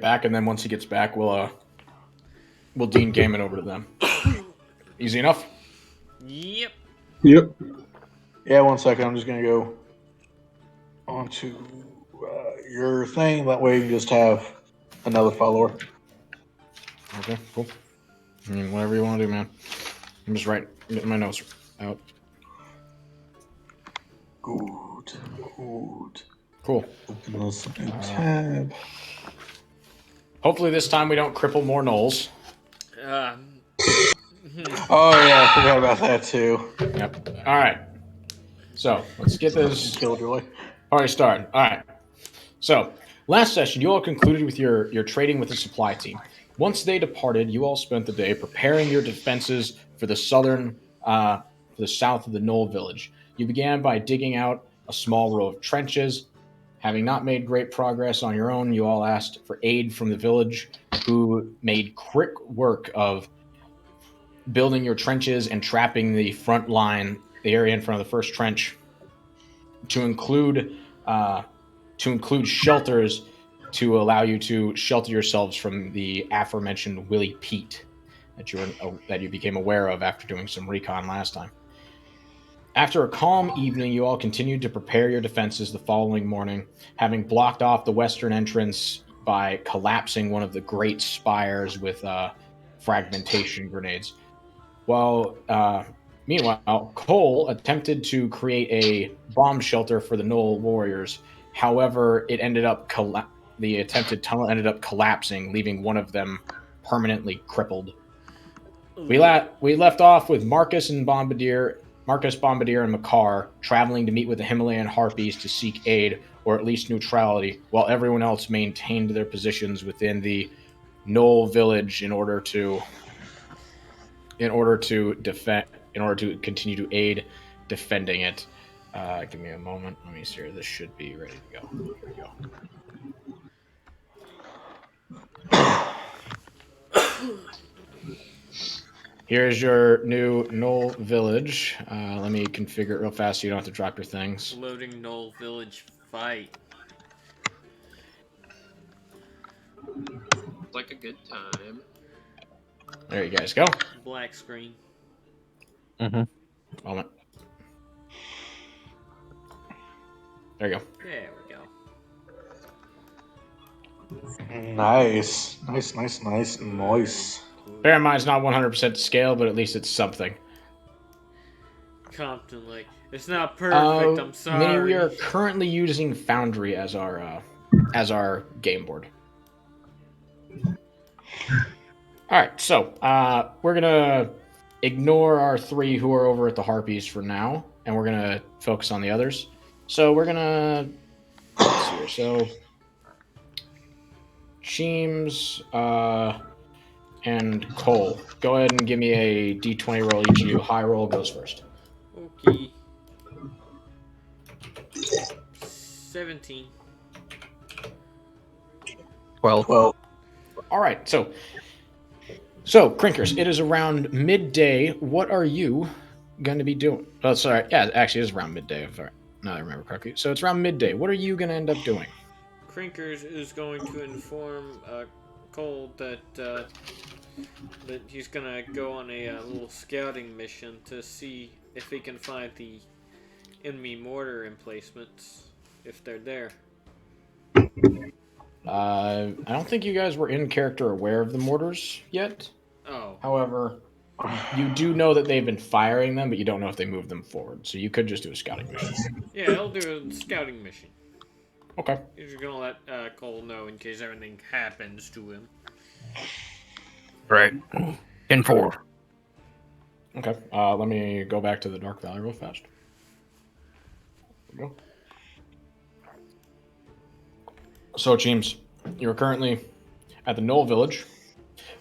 back, and then once he gets back, we'll Dean game it over to them. Easy enough. Yep. Yep. Yeah, 1 second. I'm just going to go onto your thing. That way you can just have another follower. Okay, cool. I mean, whatever you want to do, man. I'm just getting my notes out. Good. Cool. Open this new tab. Hopefully this time we don't cripple more gnolls. Oh, yeah, I forgot about that, too. Yep. All right. So, let's get this Killjoy. already started. All right. So, last session, you all concluded with your trading with the supply team. Once they departed, you all spent the day preparing your defenses for the south of the Knoll village. You began by digging out a small row of trenches. Having not made great progress on your own, you all asked for aid from the village, who made quick work of building your trenches and trapping the front line, the area in front of the first trench, to include shelters to allow you to shelter yourselves from the aforementioned Willie Pete that you became aware of after doing some recon last time. After a calm evening, you all continued to prepare your defenses the following morning, having blocked off the western entrance by collapsing one of the great spires with fragmentation grenades. Meanwhile, Cole attempted to create a bomb shelter for the Knoll warriors. However, the attempted tunnel ended up collapsing, leaving one of them permanently crippled. We left off with Marcus, Bombardier, and Makar traveling to meet with the Himalayan Harpies to seek aid, or at least neutrality, while everyone else maintained their positions within the Knoll village in order to continue to aid defending it. Give me a moment. Let me see here. This should be ready to go. Here we go. Here's your new Knoll village. Let me configure it real fast so you don't have to drop your things. Loading Knoll village fight. Like a good time. There you guys go. Black screen. Moment. There you go. There we go. Nice. Bear in mind, it's not 100% to scale, but at least it's something. Compton, like, it's not perfect. I'm sorry. We are currently using Foundry as our game board. All right, so we're gonna ignore our three who are over at the Harpies for now, and we're gonna focus on the others. So we're gonna let's see here. So Cheems and Cole, go ahead and give me a D20 roll. Each of you, high roll goes first. Okay. 17. 12. Well, all right, so Crinkers, it is around midday. What are you going to be doing? Oh, sorry. Yeah, actually, it is around midday. Sorry. Now I remember correctly. So it's around midday. What are you going to end up doing? Crinkers is going to inform Cole that he's gonna go on a little scouting mission to see if he can find the enemy mortar emplacements, if they're there. I don't think you guys were in character aware of the mortars yet. Oh. However, you do know that they've been firing them, but you don't know if they moved them forward. So you could just do a scouting mission. Yeah, he'll do a scouting mission. Okay. He's gonna let Cole know in case anything happens to him. Right. 10-4. Okay. Let me go back to the Dark Valley real fast. There we go. So, James, you're currently at the Knoll Village.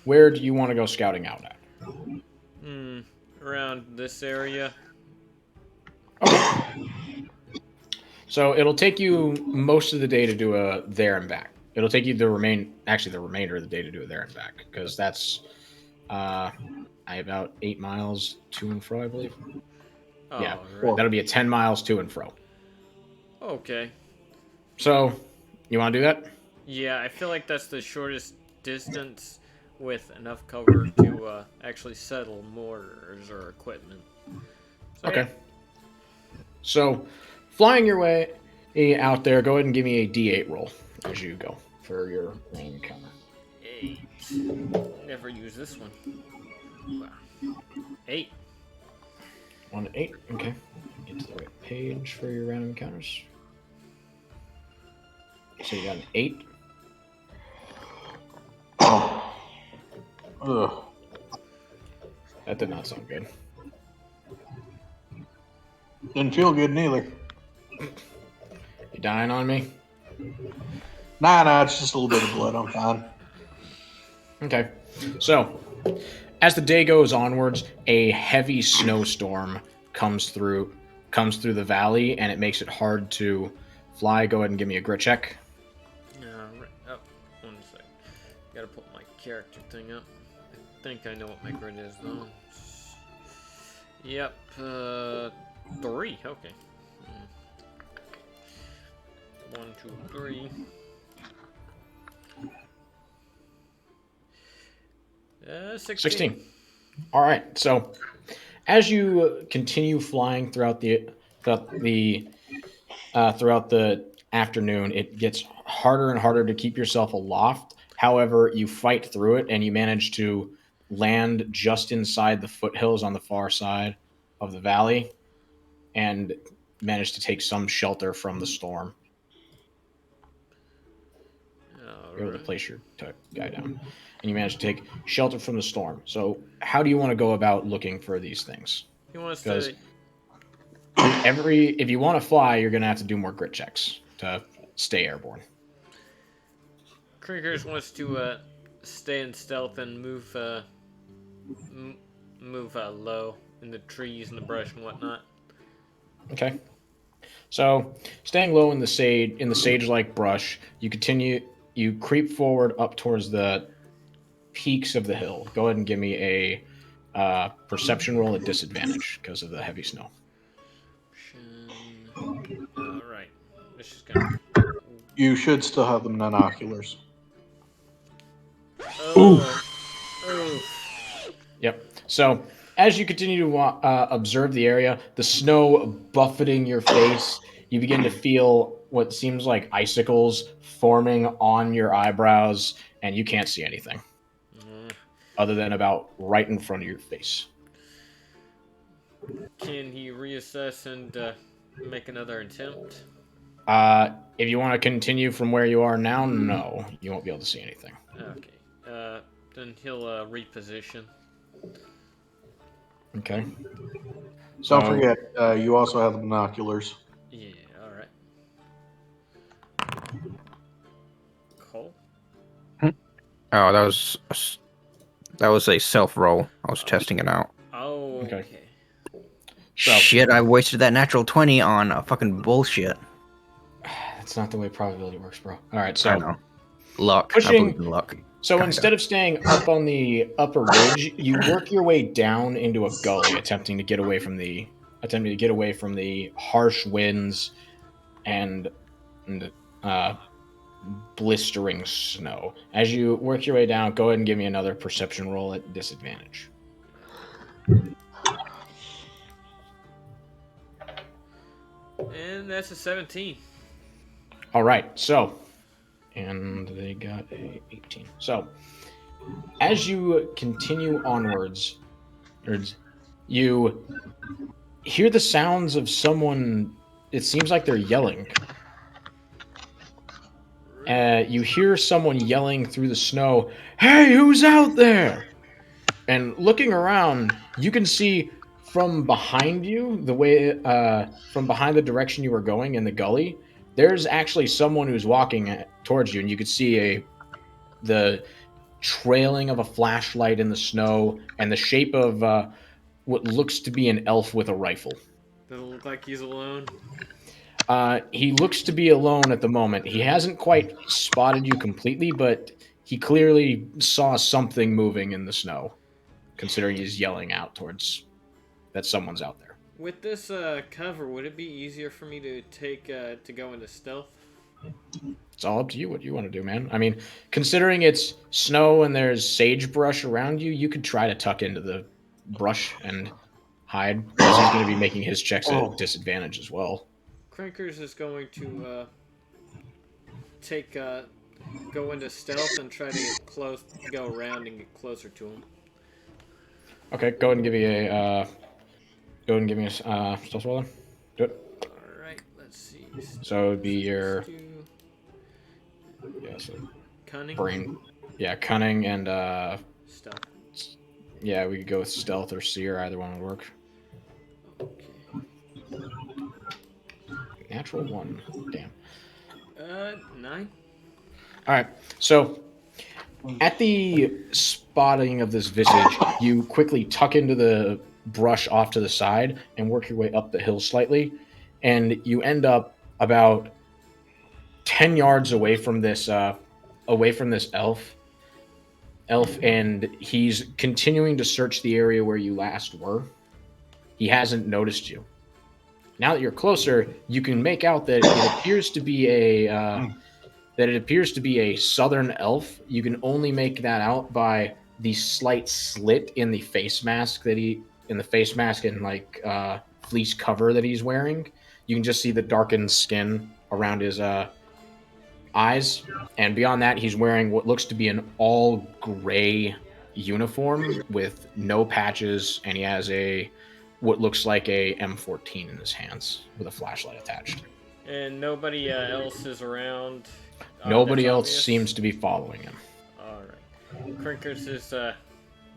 Where do you want to go scouting out at? Around this area. Okay. So it'll take you most of the day to do a there and back. It'll take you the remainder of the day to do a there and back, because that's about 8 miles to and fro, I believe. Oh, yeah, right. That'll be a 10 miles to and fro. Okay. So, you want to do that? Yeah, I feel like that's the shortest distance with enough cover to actually settle mortars or equipment. So yeah, Okay. So, flying your way out there, go ahead and give me a D8 roll as you go for your random encounter. 8. Never use this one. Wow. 8. 1 to 8. Okay. Get to the right page for your random encounters. So you got an 8. Ugh. That did not sound good. Didn't feel good neither. You dying on me? Nah, it's just a little bit of blood. I'm fine. Okay. So, as the day goes onwards, a heavy snowstorm comes through the valley, and it makes it hard to fly. Go ahead and give me a grit check. Right. Oh, 1 sec. Gotta put my character thing up. I think I know what my grid is though. Yep. 3. Okay. 1, 2, 3. 16. 16. All right. So, as you continue flying throughout the afternoon, it gets harder and harder to keep yourself aloft. However, you fight through it and you manage to land just inside the foothills on the far side of the valley and manage to take some shelter from the storm. You're able to Alright. place your guy down, and you manage to take shelter from the storm. So, how do you want to go about looking for these things? He wants Because to. if you want to fly, you're going to have to do more grit checks to stay airborne. Crinkers wants to stay in stealth and move low in the trees and the brush and whatnot. Okay. So, staying low in the sage-like brush, you creep forward up towards the peaks of the hill. Go ahead and give me a perception roll at disadvantage because of the heavy snow. Alright. This is gonna. You should still have the binoculars. Oh. Oof. Yep. So, as you continue to observe the area, the snow buffeting your face, you begin to feel what seems like icicles forming on your eyebrows, and you can't see anything other than about right in front of your face. Can he reassess and make another attempt? If you want to continue from where you are now, no, you won't be able to see anything. Okay. Then he'll reposition. Okay. Don't forget, you also have the binoculars. Yeah. All right. Cole. Oh, that was a self roll. I was testing it out. Oh. Okay. Okay. So, Shit, I wasted that natural 20 on a fucking bullshit. that's not the way probability works, bro. All right, I so know. Luck. I pushing. believe in luck. So Kinda. instead of staying up on the upper ridge, you work your way down into a gully, attempting to get away from the harsh winds and uh, blistering snow. As you work your way down, go ahead and give me another perception roll at disadvantage. And that's a 17. All right, so, and they got a 18. So, as you continue onwards, you hear the sounds of someone. It seems like they're yelling. You hear someone yelling through the snow, "Hey, who's out there?" And looking around, you can see from behind you, from behind the direction you were going in the gully, there's actually someone who's walking towards you, and you could see the trailing of a flashlight in the snow and the shape of what looks to be an elf with a rifle. Doesn't look like he's alone. He looks to be alone at the moment. He hasn't quite spotted you completely, but he clearly saw something moving in the snow, considering he's yelling out towards that someone's out there. With this cover, would it be easier for me to take to go into stealth? It's all up to you what you want to do, man. I mean, considering it's snow and there's sagebrush around you, you could try to tuck into the brush and hide because he's going to be making his checks at disadvantage as well. Crinkers is going to take go into stealth and try to get close, go around and get closer to him. Okay, go ahead and give me a stealth roll then. Do it. All right, let's see. So it would be your Cunning. brain, cunning and Stealth. yeah, we could go with stealth or seer. Either one would work. Okay. Natural 1. Damn. 9. All right. So at the spotting of this visage, you quickly tuck into the brush off to the side and work your way up the hill slightly, and you end up about 10 yards away from this elf, and he's continuing to search the area where you last were. He hasn't noticed you. Now that you're closer, you can make out that it appears to be a southern elf. You can only make that out by the slight slit in the face mask and like fleece cover that he's wearing. You can just see the darkened skin around his eyes, and beyond that, he's wearing what looks to be an all gray uniform with no patches, and he has what looks like a M14 in his hands with a flashlight attached. And nobody else is around. Nobody else seems to be following him. All right. Crinkers is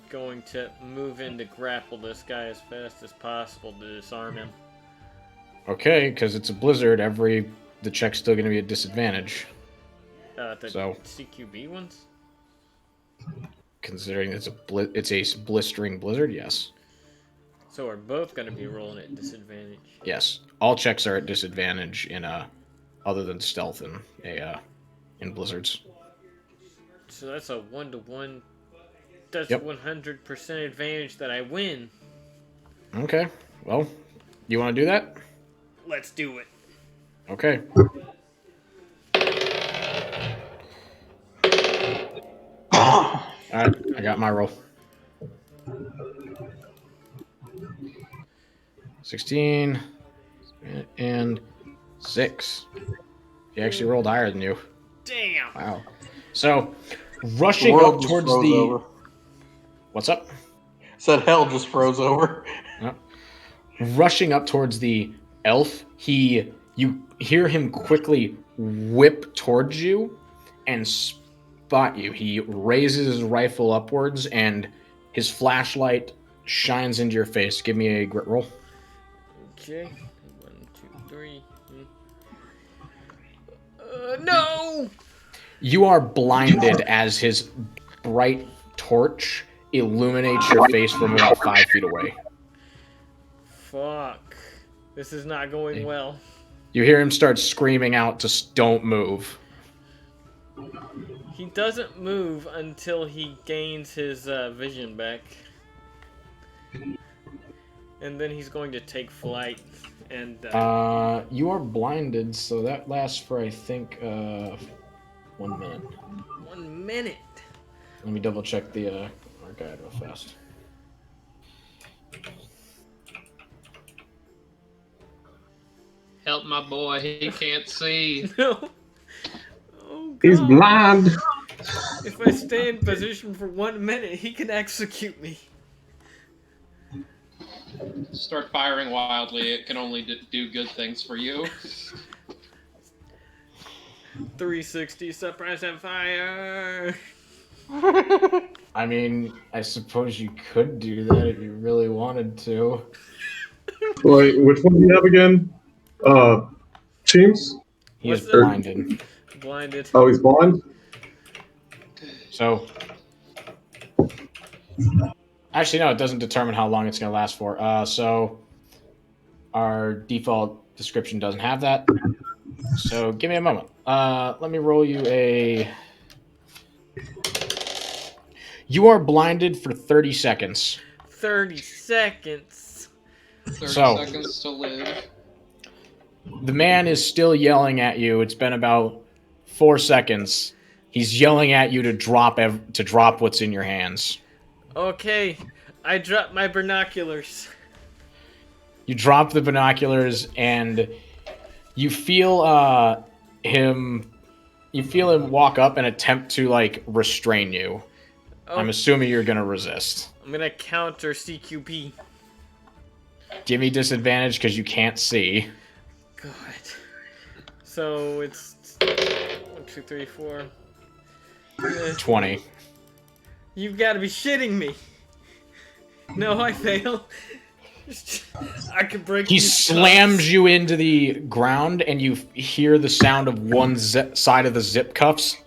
going to move in to grapple this guy as fast as possible to disarm him. Okay, because it's a blizzard, the check's still going to be at disadvantage. The CQB ones? Considering it's a blistering blizzard, yes. So we're both going to be rolling at disadvantage. Yes, all checks are at disadvantage in other than stealth and in blizzards. So that's a 1-to-1. That's Yep. 100% advantage that I win. Okay, well, you want to do that? Let's do it. Okay. All right, I got my roll. 16 and 6. He actually rolled higher than you. Damn. Wow. So, rushing up towards the... Over. What's up? Said hell just froze over. Rushing up towards the elf, you hear him quickly whip towards you and spot you. He raises his rifle upwards and his flashlight shines into your face. Give me a grit roll. Okay. 1, 2, 3. No! You are blinded as his bright torch illuminates your face from about 5 feet away. Fuck. This is not going well. You hear him start screaming out, just don't move. He doesn't move until he gains his vision back. And then he's going to take flight. And you are blinded, so that lasts for, I think, 1 minute. 1 minute. Let me double check the our guide real fast. Help my boy, he can't see. No. Oh, God. He's blind. If I stay in position for 1 minute, he can execute me. Start firing wildly, it can only do good things for you. 360 suppress and fire. I mean, I suppose you could do that if you really wanted to. Wait, which one do you have again? Teams? He is What's that? blinded. Blinded. Oh, he's blind? So, actually, no, it doesn't determine how long it's going to last for. So, our default description doesn't have that. So, give me a moment. Let me roll you a... You are blinded for 30 seconds. 30 seconds. 30 So- seconds to live. The man is still yelling at you. It's been about 4 seconds, he's yelling at you to drop what's in your hands. Okay, I dropped my binoculars. You drop the binoculars, and you feel him. You feel him walk up and attempt to like restrain you. Oh, I'm assuming you're gonna resist. I'm gonna counter CQB. Give me disadvantage because you can't see. God. So it's 1, 2, 3, 4. 20. You've got to be shitting me. No, I fail. I can break. He these slams cuffs. you into the ground, and you hear the sound of one side of the zip cuffs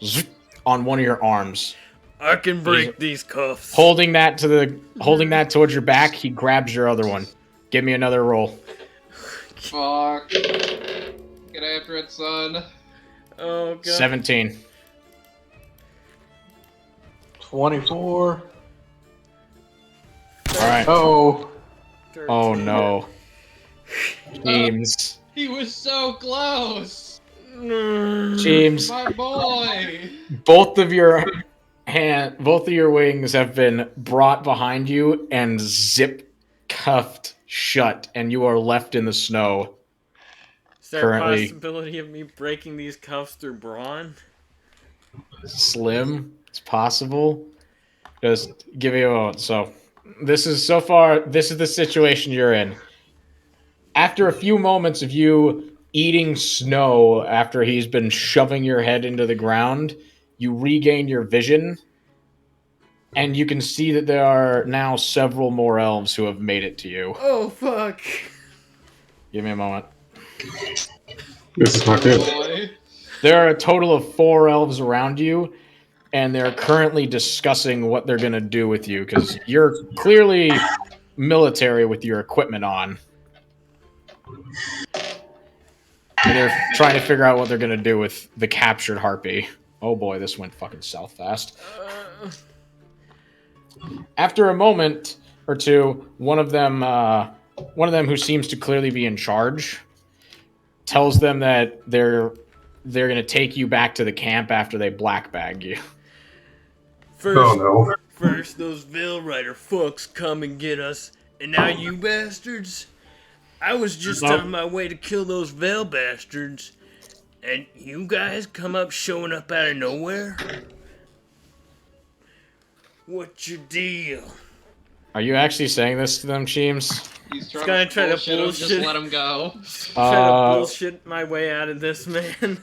on one of your arms. I can break these cuffs. Holding that towards your back, he grabs your other one. Give me another roll. Fuck. Get after it, son. Oh god. 17. 24. All right. Oh. 13. Oh no. James. He was so close. James. My boy. Both of your wings have been brought behind you and zip cuffed shut, and you are left in the snow. Is there Currently- a possibility of me breaking these cuffs through brawn? Slim. It's possible. Just give me a moment. So this is the situation you're in. After a few moments of you eating snow after he's been shoving your head into the ground, you regain your vision, and you can see that there are now several more elves who have made it to you. Oh fuck. Give me a moment. This is not good. Boy. There are a total of 4 elves around you, and they're currently discussing what they're going to do with you, because you're clearly military with your equipment on. And they're trying to figure out what they're going to do with the captured harpy. Oh boy, this went fucking south fast. After a moment or two, one of them who seems to clearly be in charge tells them that they're going to take you back to the camp after they black bag you. Oh no. First those Veil Rider fucks come and get us, and now you bastards? I was just Nope. on my way to kill those Veil bastards, and you guys come up showing up out of nowhere? What's your deal? Are you actually saying this to them, Sheems? He's trying gonna to try to bullshit him, just bullshit. let him go. Try to bullshit my way out of this, man.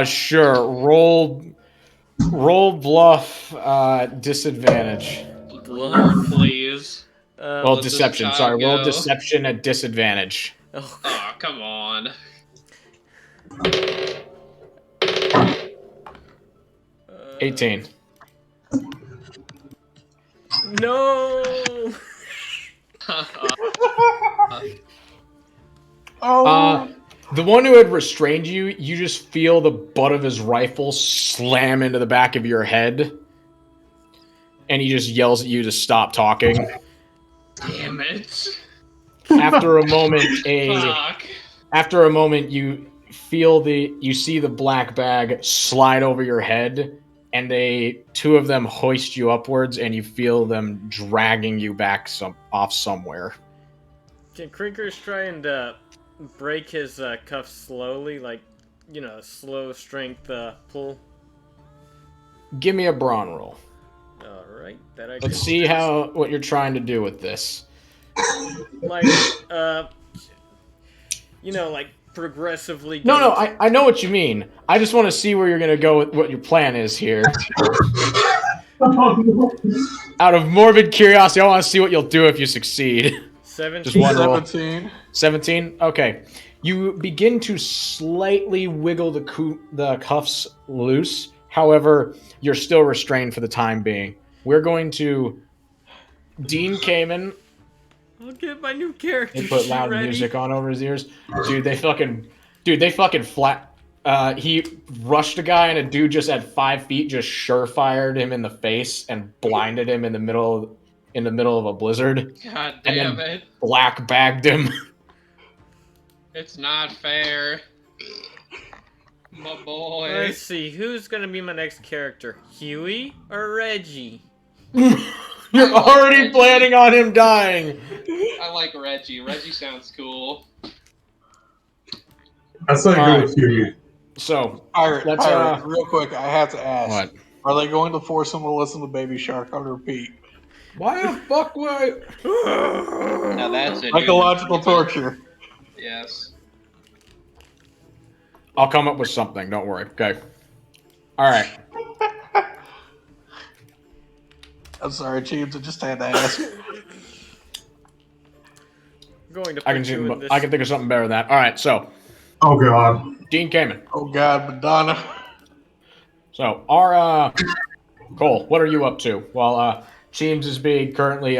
Sure. Roll bluff, disadvantage. Bluff. Please. Well, Let this deception. child Sorry, roll go. deception at disadvantage. Oh, Oh, come on. 18. no! Oh. The one who had restrained you, you just feel the butt of his rifle slam into the back of your head, and he just yells at you to stop talking. Damn it. After a moment, Fuck. you see the black bag slide over your head, and two of them hoist you upwards, and you feel them dragging you back off somewhere. Can Krinkers try and break his cuffs slowly, like, slow strength pull? Give me a brawn roll. Alright, that I Let's can see what you're trying to do with this. like, like progressively. No, I know what you mean. I just want to see where you're going to go with what your plan is here. Out of morbid curiosity, I want to see what you'll do if you succeed. 17. Just one roll. 17. 17? Okay. You begin to slightly wiggle the cuffs loose. However, you're still restrained for the time being. We're going to... Dean came in. I'll get my new character They put sheet loud ready. music on over his ears. They fucking flat. He rushed a guy, and a dude just at 5 feet just surefire him in the face and blinded him in the middle of a blizzard. God And damn then- it. Black bagged him. It's not fair. My boy. Let's see, who's gonna be my next character? Huey or Reggie? You're I like already Reggie. planning on him dying. I like Reggie. Reggie sounds cool. I say All go right. with Huey. So Pirate, let's real quick, I have to ask. what? Are they going to force him to listen to Baby Shark on repeat? Why the fuck would Now that's a Psychological human treatment. torture. Yes. I'll come up with something. Don't worry. Okay. All right. I'm sorry, James. I just had to ask. Going to I put you in can this. I can think of something better than that. All right. So Oh god. Dean Kamen. Oh God, Madonna. So our Cole, what are you up to? While James is being currently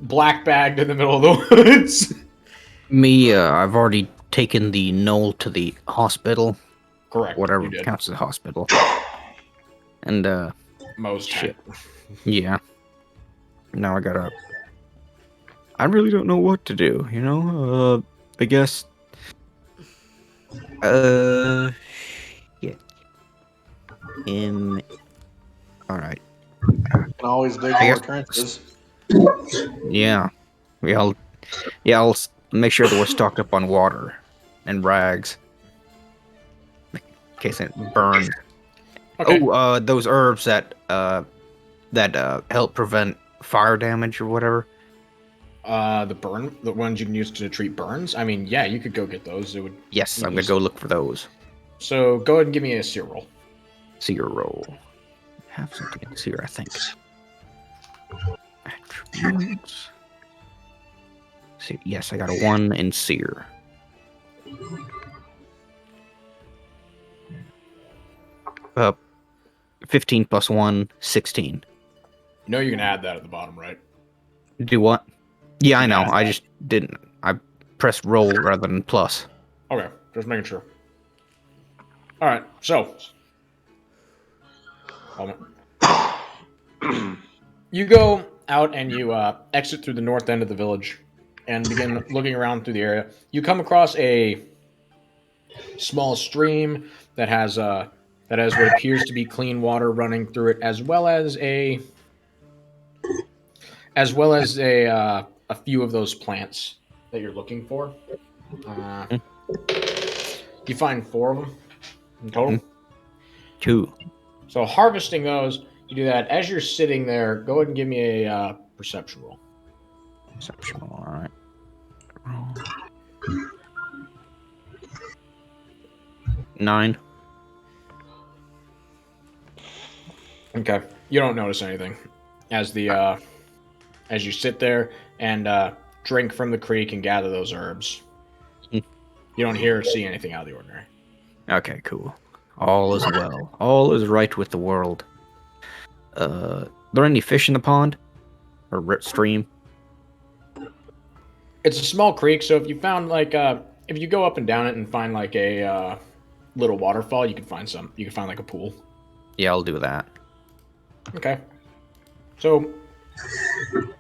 black bagged in the middle of the woods. Me, I've already taken the knoll to the hospital, Correct. whatever You did. counts as a hospital. And, Most shit. time. Yeah. Now I gotta... I really don't know what to do, you know? I guess... Shit. Alright. Can always dig I more guess- trenches. Yeah. I'll make sure that we're stocked up on water and rags. In case it burns. Okay. Oh, those herbs that help prevent fire damage or whatever. The ones you can use to treat burns. I mean, yeah, you could go get those. It would. Yes, You I'm gonna just- go look for those. So go ahead and give me a seer roll. Seer roll. Have something in seer, I think. Attributes. Yes, I got a 1 in seer. Uh, 15 plus 1, 16. You know you can add that at the bottom, right? Do what? Yeah, I know. Yeah. I just didn't. I pressed roll rather than plus. Okay, just making sure. All right, so moment. You go out and you exit through the north end of the village and begin looking around through the area. You come across a small stream that has what appears to be clean water running through it, as well as a few of those plants that you're looking for. You find 4 of them in total. 2. So harvesting those, you do that as you're sitting there. Go ahead and give me a perception roll. Exceptional, alright. 9. Okay, you don't notice anything as as you sit there and drink from the creek and gather those herbs. You don't hear or see anything out of the ordinary. Okay, cool. All is well. All is right with the world. There any fish in the pond? Or stream? It's a small creek, so if you found if you go up and down it and find like a little waterfall, you can find some. You can find like a pool. Yeah, I'll do that. Okay. So it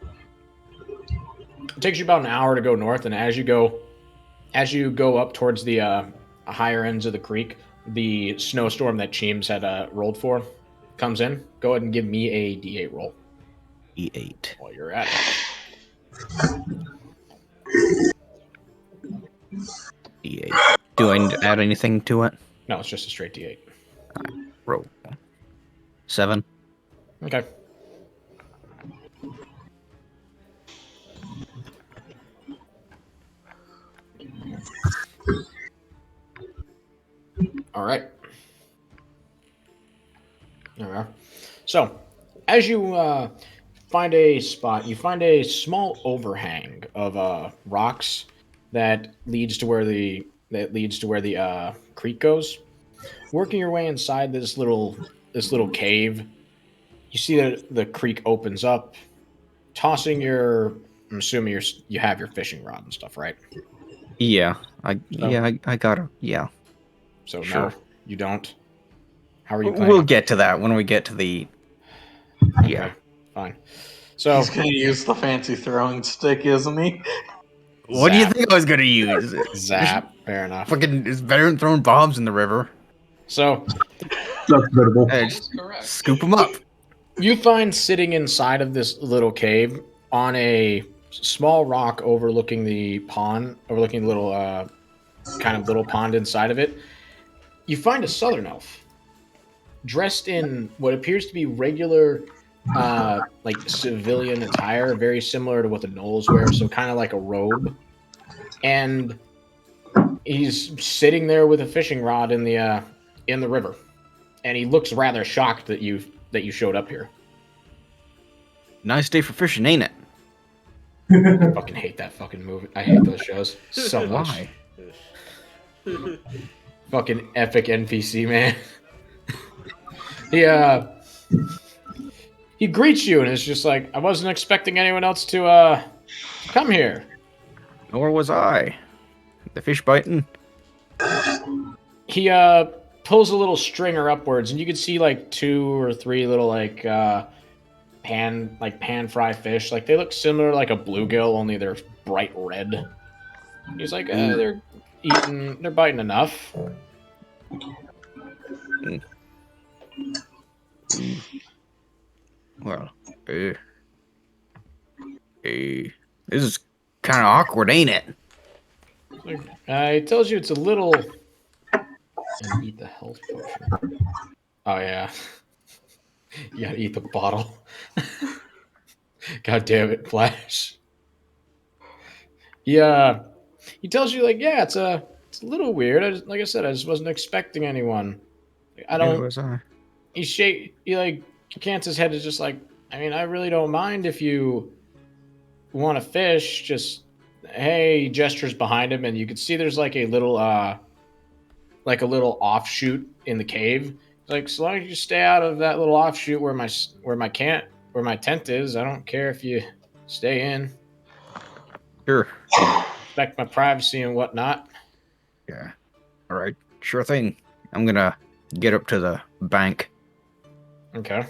takes you about an hour to go north, and as you go up towards the higher ends of the creek, the snowstorm that Cheems had rolled for comes in. Go ahead and give me a D8 roll E8. while you're at it. E8. Do I need to add anything to it? No, it's just a straight D8. Roll. 7. Okay. All right. There we are. So, as you find a spot, you find a small overhang of rocks that leads to where the creek goes. Working your way inside this little cave, you see that the creek opens up, tossing your. I'm assuming you have your fishing rod and stuff, right? Yeah. I gotta. Yeah. So Sure. no, you don't. How are you planning? We'll get to that when we get to the. Okay, Yeah. fine. So He's gonna use the fancy throwing stick, isn't he? What do you Zap. think I was gonna use? Zap. Fair enough. Fucking, it's better than throwing bombs in the river. So That's debatable. Hey, That just is correct. scoop them up. you find sitting inside of this little cave on a small rock overlooking the pond, overlooking the little kind of little pond inside of it, you find a southern elf dressed in what appears to be regular like civilian attire, very similar to what the gnolls wear, so kind of like a robe. And he's sitting there with a fishing rod in the river. And he looks rather shocked that you showed up here. Nice day for fishing, ain't it? I fucking hate that fucking movie. I hate those shows so much. Why? Fucking epic NPC, man. He greets you and it's just like, I wasn't expecting anyone else to come here. Nor was I. The fish biting? He pulls a little stringer upwards and you can see like 2 or 3 little like pan fry fish. Like they look similar to like a bluegill, only they're bright red. He's like, they're biting enough. Well, this is kind of awkward, ain't it? He tells you it's a little. And eat the health potion. Oh yeah, you gotta eat the bottle. God damn it, Flash. Yeah, he tells you like, yeah, it's a little weird. Like I said, I just wasn't expecting anyone. I Nor don't. was I. He like cants his head is just like, I mean, I really don't mind if you want to fish. Just hey, he gestures behind him, and you can see there's like a little offshoot in the cave. Like, so long as you stay out of that little offshoot where my tent is, I don't care if you stay in. Sure. Respect my privacy and whatnot. Yeah. All right. Sure thing. I'm gonna get up to the bank. Okay.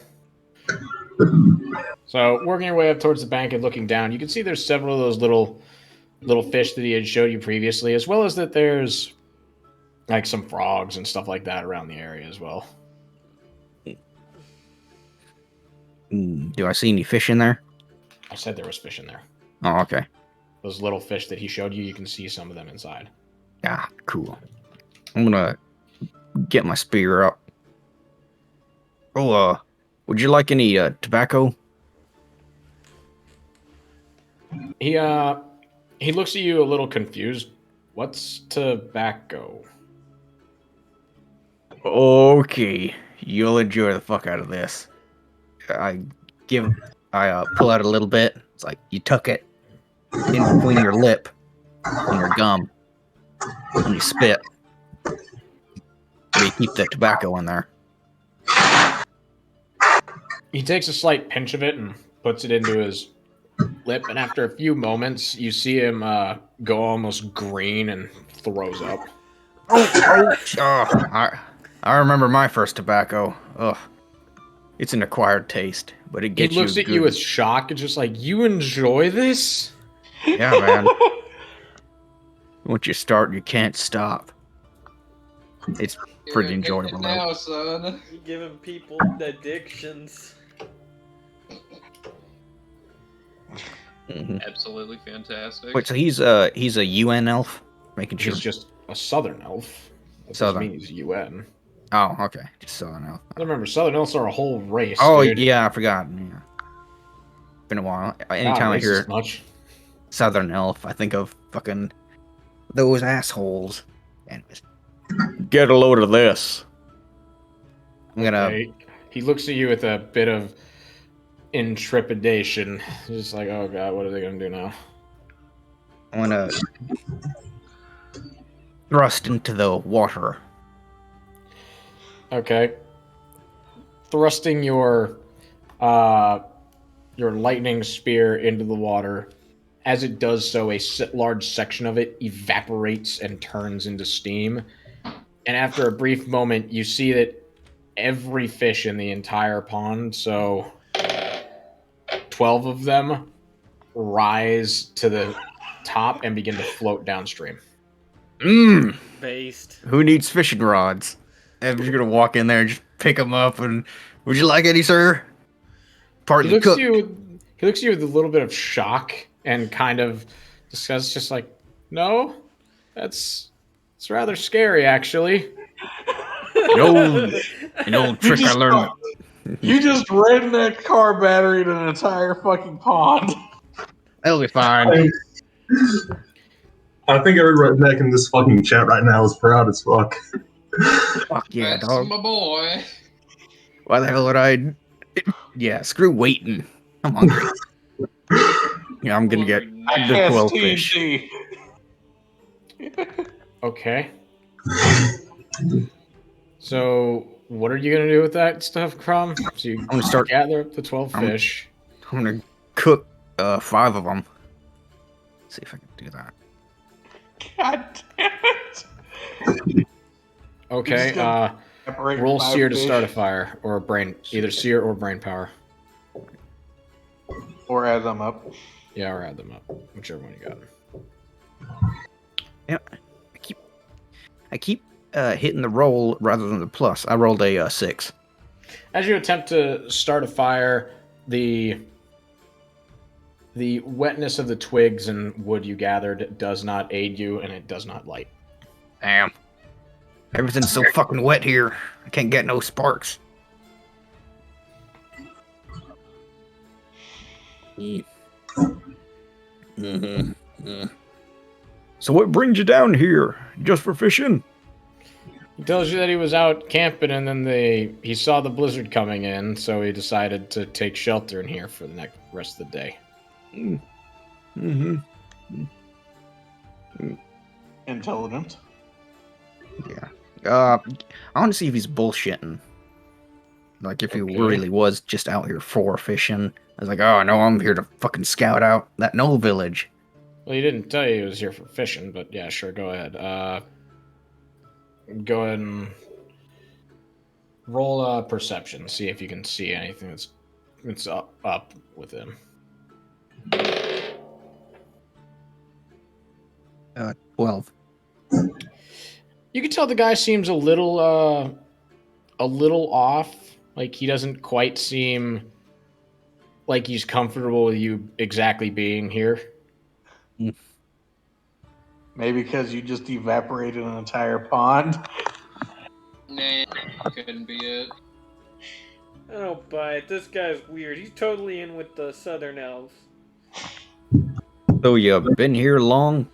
So working your way up towards the bank and looking down, you can see there's several of those little fish that he had showed you previously, as well as that there's like some frogs and stuff like that around the area as well. Do I see any fish in there? I said there was fish in there. Oh, okay. Those little fish that he showed you, you can see some of them inside. Yeah, cool. I'm gonna get my spear up. Oh, would you like any tobacco? He looks at you a little confused. What's tobacco? Okay, you'll enjoy the fuck out of this. I pull out a little bit. It's like you tuck it in between your lip and your gum, and you spit. But you keep the tobacco in there. He takes a slight pinch of it and puts it into his lip, and after a few moments, you see him go almost green and throws up. Oh, I remember my first tobacco. Ugh. It's an acquired taste, but it He gets you looks at good. you with shock and just like, you enjoy this? Yeah, man. Once you start, you can't stop. It's pretty You're addicted enjoyable, though. now, son. You're giving people addictions. Mhm. Absolutely fantastic. Wait, so he's a UN elf? Making sure. He's just a southern elf. That Southern. doesn't mean he's UN. Oh, okay. Just southern elf. Remember, southern elves are a whole race. Oh, dude. yeah, I forgot. Yeah. Been a while. Anytime God, I race hear as much. southern elf, I think of fucking those assholes. Anyways, get a load of this. I'm gonna. Okay. He looks at you with a bit of intrepidation. He's just like, oh god, what are they gonna do now? I'm gonna thrust into the water. Okay. Thrusting your lightning spear into the water. As it does so, a large section of it evaporates and turns into steam. And after a brief moment, you see that every fish in the entire pond, so 12 of them, rise to the top and begin to float downstream. Mmm. Based. Who needs fishing rods? I'm just gonna walk in there and just pick him up and would you like any, sir? He Partly looks cooked. at you. He looks at you with a little bit of shock and kind of disgust, just like, no, it's rather scary, actually. An old trick I learned. You just ran that car battery to an entire fucking pond. That'll be fine. I think every redneck in this fucking chat right now is proud as fuck. Fuck yeah, That's dog. my boy. Why the hell would I? Yeah, screw waiting. I'm hungry. Yeah, I'm gonna get I the cast 12 fish. TNT. Okay. So, what are you gonna do with that stuff, Crumb? So you I'm gonna start- gather up the 12 I'm- fish. I'm gonna cook 5 of them. See if I can do that. God damn it. Okay. Just gonna separate Roll 5 seer to fish, start a fire, or a brain, either seer or brain power. or add them up. Yeah, or add them up, whichever one you got. Yeah, I keep hitting the roll rather than the plus. I rolled a 6. As you attempt to start a fire, the wetness of the twigs and wood you gathered does not aid you, and it does not light. Damn. Everything's so fucking wet here. I can't get no sparks. So what brings you down here? Just for fishing? He tells you that he was out camping, and then he saw the blizzard coming in, so he decided to take shelter in here for the rest of the day. Mm-hmm. Intelligent. Yeah. I want to see if he's bullshitting. Like, if he Okay. really was just out here for fishing. I was like, oh, no, I'm here to fucking scout out that Knoll village. Well, he didn't tell you he was here for fishing, but yeah, sure, go ahead. Go ahead and roll a perception. See if you can see anything that's up with him. 12. You can tell the guy seems a little off. Like, he doesn't quite seem like he's comfortable with you exactly being here. Maybe because you just evaporated an entire pond. Nah, couldn't be it. I don't buy it. This guy's weird. He's totally in with the Southern Elves. So you been here long?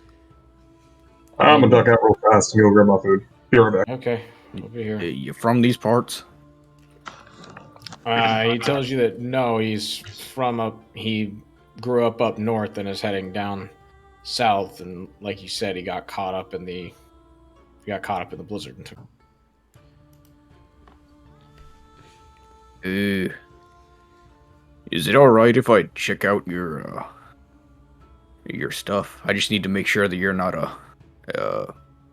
I'm gonna duck out real fast and go grab my food. Be right back. Okay, we'll be here. You from these parts? He tells you that no, he grew up north and is heading down south, and like you said, he got caught up in the blizzard and took. Is it alright if I check out your stuff? I just need to make sure that you're not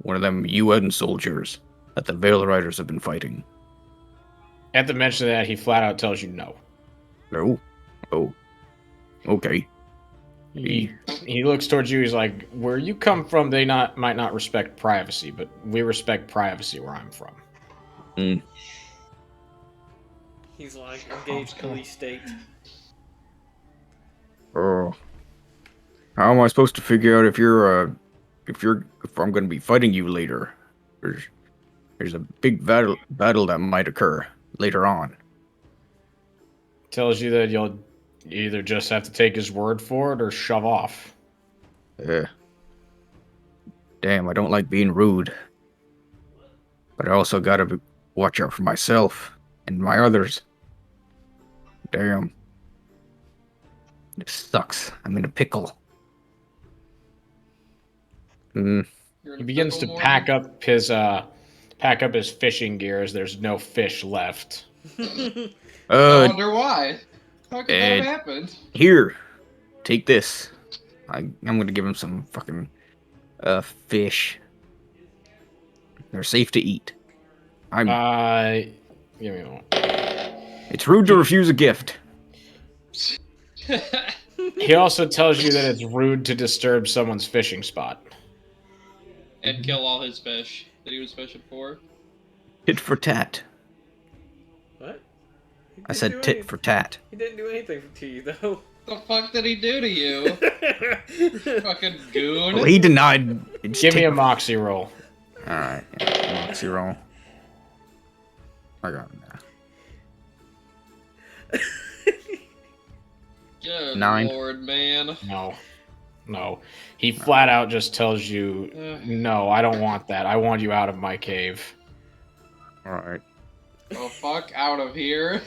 one of them UN soldiers that the Veil Riders have been fighting. At the mention of that, he flat out tells you no. No? Oh. Okay. He looks towards you. He's like, "Where you come from, they might not respect privacy, but we respect privacy where I'm from." He's like, engaged police state. Oh. How am I supposed to figure out if I'm gonna be fighting you later? There's a big battle that might occur later on. Tells you that you'll either just have to take his word for it or shove off. Damn, I don't like being rude. But I also gotta watch out for myself and my others. Damn. This sucks. I'm in a pickle. You're in He a begins to pickle, pack up his fishing gear as there's no fish left. Morgan? I wonder why. How could that have uh, happened? Here, take this. I'm gonna give him some fucking fish. They're safe to eat. Give me a moment. It's rude to refuse a gift. He also tells you that it's rude to disturb someone's fishing spot. And kill all his fish that he was fishing for. Tit for tat. What? He I didn't said do tit any- for tat. He didn't do anything to you, though. The fuck did he do to you? Fucking goon. Well, he denied. It's Give me tit- a moxie roll. All right, yeah, moxie roll. I got it now. Good 9. lord, man. No. He flat out just tells you, no, I don't want that. I want you out of my cave. All right. The fuck out of here.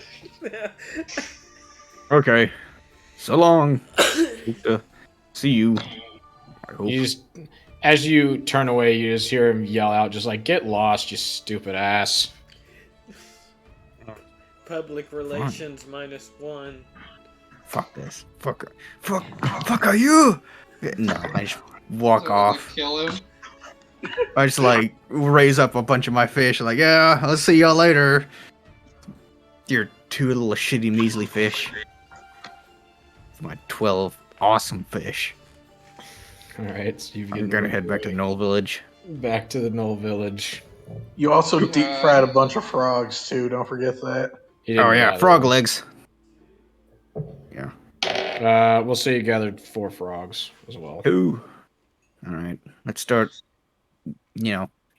Okay. So long. Hope to see you. I hope. You just, as you turn away, you just hear him yell out, just like, get lost, you stupid ass. Public relations -1. Fuck this. Fuck are you? No, I just walk So off. Kill him. I just like raise up a bunch of my fish. Like, yeah, I'll see y'all later. You're 2 little shitty measly fish. My 12 awesome fish. Alright, so you've I'm gonna head back to Knoll Village. back to the Knoll Village. You also deep fried a bunch of frogs too. Don't forget that. He didn't Oh yeah, gather frog them. legs. We'll say you gathered 4 frogs as well. Ooh. All right, let's start.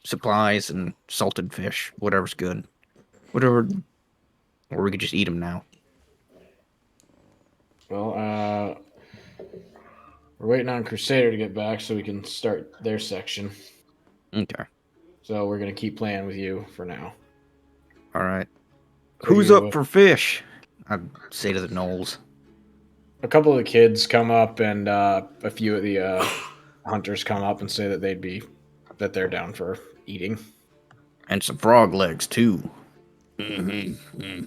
Supplies and salted fish, whatever's good, whatever, or we could just eat them now. Well, we're waiting on Crusader to get back so we can start their section. Okay. So we're gonna keep playing with you for now. All right. So Who's you- up for fish? I'd say to the Knolls. A couple of the kids come up, and a few of the hunters come up and say that they're down for eating. And some frog legs too. Mm-hmm.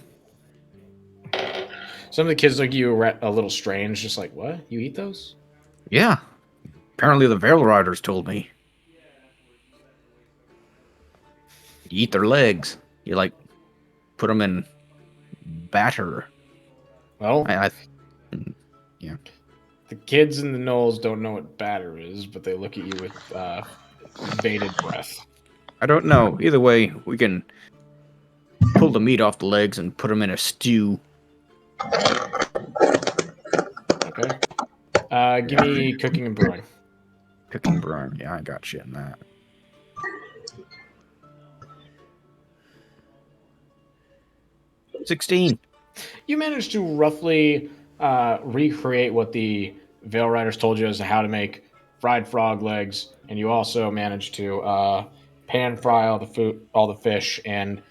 Some of the kids look at you a little strange, just like, "What? You eat those?" Yeah. Apparently the Veil Riders told me. You eat their legs. You like put them in batter. Well, Yeah. the kids in the knolls don't know what batter is, but they look at you with bated breath. I don't know. Either way, we can pull the meat off the legs and put them in a stew. Okay. Give me cooking and brewing. Cooking brewing. Yeah, I got shit in that. $16. You managed to roughly recreate what the Veil Riders told you as to how to make fried frog legs, and you also managed to pan fry all the fish, and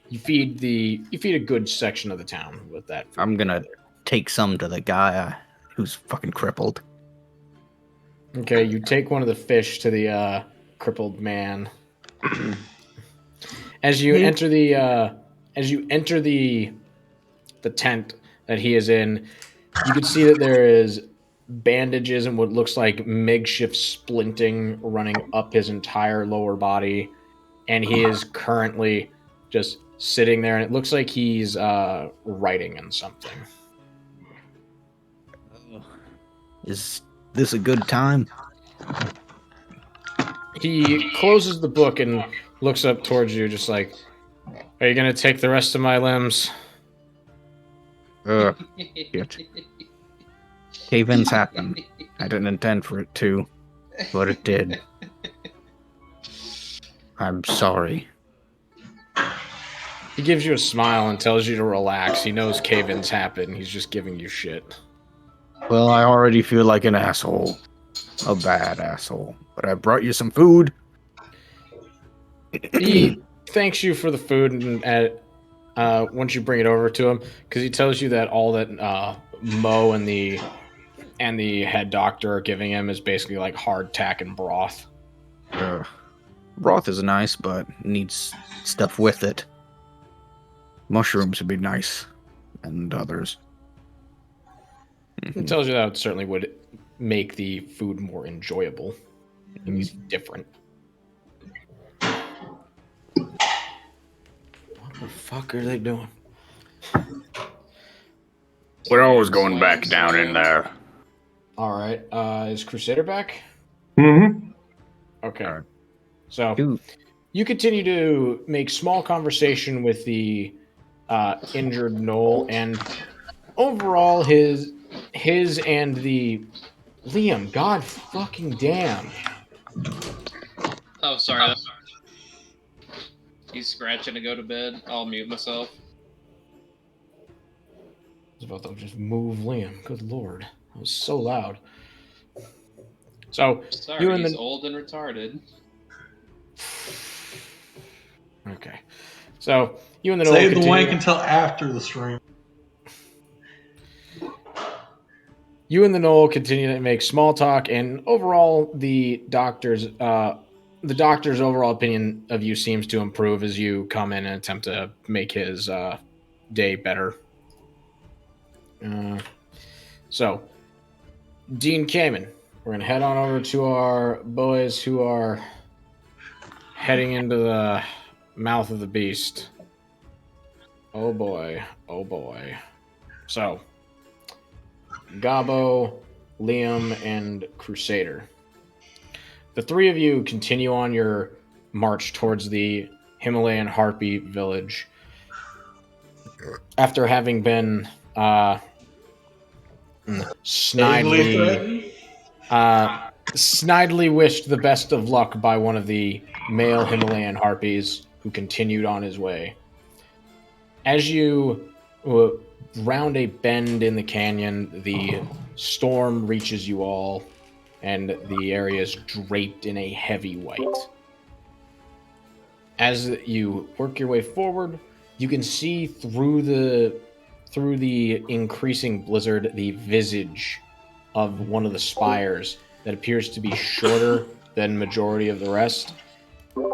you feed a good section of the town with that food. I'm gonna take some to the guy who's fucking crippled. Okay, you take one of the fish to the crippled man. As you enter the tent that he is in, you can see that there is bandages and what looks like makeshift splinting running up his entire lower body, and he is currently just sitting there, and it looks like he's writing in something. Is this a good time? He closes the book and looks up towards you, just like, "Are you gonna take the rest of my limbs?" Shit. Cave-ins happen. I didn't intend for it to, but it did. I'm sorry. He gives you a smile and tells you to relax. He knows cave-ins happen. He's just giving you shit. Well, I already feel like an asshole. A bad asshole. But I brought you some food. He thanks you for the food, and once you bring it over to him, because he tells you that all that Mo and the head doctor are giving him is basically like hardtack and broth. Broth is nice, but needs stuff with it. Mushrooms would be nice. And others. He tells you that it certainly would make the food more enjoyable. And he's different. What the fuck are they doing? We're always going back down in there. All right. Is Crusader back? Mm-hmm. Okay. All right. So Dude. you continue to make small conversation with the injured Knoll, and overall, his and the Liam. God fucking damn! Oh, sorry. He's scratching to go to bed. I'll mute myself. I was about to just move Liam. Good lord, that was so loud. So you Sorry, and he's the old and retarded. okay. So you and the Knoll Save the continue. wank until after the stream. You and the Knoll continue to make small talk, and overall, the doctor's overall opinion of you seems to improve as you come in and attempt to make his day better. So, Dean Kamen, we're gonna head on over to our boys who are heading into the mouth of the beast. Oh boy, oh boy. So, Gabo, Liam, and Crusader. The three of you continue on your march towards the Himalayan Harpy village after having been snidely snidely wished the best of luck by one of the male Himalayan harpies who continued on his way. As you round a bend in the canyon, the storm reaches you all, and the area is draped in a heavy white. As you work your way forward, you can see through the increasing blizzard the visage of one of the spires that appears to be shorter than majority of the rest,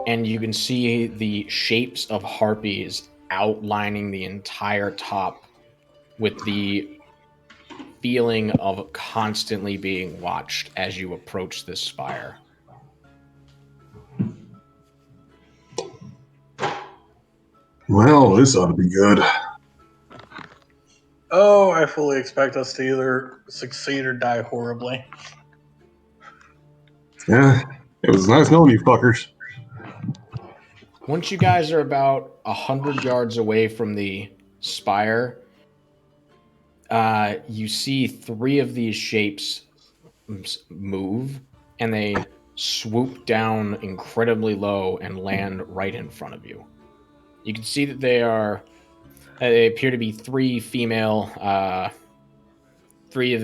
and you can see the shapes of harpies outlining the entire top with the feeling of constantly being watched as you approach this spire. Well, this ought to be good. Oh, I fully expect us to either succeed or die horribly. Yeah, it was nice knowing you fuckers. Once you guys are about 100 yards away from the spire, you see three of these shapes move, and they swoop down incredibly low and land right in front of you. You can see that they appear to be three of the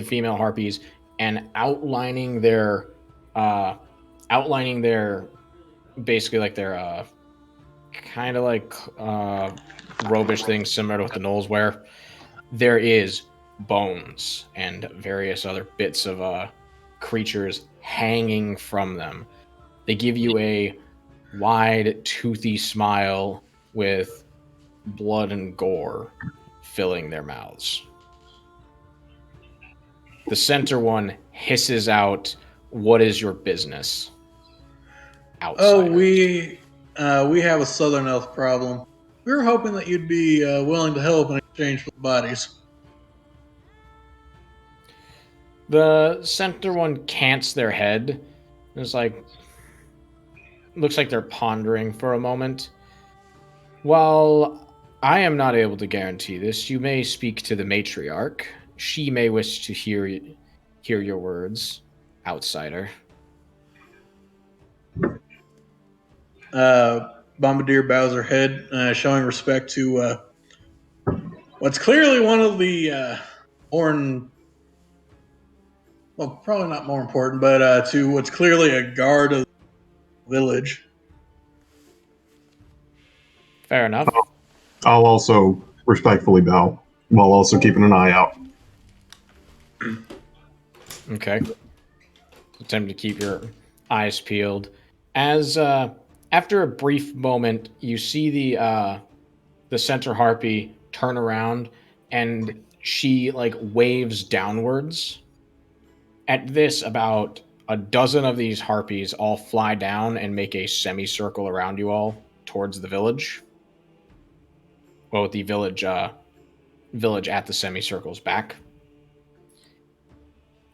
female harpies, and outlining their basically like their kind of like robish things similar to what the Knolls wear. There is bones and various other bits of creatures hanging from them. They give you a wide, toothy smile with blood and gore filling their mouths. The center one hisses out, "What is your business?" Oh, Outsider. we have a Southern Elf problem. We were hoping that you'd be willing to help in exchange for the bodies. The center one cants their head. It's like, looks like they're pondering for a moment. While I am not able to guarantee this, you may speak to the matriarch. She may wish to hear your words, outsider. Bombardier bows her head, showing respect to what's clearly one of the well, probably not more important, but to what's clearly a guard of the village. Fair enough. I'll also respectfully bow while also keeping an eye out. Okay. Attempt to keep your eyes peeled. As after a brief moment, you see the center harpy turn around, and she like waves downwards. At this, about a dozen of these harpies all fly down and make a semicircle around you all towards the village. Well, with the village at the semicircle's back.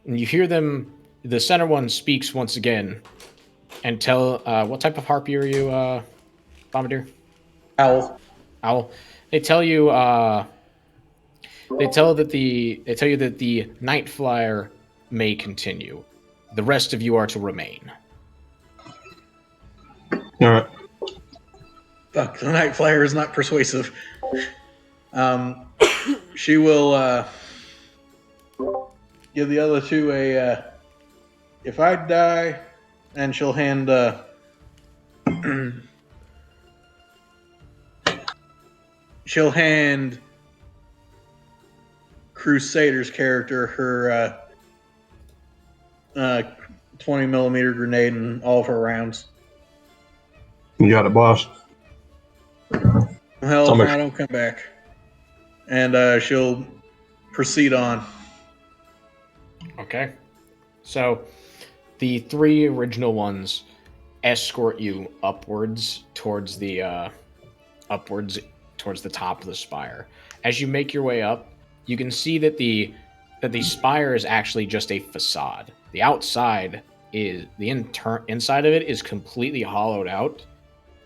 And you hear them, the center one speaks once again and tell, what type of harpy are you? Bombardier? Owl. Owl. They tell you. They tell you that the night flyer may continue. The rest of you are to remain. All right. Fuck, the night flyer is not persuasive. She will give the other two a. If I die, and she'll hand. She'll hand Crusader's character her 20 millimeter grenade and all of her rounds. You got it, boss. Hell, I'll if make- I don't come back. And she'll proceed on. Okay. So the three original ones escort you upwards towards the top of the spire. As you make your way up, you can see that the spire is actually just a facade. The outside is inside of it is completely hollowed out,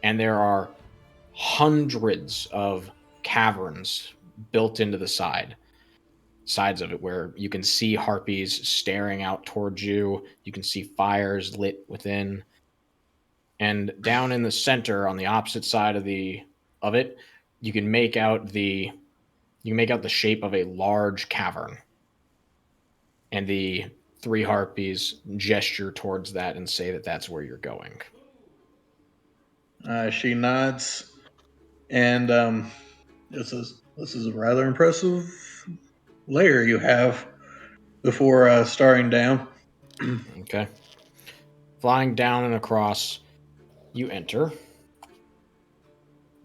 and there are hundreds of caverns built into the sides of it where you can see harpies staring out towards you. You can see fires lit within. And down in the center on the opposite side of it, you can make out the shape of a large cavern. And the three harpies gesture towards that and say that that's where you're going. She nods, and this is a rather impressive layer you have before starting down. Okay. Flying down and across, you enter. Let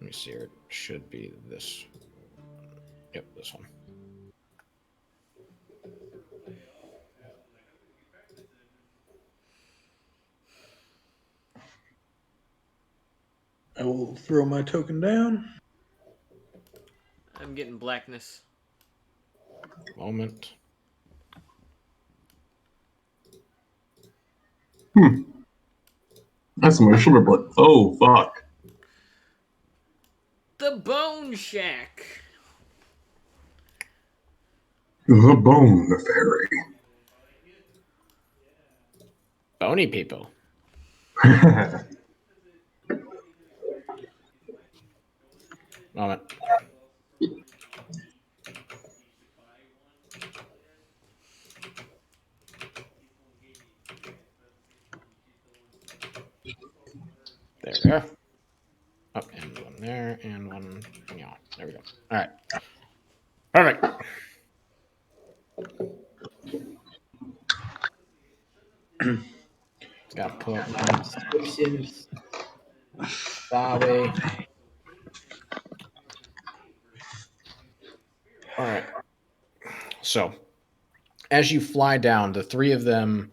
me see here. It should be this. Yep, this one. I will throw my token down. I'm getting blackness. Moment. That's some sugar blood. Oh, fuck. The Bone Shack. The Bone Fairy. Bony people. Moment. There we are. Oh, and one there, and one. Yeah, there we go. All right. Perfect. Got to pull up my descriptions. Byway. All right. So, as you fly down, the three of them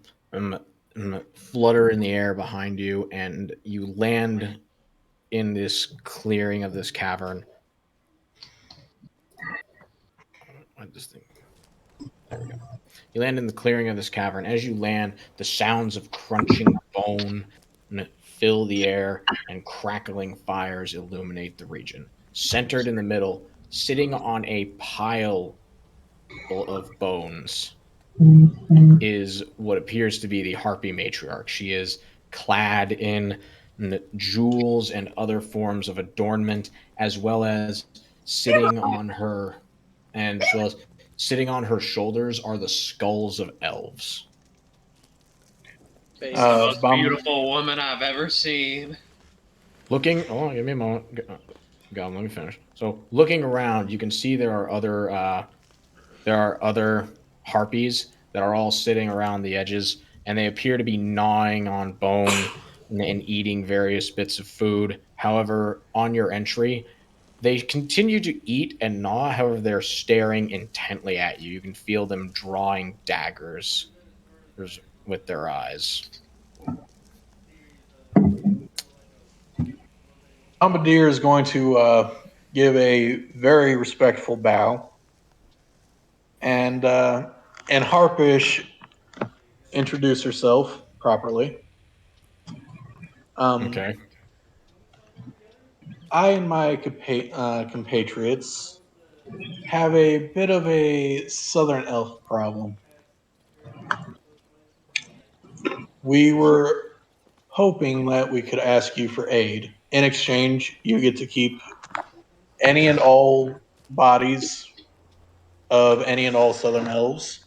flutter in the air behind you, and you land in this clearing of this cavern. What this thing? There we go. You land in the clearing of this cavern. As you land, the sounds of crunching bone fill the air, and crackling fires illuminate the region. Centered in the middle, sitting on a pile of bones, is what appears to be the Harpy matriarch. She is clad in jewels and other forms of adornment, as well as sitting on her, and as well as sitting on her shoulders are the skulls of elves. She's the most Bomb- beautiful woman I've ever seen. Looking, oh, give me a moment. Go, let me finish. So, looking around, you can see there are other harpies that are all sitting around the edges, and they appear to be gnawing on bone and eating various bits of food. However, on your entry, they continue to eat and gnaw. However, they're staring intently at you. You can feel them drawing daggers with their eyes. Bombardier is going to give a very respectful bow, and Harpish introduce herself properly. Okay. I and my compatriots have a bit of a southern elf problem. We were hoping that we could ask you for aid. In exchange, you get to keep any and all bodies of any and all southern elves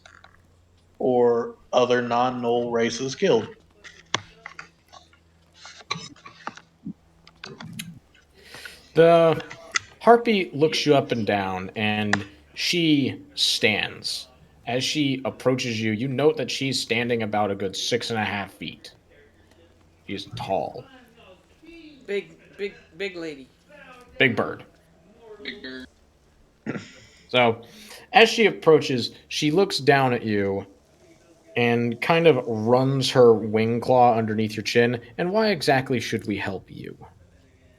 or other non-null races killed. The harpy looks you up and down, and she stands. As she approaches you, you note that she's standing about a good 6.5 feet. She's tall. Big lady. Big bird. Bigger. So, as she approaches, she looks down at you and kind of runs her wing claw underneath your chin. And why exactly should we help you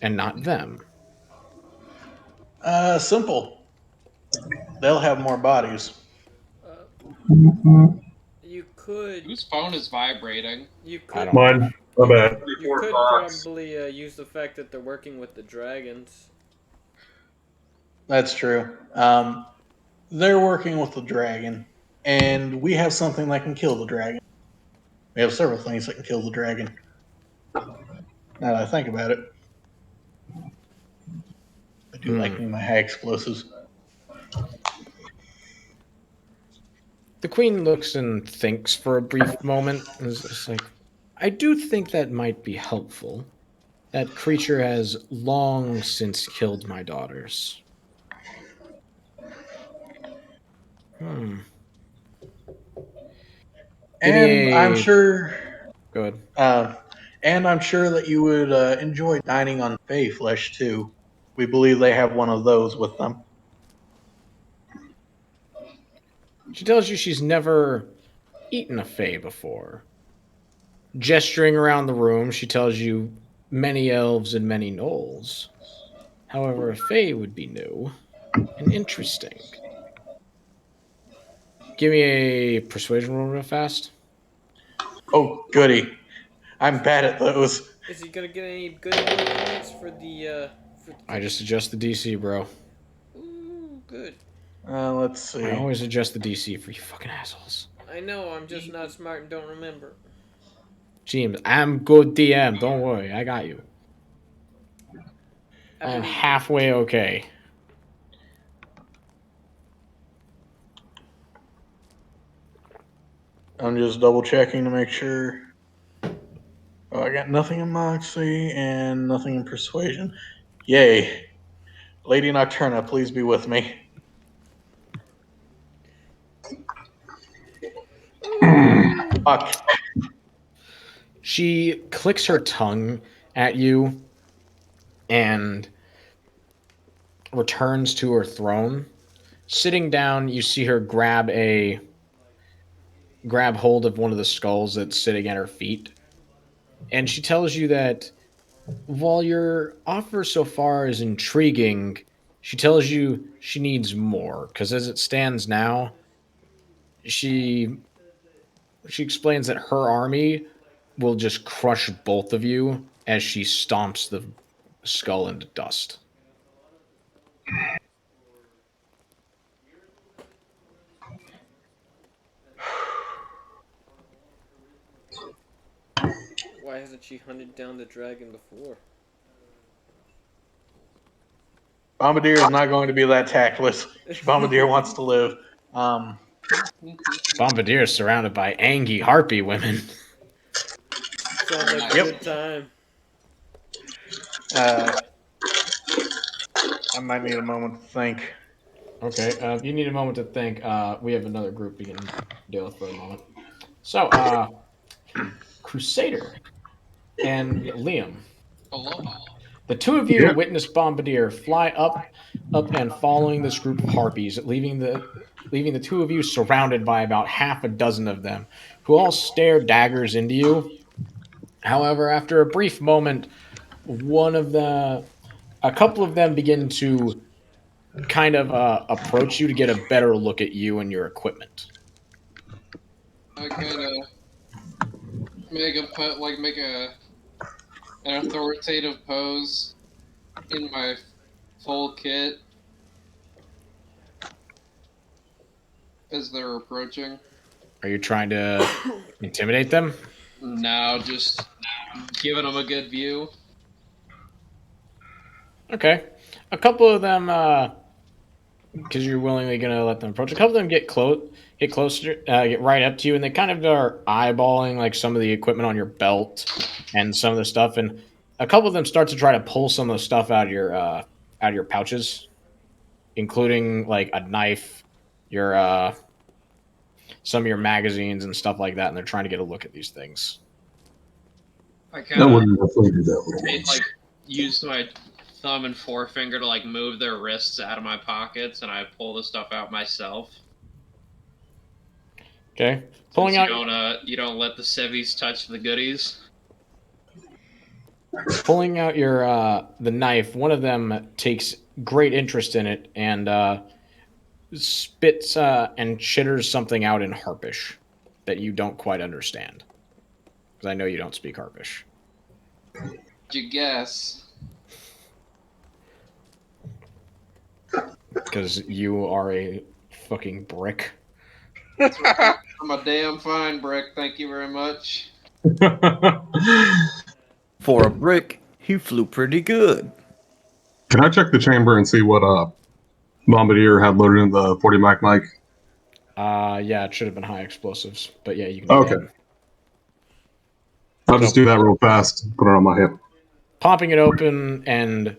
and not them? Simple. They'll have more bodies. Uh, you could Whose phone is vibrating? you I could don't know. Mine. My bad. you could probably use the fact that they're working with the dragons. That's true. They're working with the dragon, and we have something that can kill the dragon. We have several things that can kill the dragon. Now that I think about it, I do like me my high explosives. The queen looks and thinks for a brief moment. And is just like, I do think that might be helpful. That creature has long since killed my daughters. Hmm. Give And me I'm a sure, good. uh, and I'm sure that you would enjoy dining on Fey flesh too. We believe they have one of those with them. She tells you she's never eaten a fae before. Gesturing around the room, she tells you many elves and many gnolls. However, a fae would be new and interesting. Give me a persuasion roll real fast. Oh, goody! I'm bad at those. Is he gonna get any good points for the I just adjust the DC, bro. Ooh, good. Let's I see. always adjust the DC for you fucking assholes. I know, I'm just not smart and don't remember. James, I'm good DM. Don't worry, I got you. I I'm believe you. halfway okay. I'm just double checking to make sure. Oh, I got nothing in Moxie and nothing in Persuasion. Yay. Lady Nocturna, please be with me. Fuck. She clicks her tongue at you and returns to her throne. Sitting down, you see her grab hold of one of the skulls that's sitting at her feet. And she tells you that while your offer so far is intriguing, she tells you she needs more because as it stands now, she she explains that her army will just crush both of you as she stomps the skull into dust. Why hasn't she hunted down the dragon before? Bombardier is not going to be that tactless. Bombardier wants to live. Um, Bombardier is surrounded by angry harpy women. Sounds like a Yep. good time. uh, I might need a moment to think. Okay, if you need a moment to think, we have another group we can deal with for a moment. So, Crusader and Liam, Hello. the two of you Yeah. witness Bombardier fly up, and following this group of harpies, leaving the two of you surrounded by about half a dozen of them, who all stare daggers into you. However, after a brief moment, a couple of them begin to kind of approach you to get a better look at you and your equipment. I kind of make a an authoritative pose. in my full kit as they're approaching. Are you trying to intimidate them? No, just giving them a good view. Okay. A couple of them, because you're willingly going to let them approach. A couple of them get closer, get right up to you, and they kind of are eyeballing like some of the equipment on your belt and some of the stuff. And a couple of them start to try to pull some of the stuff out of your pouches, including like a knife, your some of your magazines and stuff like that. And they're trying to get a look at these things. I I kind of wouldn't have figured that little ones. like use my thumb and forefinger to like move their wrists out of my pockets, and I pull the stuff out myself. Okay, Since you don't let the civvies touch the goodies. pulling out your the knife. One of them takes great interest in it and spits and chitters something out in Harpish that you don't quite understand, because I know you don't speak Harpish. You guess. Because you are a fucking brick. I'm a damn fine brick. Thank you very much. For a brick, he flew pretty good. Can I check the chamber and see what Bombardier had loaded in the 40 mic? Yeah, it should have been high explosives, but yeah, you can do Okay. that. I'll just do that real fast. Put it on my hip. Popping it open and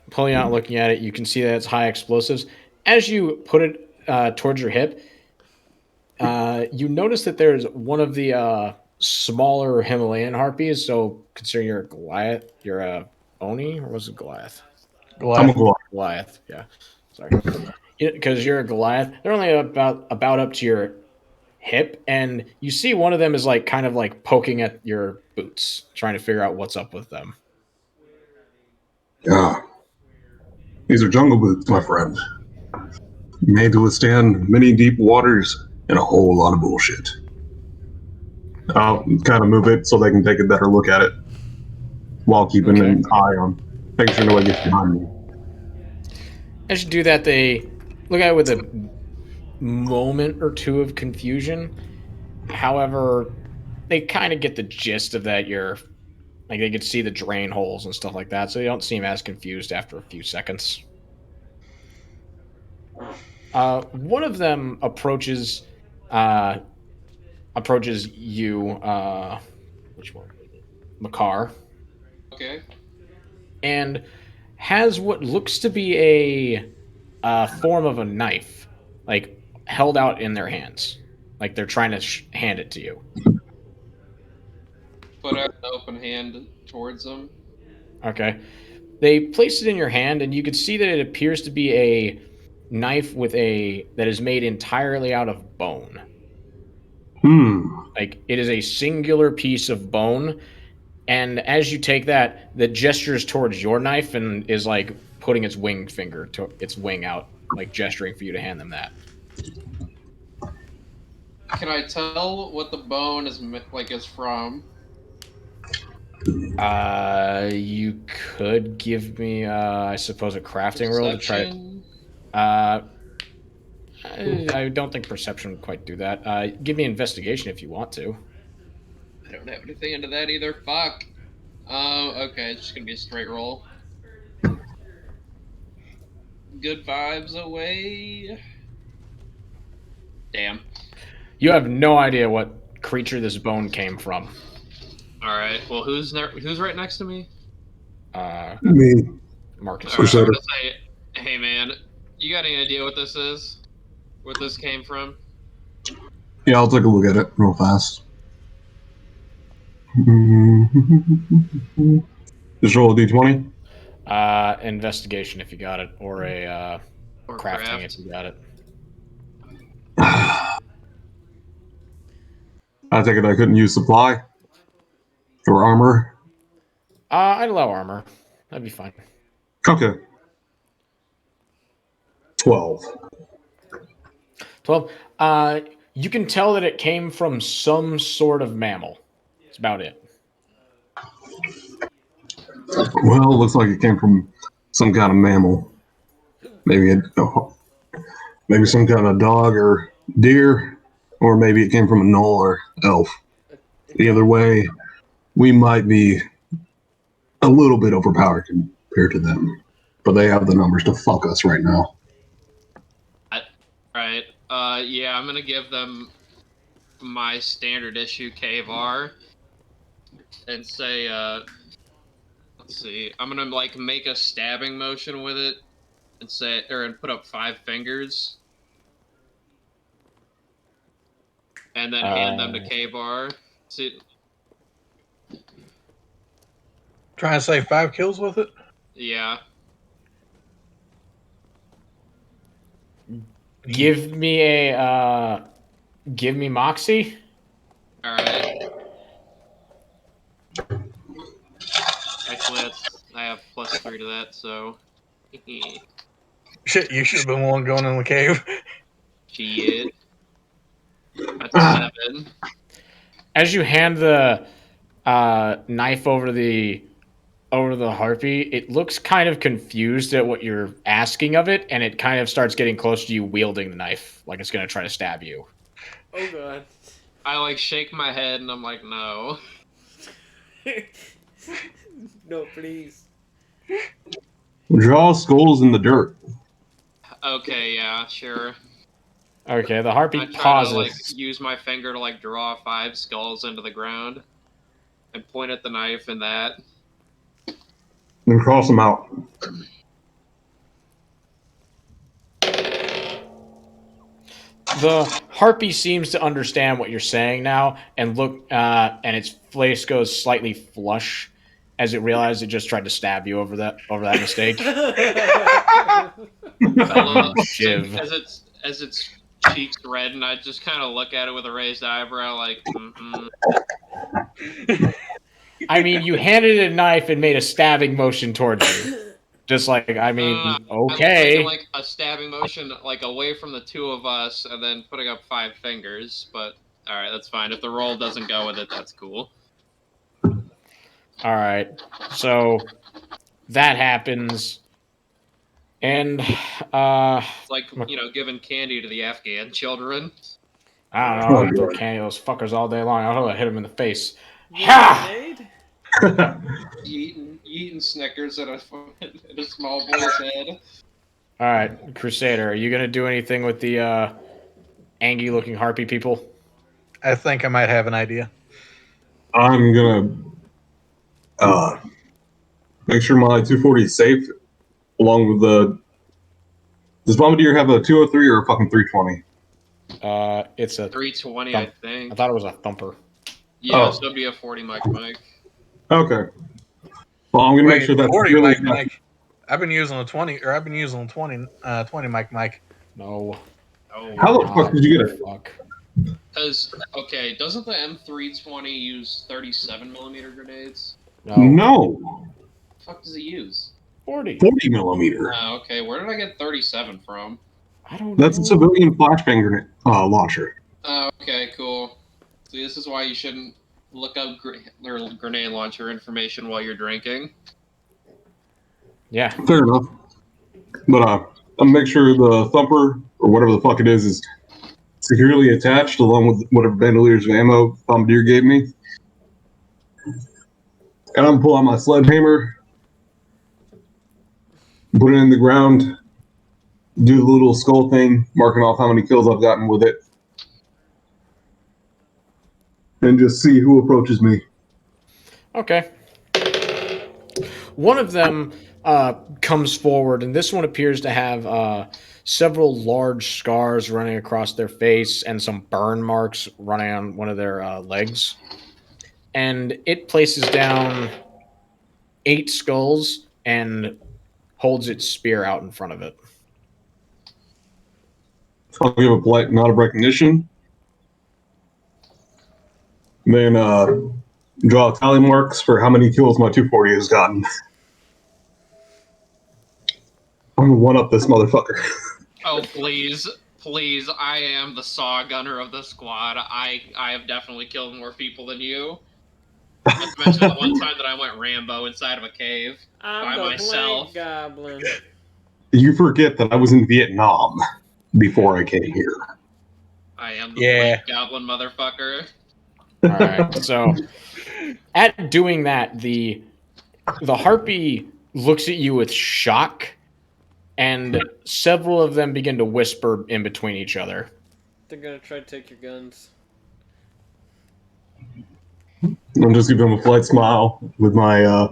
pulling out and looking at it, you can see that it's high explosives. As you put it towards your hip, you notice that there's one of the smaller Himalayan harpies. So considering you're a Goliath, you're a Oni, or was it Goliath? I'm a Goliath. Goliath, yeah. Sorry, because you're a Goliath. They're only about up to your hip, and you see one of them is like kind of like poking at your boots, trying to figure out what's up with them. Yeah. These are jungle boots, my friend. Made to withstand many deep waters and a whole lot of bullshit. I'll kind of move it so they can take a better look at it while keeping Okay. an eye on, making sure nobody gets behind me. As you do that, they look at it with a moment or two of confusion. However, they kind of get the gist of that. You're like they could see the drain holes and stuff like that, so they don't seem as confused after a few seconds. One of them uh, approaches you. Which one? Makar, Okay. and has what looks to be a form of a knife, like held out in their hands, like they're trying to hand it to you. Put out an open hand towards them. Okay, they place it in your hand, and you can see that it appears to be a knife that is made entirely out of bone. Like it is a singular piece of bone, and as you take that, the gestures towards your knife and is like putting its winged finger to its wing out, like gesturing for you to hand them that. Can I tell what the bone is from? You could give me, I suppose, a crafting roll to try it. Perception? I don't think perception would quite do that. Give me investigation if you want to. I don't have anything into that either. Fuck. Okay, it's just gonna be a straight roll. Good vibes away. Damn. You have no idea what creature this bone came from. All right. Well, who's right next to me? Me. Marcus. All right, I'm Crusader. gonna say, hey man, you got any idea what this is? Where this came from? Yeah, I'll take a look at it real fast. Just roll a d20. Investigation if you got it, or a Or crafting craft? if you got it. I take it I couldn't use supply or armor. I'd allow armor. That'd be fine. Okay. 12. 12. You can tell that it came from some sort of mammal. That's about it. Well, looks like it came from some kind of mammal. Maybe maybe some kind of dog or deer, or maybe it came from a gnoll or elf. Either way, we might be a little bit overpowered compared to them, but they have the numbers to fuck us right now. Right. Yeah, I'm gonna give them my standard issue KVAR and say, let's see, I'm gonna like make a stabbing motion with it and say, and put up 5 fingers, and then hand them to KVAR. See, Trying to say 5 kills with it? yeah. Give me Moxie. All right. Actually, I have +3 to that, so. Shit, you should have been the one going in the cave. Shit. That's a 7. As you hand the knife over the harpy, it looks kind of confused at what you're asking of it, and it kind of starts getting close to you wielding the knife, like it's going to try to stab you. Oh god. I like shake my head and I'm like, no. No, please. Draw skulls in the dirt. Okay, yeah, sure. Okay, the harpy I try to pauses. like use my finger to like draw 5 skulls into the ground and point at the knife and that. Then cross them out. The harpy seems to understand what you're saying now, and and its face goes slightly flush as it realizes it just tried to stab you over that mistake. Shiv. As its cheeks redden, I just kind of look at it with a raised eyebrow, like, I mean, you handed it a knife and made a stabbing motion towards you. Just like, I mean, I was okay. making like a stabbing motion, like away from the 2 of us, and then putting up 5 fingers. But all right, that's fine. If the roll doesn't go with it, that's cool. All right, so that happens, and It's like, giving candy to the Afghan children. I don't know. I'll throw candy at those fuckers all day long. I'll hit them in the face. Ha! Eating Snickers at a small boy's head. All right, Crusader, are you gonna do anything with the angry-looking harpy people? I think I might have an idea. I'm gonna make sure my 240 is safe, along with the. Does Bombardier have a 203 or a fucking 320? It's a 320, I think. I thought it was a thumper. Yeah, so it'd be a 40 mic. Okay. Well, I'm gonna make sure that's 40 really mic. I've been using a 20, or I've been using a 20 mic. No. Oh. How the fuck did you get it? Fuck. Because, okay, doesn't the M320 use 37mm grenades? No. The fuck does it use? 40 millimeter. Oh, okay. Where did I get 37 from? I don't know. That's a civilian flashbang grenade launcher. Oh, okay, cool. See, this is why you shouldn't look up grenade launcher information while you're drinking. Yeah. Fair enough. But I'll make sure the thumper, or whatever the fuck it is securely attached along with whatever bandoliers of ammo Bombardier gave me. And I'm gonna pull out my sledgehammer, put it in the ground, do the little skull thing, marking off how many kills I've gotten with it, and just see who approaches me. Okay. One of them comes forward, and this one appears to have several large scars running across their face and some burn marks running on one of their legs. And it places down 8 skulls and holds its spear out in front of it. I'll give a polite nod of recognition. Then draw tally marks for how many kills my 240 has gotten. I'm gonna one up this motherfucker. Oh, please. Please, I am the saw gunner of the squad. I have definitely killed more people than you. Not to mention the one time that I went Rambo inside of a cave. I'm By the myself. blank goblin. You forget that I was in Vietnam before I came here. I am the Yeah. blank goblin motherfucker. All right. So at doing that, the harpy looks at you with shock, and several of them begin to whisper in between each other. They're gonna try to take your guns. I'm just giving him a polite smile with my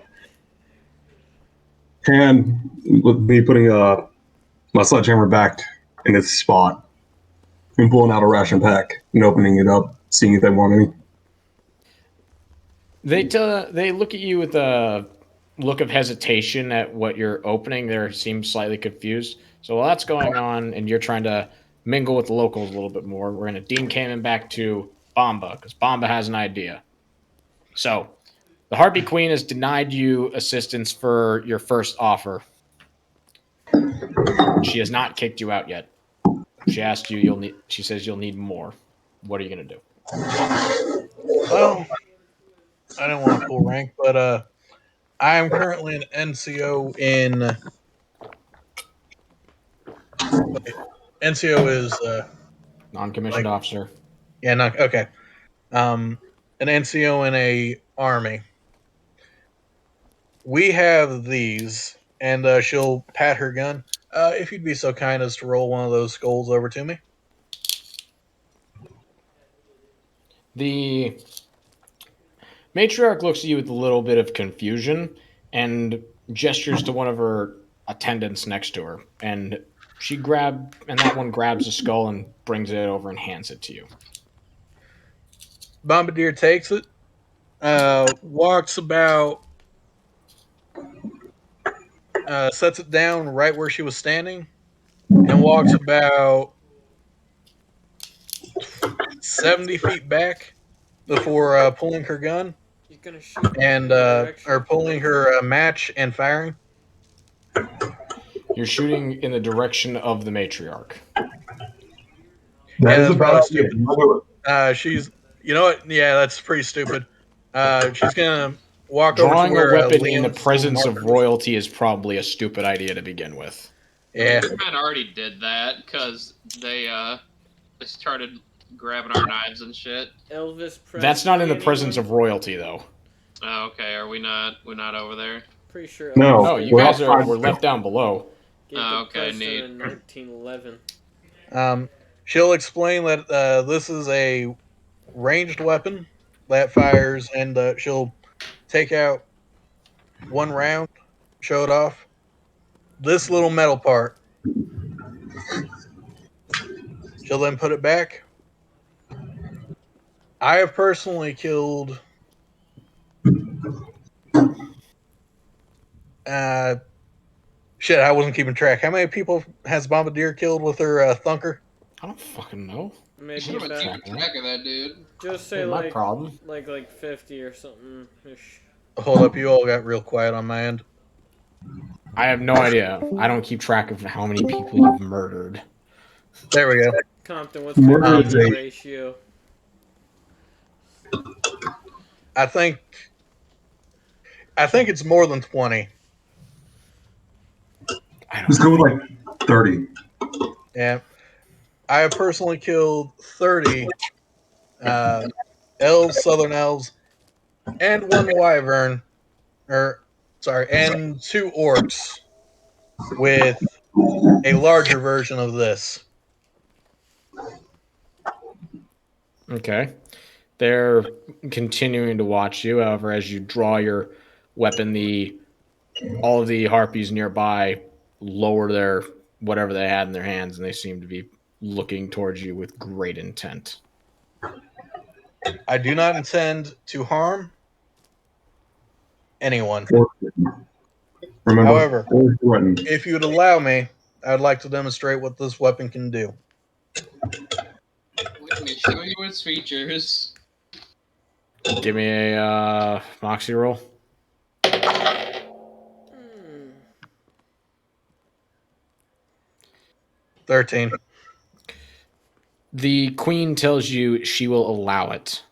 hand, with me putting my sledgehammer back in its spot and pulling out a ration pack and opening it up, seeing if they want any. They look at you with a look of hesitation at what you're opening. They seem slightly confused. So while that's going on, and you're trying to mingle with the locals a little bit more, we're gonna Dean Kamen back to Bomba because Bomba has an idea. So the Harpy Queen has denied you assistance for your first offer. She has not kicked you out yet. She asked you. You'll need. She says you'll need more. What are you gonna do? Well, I don't want to pull rank, but I am currently an NCO in. NCO is Non-commissioned officer. yeah, not okay. An NCO in a army. We have these, and she'll pat her gun. If you'd be so kind as to roll one of those skulls over to me. The matriarch looks at you with a little bit of confusion and gestures to one of her attendants next to her, and that one grabs the skull and brings it over and hands it to you. Bombardier takes it, walks about, sets it down right where she was standing, and walks about 70 feet back before pulling her gun You're gonna shoot and in the direction or of the pulling her match and firing. You're shooting in the direction of the matriarch. Yeah, That is that's a bad probably idea. stupid. Don't do it. She's, you know what? Yeah, that's pretty stupid. She's gonna walk over to Drawing a where weapon in the Liam's little presence of marker is. royalty is probably a stupid idea to begin with. Yeah, We kind of already did that because they started grabbing our knives and shit. Elvis Presley. That's not in the anyone? presence of royalty, though. Oh, okay, are we not? We're not over there. Pretty sure Elvis No. No, you We're guys outside. were left down below. gave Oh, the okay, president neat. in 1911. she'll explain that this is a ranged weapon that fires, and she'll take out one round, show it off. This little metal part. She'll then put it back. I have personally killed uh shit, I wasn't keeping track. How many people has Bombardier killed with her thunker? I don't fucking know. Maybe Should have been about keeping track of that, dude. just say Ain't my like problem. like 50 or something ish. Hold up, you all got real quiet on my end. I have no idea. I don't keep track of how many people you've murdered. There we go. Compton, what's Murder your is BB a- ratio? I think it's more than 20. I don't Let's go with like 30. Yeah. I have personally killed 30 elves, southern elves, and one wyvern, and 2 orcs with a larger version of this. Okay. They're continuing to watch you. However, as you draw your weapon, all of the harpies nearby lower their whatever they had in their hands, and they seem to be looking towards you with great intent. I do not intend to harm anyone. Remember, However, or threaten. if you would allow me, I would like to demonstrate what this weapon can do. Let me show you its features. Give me a moxie roll. Hmm. 13. The queen tells you she will allow it.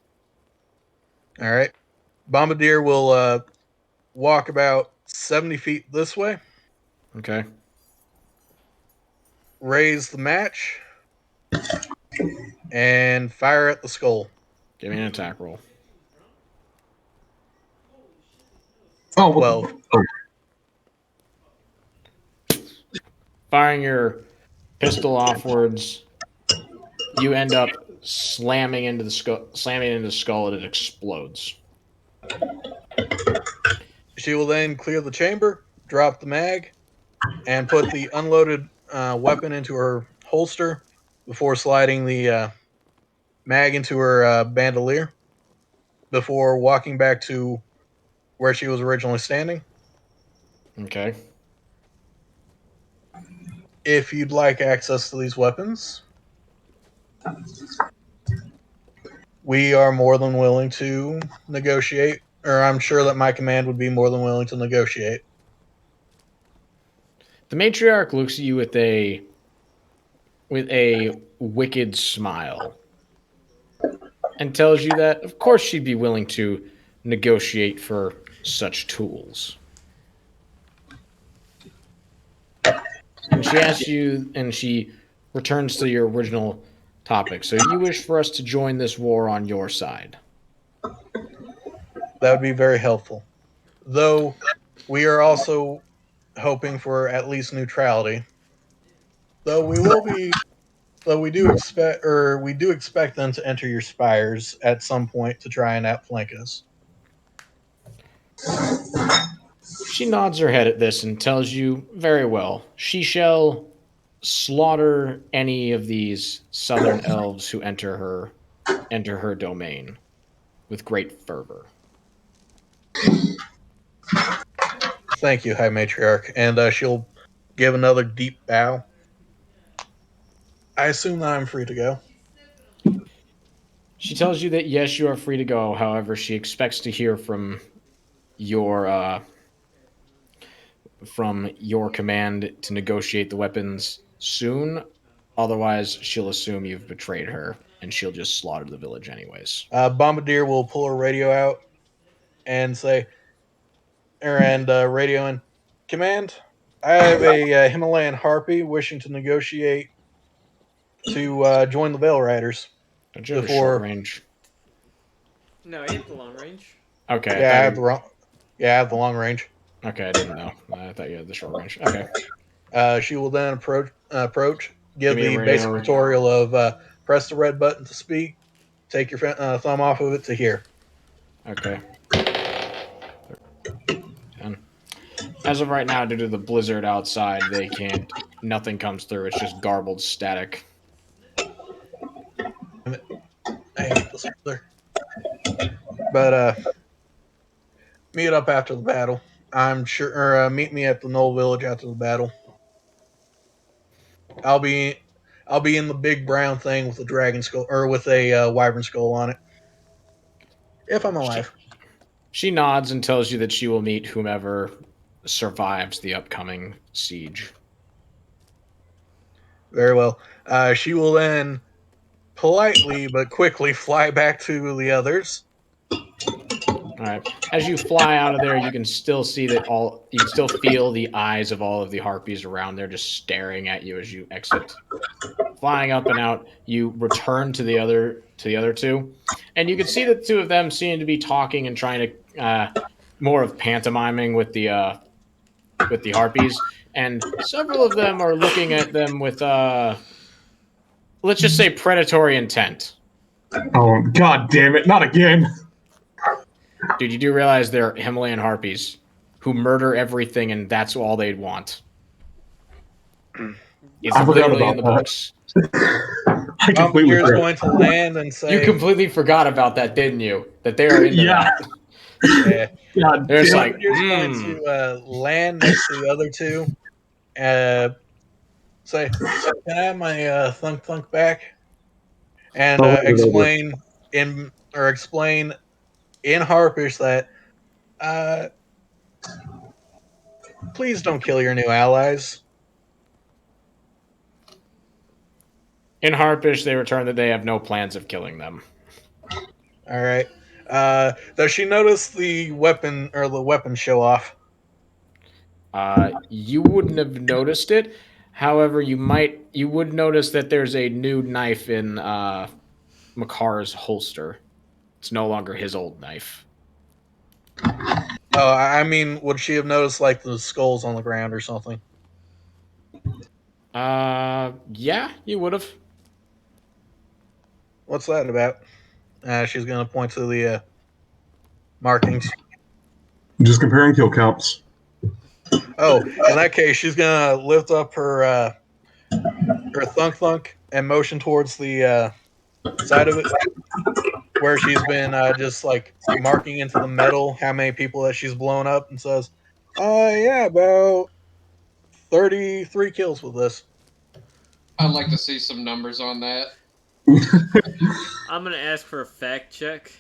All right. Bombardier will walk about 70 feet this way. Okay. Raise the match and fire at the skull. Give me an attack roll. Oh, what 12. the? Oh, Firing your pistol offwards, you end up slamming into the skull, and it explodes. She will then clear the chamber, drop the mag, and put the unloaded weapon into her holster before sliding the mag into her bandolier before walking back to where she was originally standing. Okay. If you'd like access to these weapons, we are more than willing to negotiate, or I'm sure that my command would be more than willing to negotiate. The matriarch looks at you with a wicked smile and tells you that of course she'd be willing to negotiate for such tools. And she asks you, and she returns to your original topic. So you wish for us to join this war on your side? That would be very helpful. Though we are also hoping for at least neutrality. Though we will be though we do expect them to enter your spires at some point to try and outflank us. She nods her head at this and tells you, very well, she shall slaughter any of these southern elves who enter her domain with great fervor. Thank you, High Matriarch. And she'll give another deep bow. I assume that I'm free to go. She tells you that yes, you are free to go. However, she expects to hear your from your command to negotiate the weapons soon. Otherwise, she'll assume you've betrayed her and she'll just slaughter the village anyways. Bombardier will pull her radio out and say, radio in, Command, I have a Himalayan harpy wishing to negotiate to join the Veil Riders. Don't you have a short Before, range? No, he had the long range. Okay, I yeah, I thought have the wrong. Yeah, I have the long range. Okay, I didn't know. I thought you had the short range. Okay. She will then approach, Give give me a the basic radio. tutorial of press the red button to speak, take your thumb off of it to hear. Okay. And as of right now, due to the blizzard outside, they can't. Nothing comes through. It's just garbled static. I hate this weather. But meet up after the battle. I'm sure. Or meet me at the Knoll Village after the battle. I'll be I'll be in the big brown thing with a dragon skull or with a wyvern skull on it. If I'm She, alive. she nods and tells you that she will meet whomever survives the upcoming siege. Very well. She will then politely but quickly fly back to the others. All right. As you fly out of there, you can still see that all. You can still feel the eyes of all of the harpies around there, just staring at you as you exit. Flying up and out, you return to the other two, and you can see that the two of them seem to be talking and trying to more of pantomiming with the harpies, and several of them are looking at them with let's just say predatory intent. oh, god damn it! Not again. Dude, you do realize they're Himalayan harpies who murder everything, and that's all they'd want. It's I forgot literally in about the that. books. I completely Bombardier is forgot. going to land and say, You completely forgot about that, didn't you? That they are into Yeah. that. yeah. God They're just damn like, it. Bombardier's going to land next to the other two. Say, can I have my thunk thunk back? And Oh, wait, wait, wait. explain in Harpish that uh, please don't kill your new allies. in Harpish, they return that they have no plans of killing them. All right. Does she notice the weapon show off? You wouldn't have noticed it. However, you would notice that there's a new knife in Makar's holster. It's no longer his old knife. Oh, I mean, would she have noticed like the skulls on the ground or something? Yeah, you would have. What's that about? She's gonna point to the markings. Just comparing kill counts. Oh, in that case, she's gonna lift up her thunk thunk and motion towards the side of it where she's been just like marking into the metal how many people that she's blown up, and says, yeah, about 33 kills with this." I'd like to see some numbers on that. I'm gonna ask for a fact check.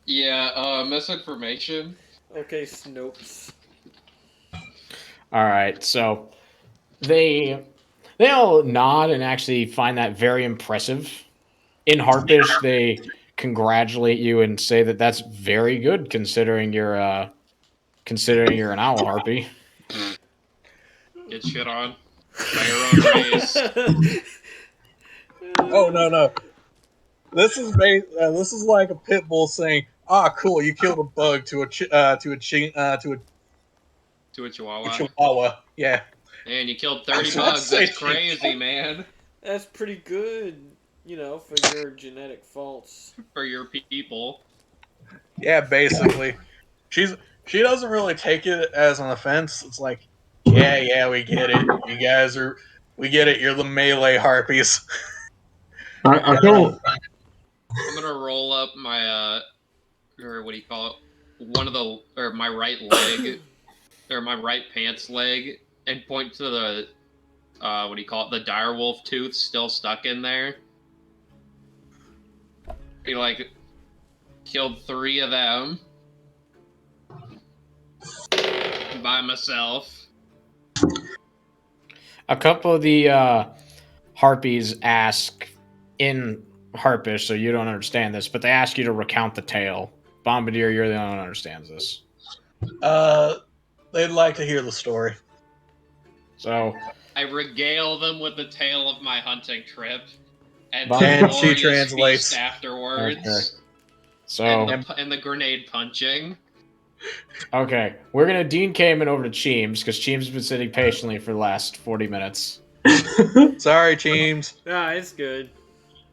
Yeah, misinformation. Okay, Snopes. All right, so they all nod and actually find that very impressive. In Harpish, they congratulate you and say that that's very good considering you're an owl harpy. Get shit on by your own race. Oh no. This is like a pit bull saying, cool, you killed a bug to a To a chihuahua. chihuahua." Yeah. Man, you killed 30 That's what I'm bugs. That's saying. crazy, man. That's pretty good, for your genetic faults. For your people. Yeah, basically. She doesn't really take it as an offense. It's like, yeah, we get it. We get it. You're the melee harpies. I feel I'm gonna roll up my or what do you call it? My right leg or my right pants leg and point to the what do you call it? The direwolf tooth still stuck in there. He like killed 3 of them by myself. A couple of the harpies ask in Harpish, so you don't understand this, but they ask you to recount the tale. Bombardier, you're the only one who understands this. They'd like to hear the story. So I regale them with the tale of my hunting trip and And the she glorious translates. feast afterwards. Okay. So And the grenade punching. okay, we're gonna Dean Kamen over to Cheems because Cheems has been sitting patiently for the last 40 minutes. Sorry, Cheems. Ah, it's good.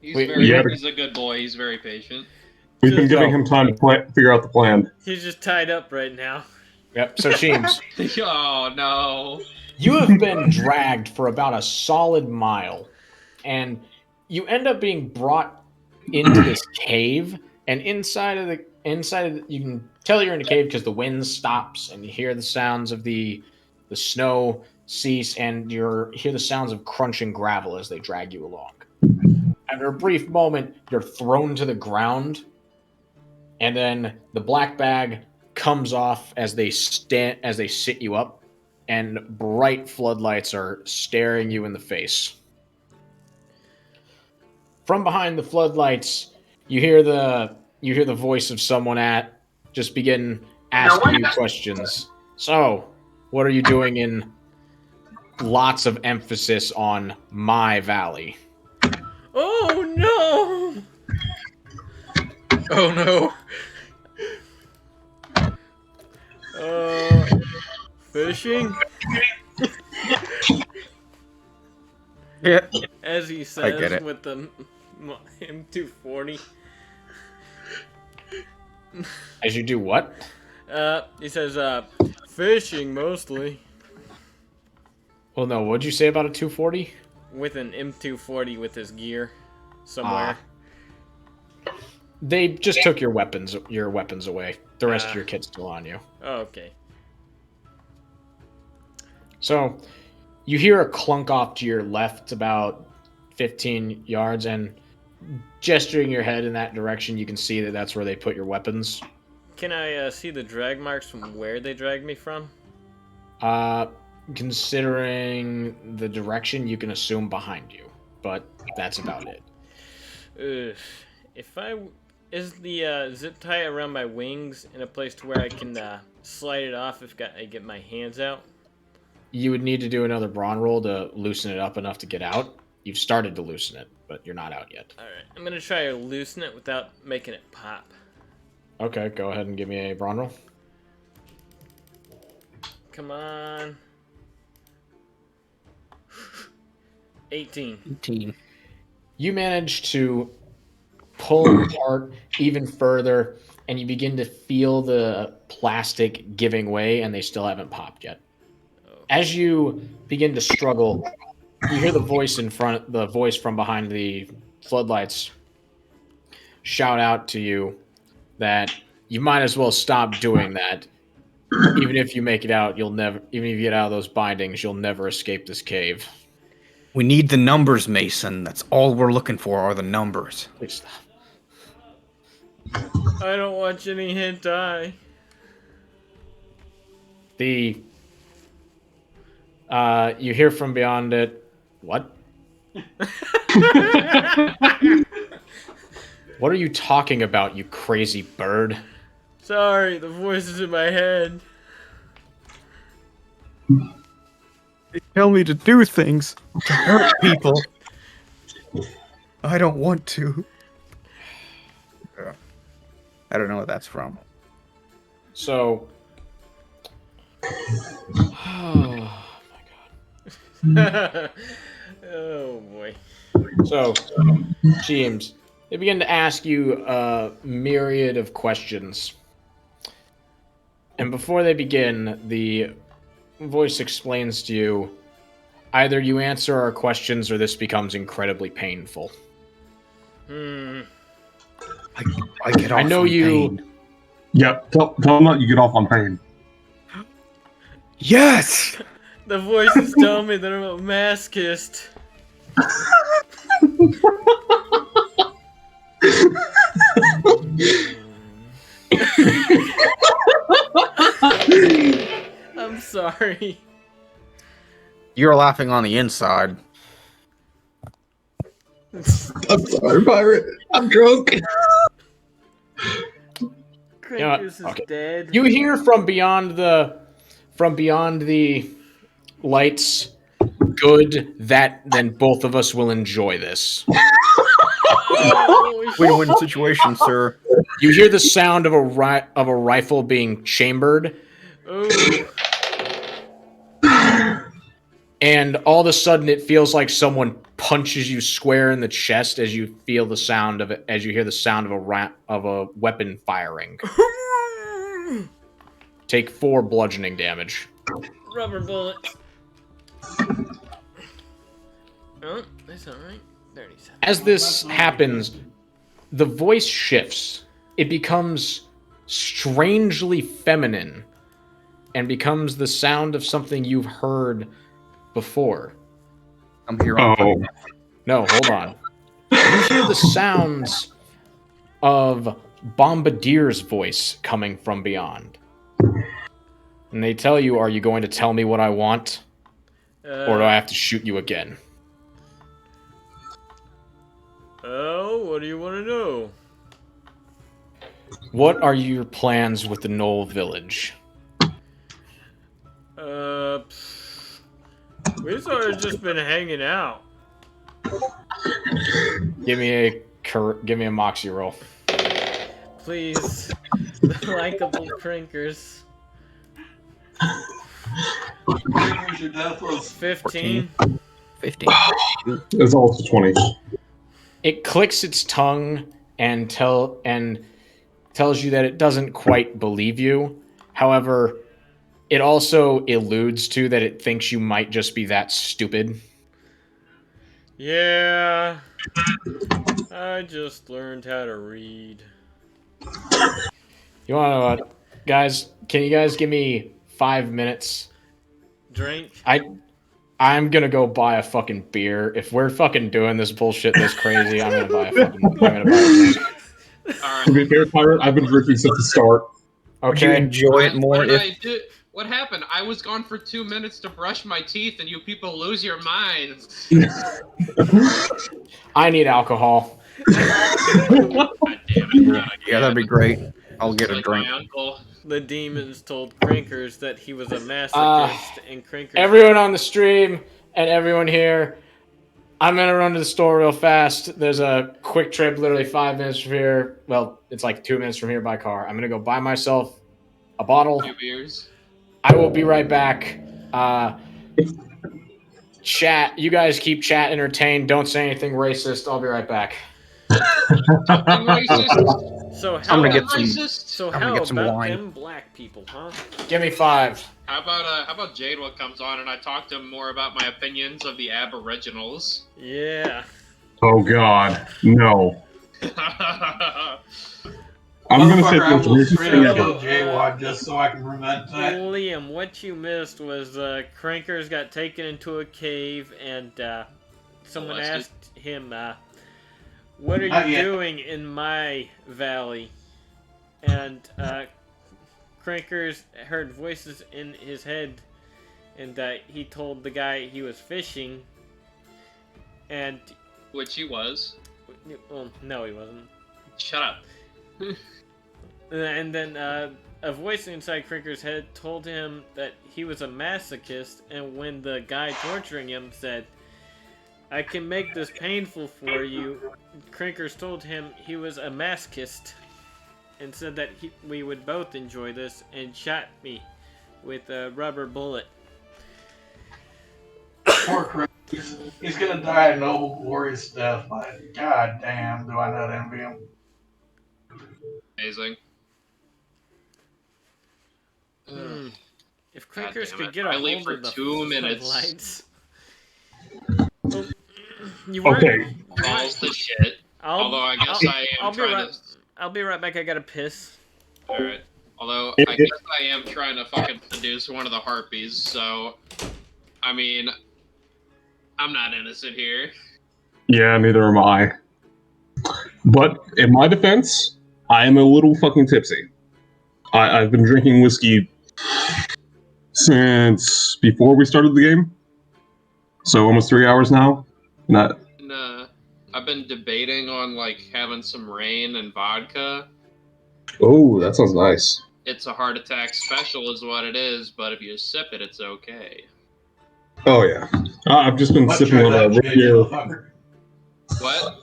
He's We- he's a good boy. He's very patient. we've been Just- giving him time to figure out the plan. He's just tied up right now. Yep. So Cheems, Oh no. you have been dragged for about a solid mile, and you end up being brought into this cave. And you can tell you're in a cave because the wind stops, and you hear the sounds of the snow cease, and you hear the sounds of crunching gravel as they drag you along. After a brief moment, you're thrown to the ground, and then the black bag comes off as they sit you up, and bright floodlights are staring you in the face. From behind the floodlights, you hear the voice of someone just begin asking you questions. So, what are you doing in lots of emphasis on my valley? Oh no! Oh no. Fishing? Yeah. As he I get says it. with the M240. As you do what? He says, fishing mostly. Well, no. What'd you say about a 240? With an M240 with his gear somewhere. They just took your weapons away. The rest of your kit's still on you. Oh, okay. So, you hear a clunk off to your left about 15 yards, and gesturing your head in that direction, you can see that that's where they put your weapons. Can I see the drag marks from where they dragged me from? Considering the direction, you can assume behind you, but that's about it. Is the zip tie around my wings in a place to where I can slide it off if I get my hands out? you would need to do another brawn roll to loosen it up enough to get out. You've started to loosen it, but you're not out yet. Alright, I'm gonna try to loosen it without making it pop. Okay, go ahead and give me a brawn roll. Come on. 18. 18. You manage to pull apart even further, and you begin to feel the plastic giving way, and they still haven't popped yet. As you begin to struggle, you hear the voice from behind the floodlights shout out to you that you might as well stop doing that. Even if you make it out, even if you get out of those bindings, you'll never escape this cave. We need the numbers, Mason. That's all we're looking for are the numbers. Please stop. I don't watch any hentai. You hear from beyond it. What? What are you talking about, you crazy bird? Sorry, the voice is in my head. They tell me to do things to hurt people. I don't want to. I don't know what that's from. So, oh my god. Oh boy. So, James, they begin to ask you a myriad of questions. And before they begin, the voice explains to you, either you answer our questions or this becomes incredibly painful. I get off I know on you. pain. Yep. Tell them that you get off on pain. Yes! The voice is telling me that I'm a masochist. I'm sorry. You're laughing on the inside. I'm sorry, Pirate. I'm drunk. Crankus is okay. dead. You hear from beyond the lights. Good, that then both of us will enjoy this. Oh, Win-win situation, sir. You hear the sound of a rifle being chambered, Ooh. and all of a sudden it feels like someone punches you square in the chest as you feel the sound of it, as you hear the sound of a weapon firing. Take 4 bludgeoning damage. Rubber bullet. Oh, that's alright. 37. As this happens, the voice shifts. It becomes strangely feminine and becomes the sound of something you've heard before. I'm here. Oh. No, hold on. You hear the sounds of Bombardier's voice coming from beyond. And they tell you, are you going to tell me what I want? Or do I have to shoot you again? Oh, what do you want to know? What are your plans with the Knoll Village? We sort of just been hanging out. Give me a moxie roll. Please. The likable crinkers. Your death was 15. 15. It's also 20. It clicks its tongue and tells you that it doesn't quite believe you. However, it also alludes to that it thinks you might just be that stupid. Yeah. I just learned how to read. You want to, guys? Can you guys give me 5 minutes? Drink. I'm gonna go buy a fucking beer. If we're fucking doing this bullshit this crazy, I'm gonna buy a drink. All To be right. fair, Pirate, I've been drinking since the start. Would you Okay. enjoy it more What did if I do? What happened? I was gone for 2 minutes to brush my teeth, and you people lose your minds. I need alcohol. God damn it. Yeah, that'd be great. I'll get a Like drink. my uncle. The demons told Crinkers that he was a masochist, and Crinkers. Everyone on the stream and everyone here, I'm gonna run to the store real fast. There's a quick trip, literally 5 minutes from here. Well, it's like 2 minutes from here by car. I'm gonna go buy myself a bottle. 2 beers. I will be right back. Chat, you guys keep chat entertained. Don't say anything racist. I'll be right back. Something racist. So I'm how gonna Something get some. racist. So I'm gonna how get some about wine. them black people, huh? Give me 5. How about Jadewell comes on and I talk to him more about my opinions of the Aboriginals? Yeah. Oh God, no! I'm gonna say Motherfucker, I will this straight weird up thing kill ever. Jaywad just so I can prevent that. Liam, what you missed was Crinkers got taken into a cave, and someone Molested. asked him, "What are Not you yet. doing in my valley?" And Crinkers heard voices in his head, and he told the guy he was fishing. And Which he was. well, no, he wasn't. Shut up. And then a voice inside Crinker's head told him that he was a masochist, and when the guy torturing him said, "I can make this painful for you," Crinkers told him he was a masochist, and said that we would both enjoy this, and shot me with a rubber bullet. Poor Chris. He's gonna die a noble, glorious death. Like, God damn, do I not envy him? Amazing. If God Crinkers damn could it. get a I leave hold for of the 2 minutes. lights. Well, you weren't. Okay. Balls to shit. Although I guess I am I'll be trying right. to. I'll be right back. I gotta piss. Alright. Although It- I it- guess I am trying to fucking seduce one of the harpies, so I mean I'm not innocent here. Yeah, neither am I. But in my defense, I am a little fucking tipsy. I've been drinking whiskey since before we started the game. So almost 3 hours now. Not. And, I've been debating on like having some rain and vodka. Oh, that sounds nice. It's a heart attack special is what it is, but if you sip it, it's okay. Oh yeah. I've just been Butt sipping chug on that a root bitch, beer. motherfucker. What?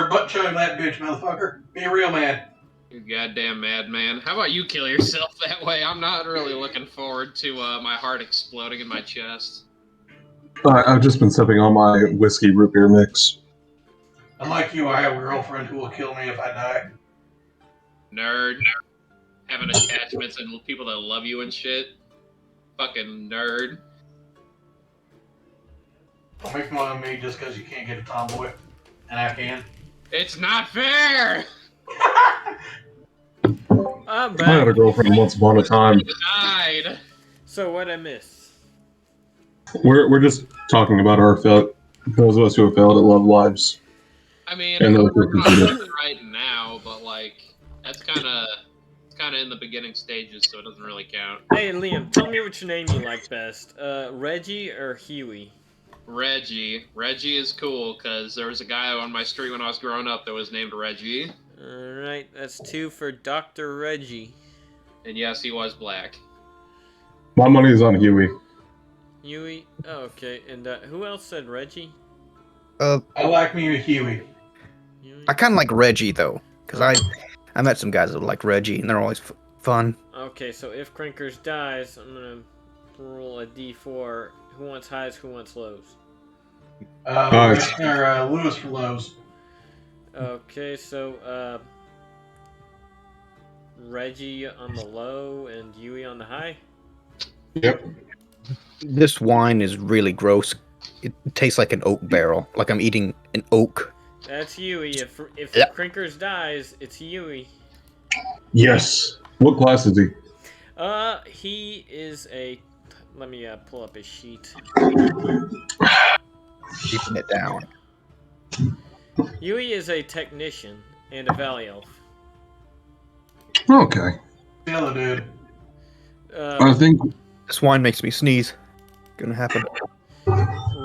Butt chug that bitch, motherfucker. Be a real man. You goddamn madman. How about you kill yourself that way? I'm not really looking forward to my heart exploding in my chest. I've just been sipping on my whiskey root beer mix. Unlike you, I have a girlfriend who will kill me if I die. Nerd. Having attachments and people that love you and shit. Fucking nerd. Don't make fun of me just because you can't get a tomboy. And I can. It's not fair! I'm I had a back. girlfriend once upon a time. Died! So what I miss? We're just talking about our those of us who have failed at Love Lives. I mean, And I'm those who working on consider. something right now, but like, that's kind of in the beginning stages, so it doesn't really count. Hey Liam, tell me which name you like best. Reggie or Huey? Reggie. Reggie is cool, because there was a guy on my street when I was growing up that was named Reggie. Alright, that's 2 for Dr. Reggie. And yes, he was black. My money is on Huey. Huey? Oh, okay. And who else said Reggie? I like me a Huey. Huey? I kind of like Reggie though, because I met some guys that like Reggie, and they're always fun. Okay, so if Crinkers dies, I'm gonna roll a d4. Who wants highs, who wants lows? Lewis for lows. Okay, so Reggie on the low and Huey on the high? Yep. This wine is really gross. It tastes like an oak barrel, like I'm eating an oak. That's Huey. If Yeah. Crinkers dies, it's Huey. Yes. What class is he? He is a... Let me pull up his sheet. Keeping it down. Huey is a technician and a valley elf. Okay. Still a dude. I think. This wine makes me sneeze. Gonna happen.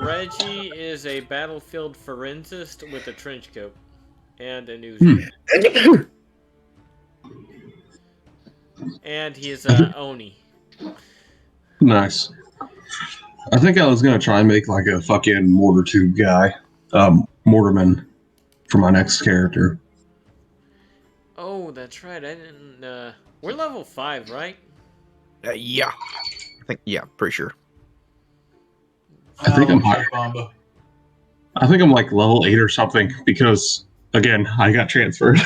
Reggie is a battlefield forensist with a trench coat and an Uzi. And he is Oni. Nice. I think I was gonna try and make like a fucking mortar tube guy, mortarman, for my next character. Oh, that's right. I didn't. We're level 5, right? Yeah. I think, yeah, pretty sure. I think I'm I'll higher. check Bomba. I think I'm like level 8 or something because again I got transferred.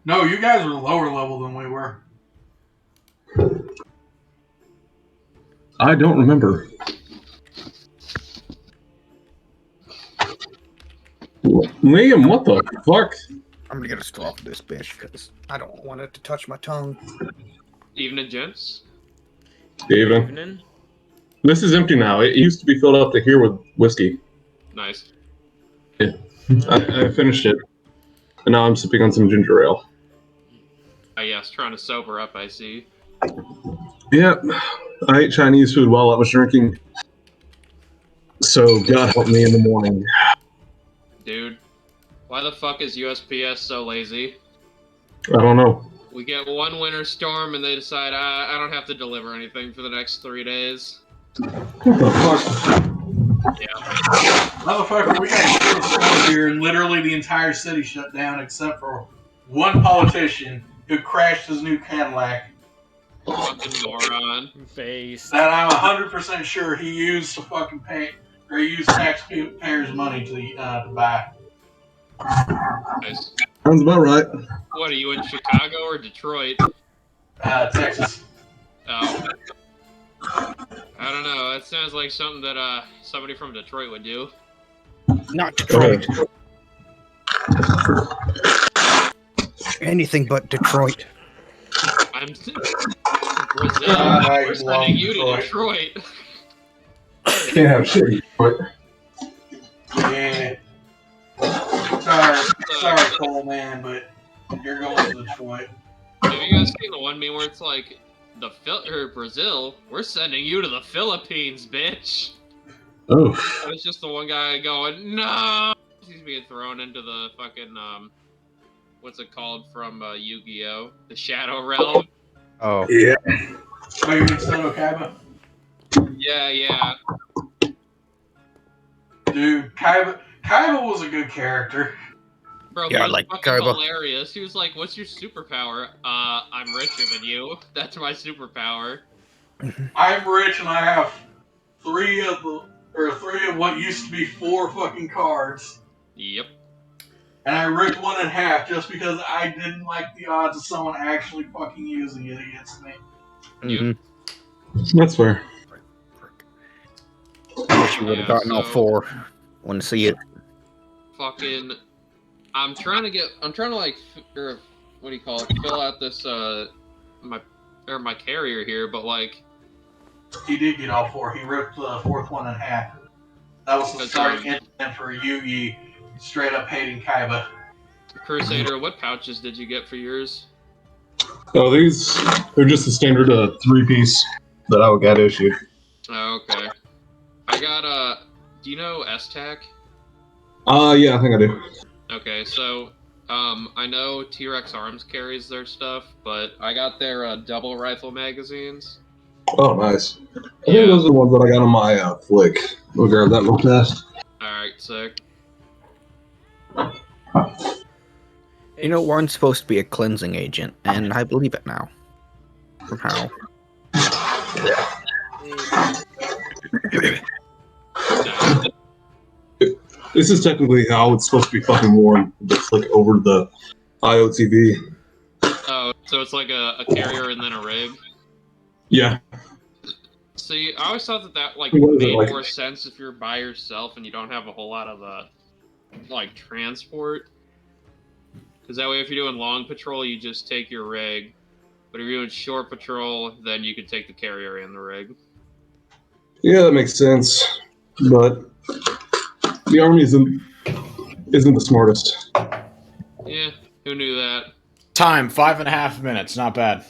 No, you guys are lower level than we were. I don't remember. Liam, what the fuck? I'm gonna get a straw for this bitch because I don't want it to touch my tongue. Evening, gents. Evening. Evening. This is empty now. It used to be filled up to here with whiskey. Nice. I finished it, and now I'm sipping on some ginger ale. Yes, trying to sober up, I see. Yeah, I ate Chinese food while I was drinking. So God help me in the morning. Dude, why the fuck is USPS so lazy? I don't know. We get one winter storm and they decide, I don't have to deliver anything for the next 3 days. What the fuck? Motherfucker, we got a storm here, and literally the entire city shut down except for one politician who crashed his new Cadillac. Fucking moron. Based. That I'm 100% sure he used to fucking pay, or he used taxpayers' money to buy. Nice. Sounds about right. What, are you in Chicago or Detroit? Texas. Oh. I don't know. That sounds like something that somebody from Detroit would do. Not Detroit. Anything but Detroit. I'm Brazil. I We're love sending you to Detroit. Detroit. Can't have shit. But Yeah. Sorry, Cole, man, but you're going to Detroit. Have you guys seen the one meme where it's like, Brazil, we're sending you to the Philippines, bitch? oh, And it's just the one guy going, no! He's being thrown into the fucking, what's it called from Yu-Gi-Oh? The Shadow Realm. Oh. yeah. Oh, you mean Soto Kaiba? Yeah. Dude, Kaiba was a good character. Bro, Yeah, he I was like fucking Kaiba. hilarious. He was like, what's your superpower? I'm richer than you. That's my superpower. I'm rich and I have three of what used to be 4 fucking cards. Yep. And I ripped one in half just because I didn't like the odds of someone actually fucking using it against me. Mm-hmm. That's fair. I wish you would have Yeah, gotten all so- 4. Want to see it? Fucking, I'm trying to like, or what do you call it? Fill out this my carrier here, but like, He did get all 4. He ripped the 4th one in half. That was the Because, starting incident for Yugi straight up hating Kaiba. Crusader, what pouches did you get for yours? Oh, they're just a standard 3-piece that I got issued. Oh, okay. I got do you know S-Tac? Yeah, I think I do. Okay, so I know T-Rex Arms carries their stuff, but I got their double rifle magazines. Oh, nice. I think Yeah. those are the ones that I got on my flick. We'll grab that real fast. Alright, sick. You know, one's supposed to be a cleansing agent, and I believe it now. Somehow. This is technically how it's supposed to be fucking worn. Just like over the IOTV. Oh, so it's like a carrier and then a rig? Yeah. See, I always thought that like What is it made like? more sense if you're by yourself and you don't have a whole lot of like transport. Because that way, if you're doing long patrol, you just take your rig. But if you're doing short patrol, then you can take the carrier and the rig. Yeah, that makes sense. But the army isn't the smartest. Yeah, who knew that? Time 5.5 minutes. Not bad.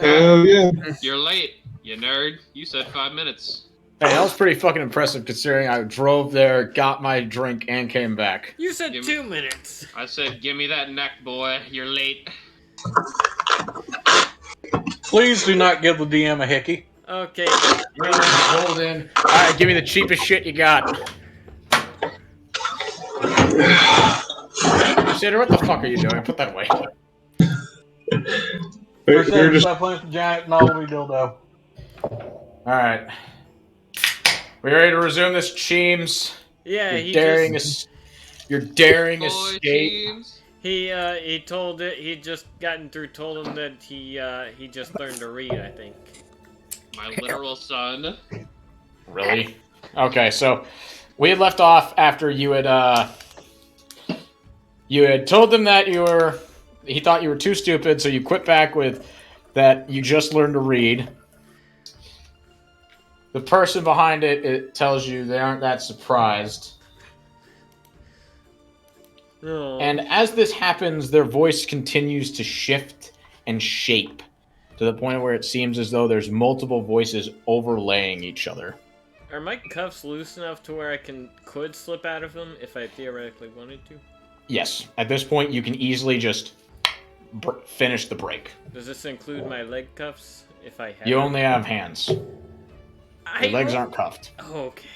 Hell yeah. You're late, you nerd. You said 5 minutes. Hey, that was pretty fucking impressive considering I drove there, got my drink, and came back. You said Give me- 2 minutes. I said, give me that neck, boy. You're late. Please do not give the DM a hickey. Okay. Rolled in. All right, give me the cheapest shit you got. Crusader, what the fuck are you doing? Put that away. Crusader, just stop playing with the giant novelty dildo. All right. We ready to resume this, Cheems? Yeah, Your daring Boy escape. teams. he told it. He just gotten through. Told him that he just learned to read. I think. My literal son. Really? Okay, so we had left off after you had told them that he thought you were too stupid, so you quit back with that you just learned to read. The person behind it tells you they aren't that surprised. No. And as this happens, their voice continues to shift and shape to the point where it seems as though there's multiple voices overlaying each other. Are my cuffs loose enough to where I could slip out of them if I theoretically wanted to? Yes, at this point you can easily just finish the break. Does this include my leg cuffs if I have? You only have hands. Your legs aren't cuffed. Okay.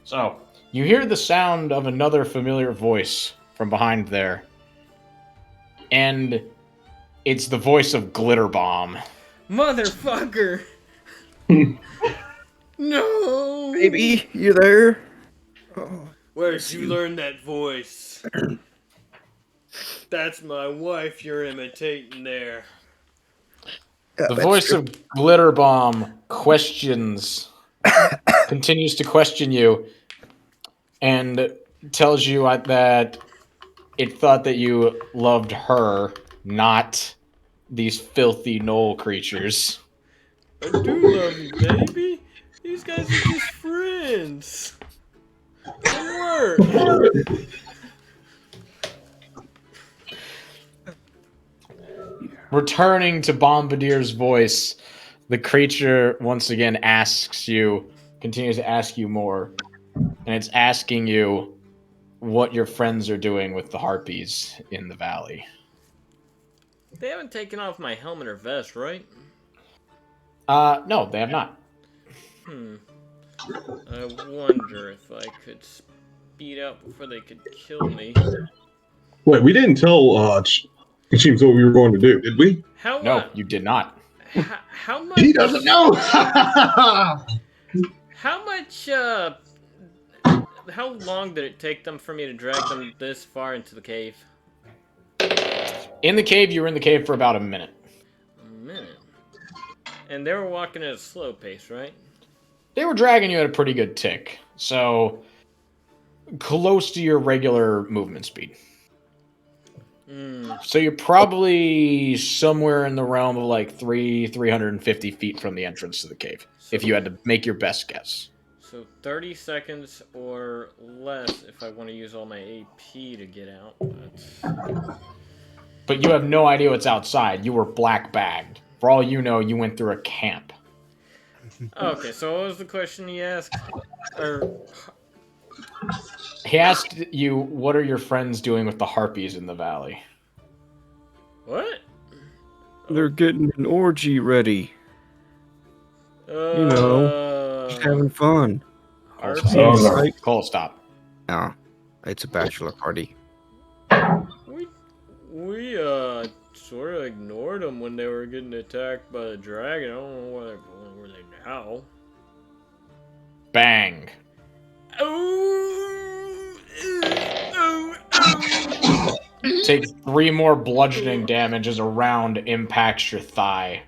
So, you hear the sound of another familiar voice from behind there. And it's the voice of Glitterbomb. Motherfucker! No! Baby, you there? Oh, Where'd you learn that voice? That's my wife you're imitating there. The voice of Glitterbomb continues to question you, and tells you that it thought that you loved her, not these filthy knoll creatures. I do love you, baby. These guys are just friends. They work. Returning to Bombardier's voice, the creature once again continues to ask you more, and it's asking you what your friends are doing with the harpies in the valley. They haven't taken off my helmet or vest, right? No, they have not. I wonder if I could speed up before they could kill me. wait. We didn't tell it seems what we were going to do, did we? No, you did not. How much? He doesn't know. How much? How long did it take them for me to drag them this far into the cave? In the cave, you were in the cave for about a minute. A minute. And they were walking at a slow pace, right? They were dragging you at a pretty good tick, so close to your regular movement speed. So you're probably somewhere in the realm of like 350 feet from the entrance to the cave, if you had to make your best guess. So 30 seconds or less if I want to use all my AP to get out. But you have no idea what's outside. You were black bagged. For all you know, you went through a camp. Okay, so what was the question he asked? He asked you, what are your friends doing with the harpies in the valley? What? They're getting an orgy ready. You know, just having fun. Harpies? Cole, stop. No, it's a bachelor party. We sort of ignored them when they were getting attacked by the dragon. I don't know where they're now. Bang. Take 3 more bludgeoning damage as a round impacts your thigh.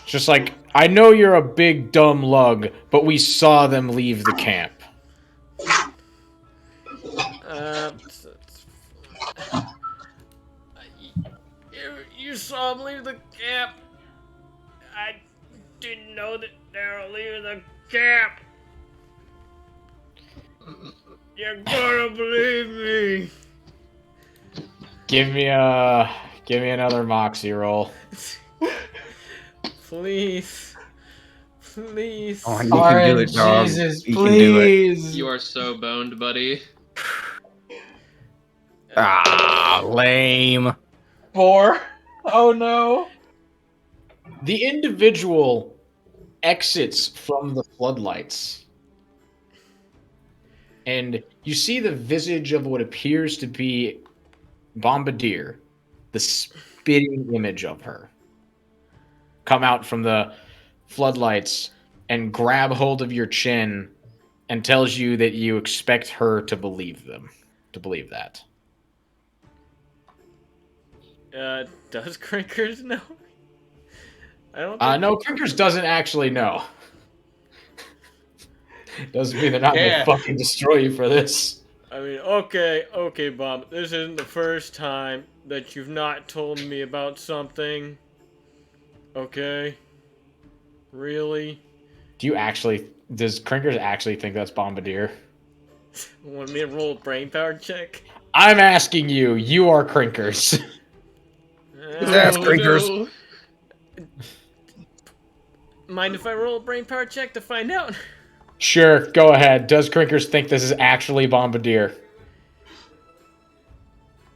Just like, I know you're a big dumb lug, but we saw them leave the camp. You saw them leave the camp. I didn't know that they were leaving the camp. You're gonna believe me. Give me another moxie roll. Please. Please. Oh, you can do it, dog. Jesus, you can do it. please. You are so boned, buddy. Ah, lame. 4. Oh no. The individual exits from the floodlights, and you see the visage of what appears to be Bombardier, the spitting image of her, come out from the floodlights and grab hold of your chin and tells you that you expect her to believe that. Does Crinkers know? I don't think. No, Crinkers doesn't actually know. Doesn't mean they're not Yeah. gonna fucking destroy you for this. I mean, okay, Bob. This isn't the first time that you've not told me about something. Okay? Really? Does Crinkers actually think that's Bombardier? Want me to roll a brain power check? I'm asking you. You are Crinkers. That's Crinkers. No. Mind if I roll a brain power check to find out? Sure, go ahead. Does Crinkers think this is actually Bombardier?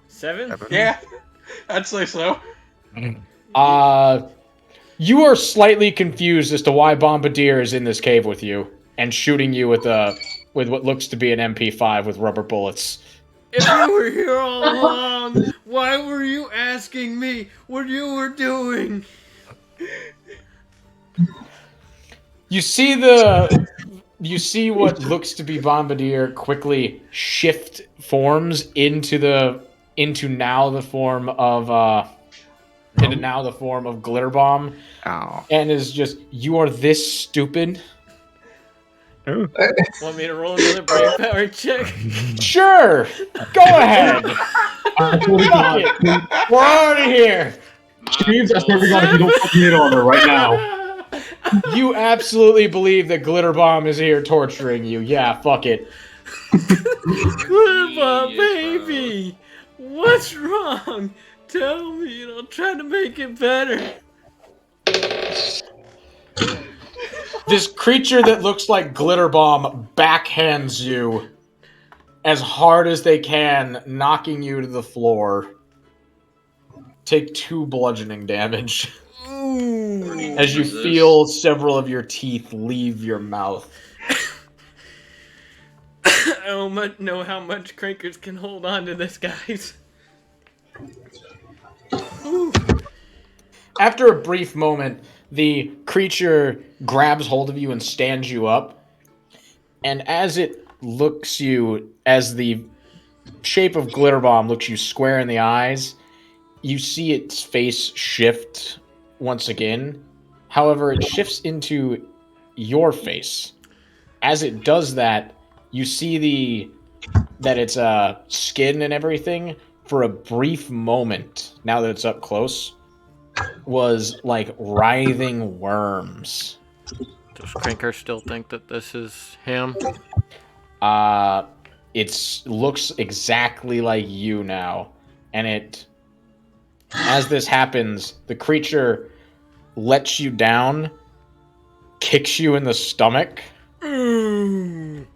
7? Yeah. I'd say so. You are slightly confused as to why Bombardier is in this cave with you and shooting you with what looks to be an MP5 with rubber bullets. If you were here all along, why were you asking me what you were doing? You see what looks to be Bombardier quickly shift forms into now the form of Glitter Bomb, Oh. and is just, you are this stupid. Want me to roll another brain power check? Sure, go ahead. I swear to God, We're already here. James, I swear to God, if you don't fucking hit on her right now. You absolutely believe that Glitter Bomb is here torturing you. Yeah, fuck it. Glitter Bomb, Jeez, baby! What's wrong? Tell me and I'll try to make it better. This creature that looks like Glitter Bomb backhands you as hard as they can, knocking you to the floor. Take 2 bludgeoning damage Ooh. as you What is this? feel several of your teeth leave your mouth. I don't know how much Crinkers can hold on to this, guys. Ooh. After a brief moment, the creature grabs hold of you and stands you up. And as it looks you, as the shape of Glitter Bomb looks you square in the eyes, you see its face shift once again. However, it shifts into your face. As it does that, you see that its skin and everything, for a brief moment, now that it's up close, was like writhing worms. Does Crinker still think that this is him? It looks exactly like you now, and as this happens, the creature lets you down, kicks you in the stomach, Mm.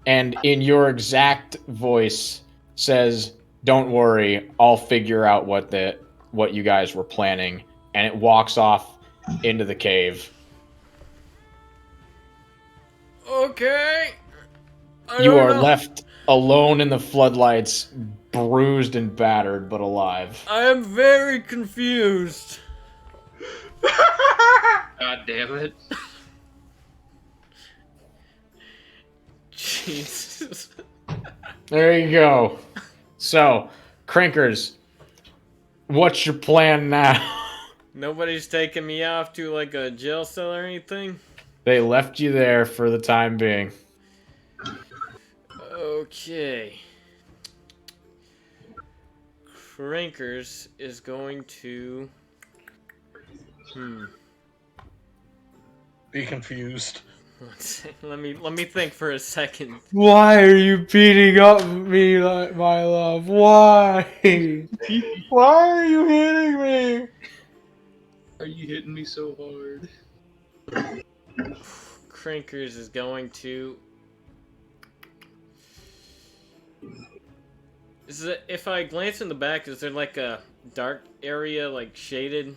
and in your exact voice says, "Don't worry, I'll figure out what you guys were planning," and it walks off into the cave. Okay. You are left alone in the floodlights, bruised and battered, but alive. I am very confused. God damn it. Jesus. There you go. So, Crinkers, what's your plan now? Nobody's taking me off to like a jail cell or anything? They left you there for the time being. Okay. Crinkers is going to... Be confused. Let me think for a second. Why are you beating up me, my love? Why? Why are you hitting me? Are you hitting me so hard? Crinkers is going to... If I glance in the back, is there like a dark area, like shaded?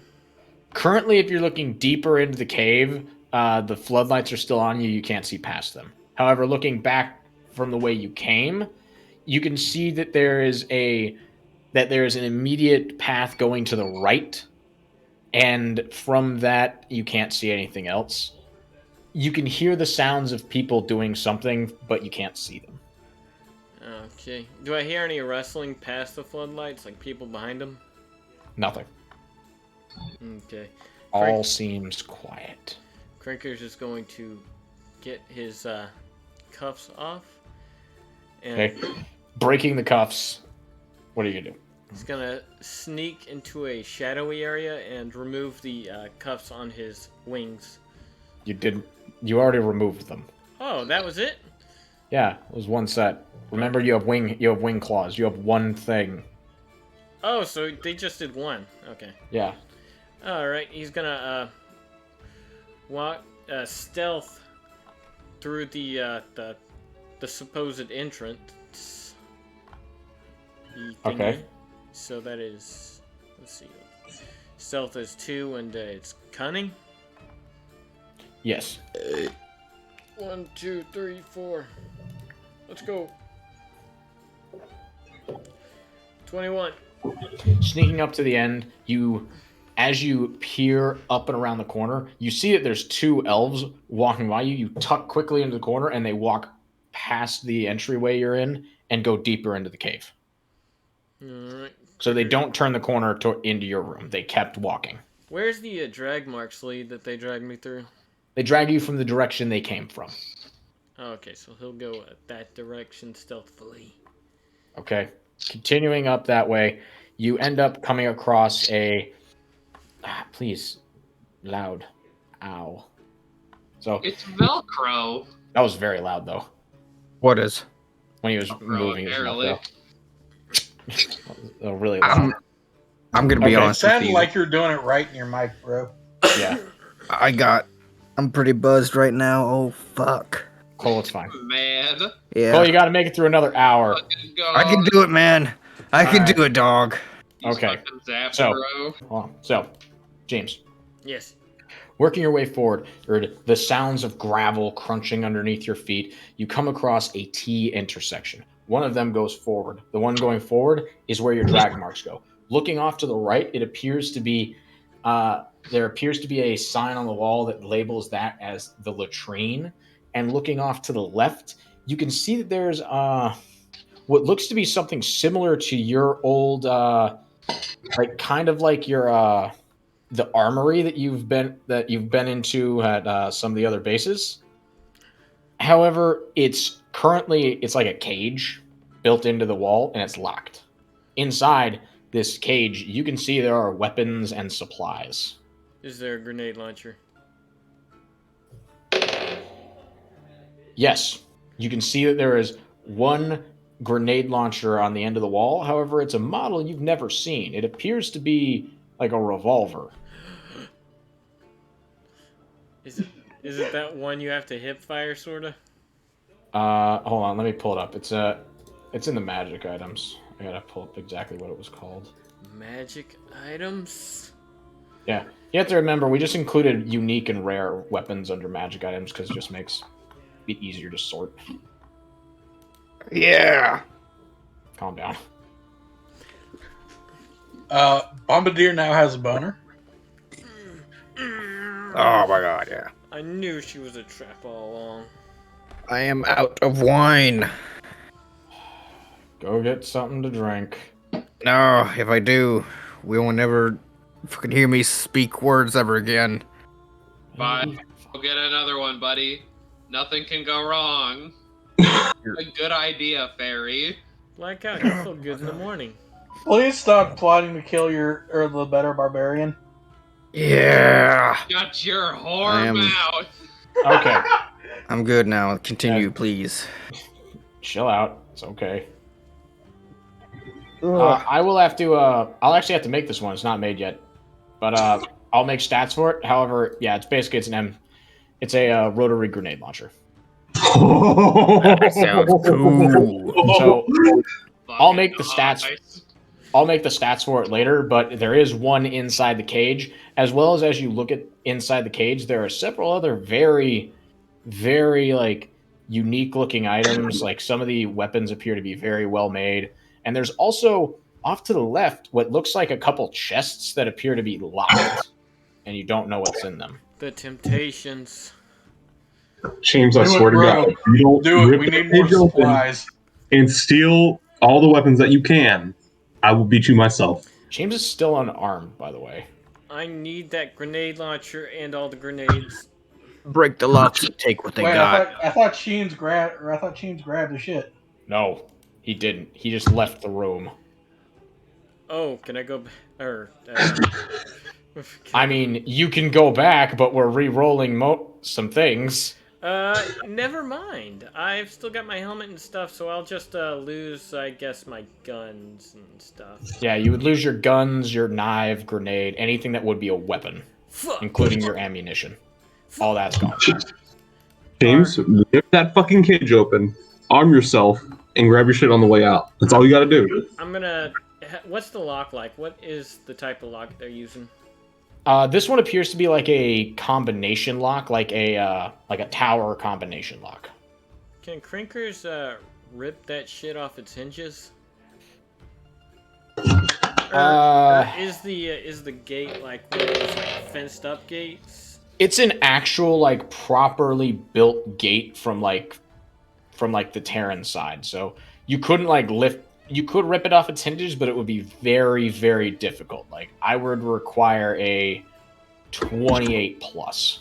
Currently, if you're looking deeper into the cave, the floodlights are still on you. You can't see past them. However, looking back from the way you came, you can see that there is an immediate path going to the right, and from that you can't see anything else. You can hear the sounds of people doing something, but you can't see them. Okay. Do I hear any rustling past the floodlights, like people behind them? Nothing. Okay. All seems quiet. Cranker's just going to get his cuffs off. And Okay. Breaking the cuffs. What are you gonna do? he's gonna sneak into a shadowy area and remove the cuffs on his wings. You didn't. You already removed them. Oh, that was it? Yeah, it was one set. Remember, you have wing claws. You have one thing. Oh, so they just did one. Okay. Yeah. All right. He's gonna walk stealth through the supposed entrance. Okay. So that is, let's see, stealth is 2 and it's cunning. Yes. 1, 2, 3, 4. Let's go. 21. Sneaking up to the end, as you peer up and around the corner, you see that there's 2 elves walking by you. You tuck quickly into the corner, and they walk past the entryway you're in and go deeper into the cave. All right. So they don't turn the corner into your room. They kept walking. Where's the drag marks lead that they dragged me through? They drag you from the direction they came from. Okay, so he'll go that direction stealthily. Okay. Continuing up that way, you end up coming across a... please. Loud. Ow. So It's Velcro. that was very loud, though. What is? When he was Velcro, moving his mouth, apparently. though. Really loud. I'm gonna be Okay, honest with Sounded you. like you're doing it right in your mic, bro. Yeah. I'm pretty buzzed right now. Oh fuck. Cole, it's fine. Man. Yeah. Cole, you got to make it through another hour. Fucking go. I can do it, man. I can Alright. do it, dog. He's Okay. fucking zapped, So- bro. Hold on. So, James, Yes. working your way forward, you heard the sounds of gravel crunching underneath your feet. You come across a T intersection. One of them goes forward. The one going forward is where your drag marks go. Looking off to the right, it appears to be there appears to be a sign on the wall that labels that as the latrine. And looking off to the left, you can see that there's what looks to be something similar to your old like kind of like your the armory that you've been into at some of the other bases. However, it's like a cage built into the wall, and it's locked. Inside this cage, you can see there are weapons and supplies. Is there a grenade launcher? Yes, you can see that there is one grenade launcher on the end of the wall. However, it's a model you've never seen. It appears to be like a revolver. Is it that one you have to hip fire, sorta? Hold on, let me pull it up. It's in the magic items. I gotta pull up exactly what it was called. Magic items? Yeah, you have to remember we just included unique and rare weapons under magic items because it just makes it easier to sort. Yeah. Calm down. Bombardier now has a boner. Oh my god, yeah. I knew she was a trap all along. I am out of wine. Go get something to drink. No, if I do, we will never fucking hear me speak words ever again. Bye. Go get another one, buddy. Nothing can go wrong. A good idea, Fairy. Blackout, you feel good in the morning. Please stop plotting to kill the better barbarian. Yeah. Got your I whore am- mouth. Okay, I'm good now. Continue, please. chill out. It's okay. I will have to. I'll actually have to make this one. It's not made yet, but I'll make stats for it. However, yeah, it's a rotary grenade launcher. That sounds cool. So I'll make the stats. Nice. I'll make the stats for it later, but there is one inside the cage, as well as you look at inside the cage, there are several other very, very like unique looking items. Like some of the weapons appear to be very well made, and there's also off to the left what looks like a couple chests that appear to be locked, and you don't know what's in them. The Temptations. James, I Do it, swear to bro. God, if you don't Do it. rip We that need more cage open supplies. and steal all the weapons that you can, I will beat you myself. James is still unarmed, by the way. I need that grenade launcher and all the grenades. Break the locks and take what they Wait, got. I thought Sheen's grabbed the shit. No, he didn't. He just left the room. Oh, can I go? Or I mean, you can go back, but we're re-rolling some things. never mind. I've still got my helmet and stuff, so I'll just lose, I guess, my guns and stuff. Yeah, you would lose your guns, your knife, grenade, anything that would be a weapon, Fuck. including your ammunition. All that's gone. James, rip that fucking cage open, arm yourself, and grab your shit on the way out. That's all you gotta do. I'm gonna. What's the lock like? What is the type of lock they're using? This one appears to be like a combination lock, like a tower combination lock. Can Crinkers rip that shit off its hinges? Or is the gate like one of those like fenced up gates? It's an actual like properly built gate from the Terran side. So you couldn't like lift. You could rip it off its hinges, but it would be very, very difficult. Like I would require a 28 plus.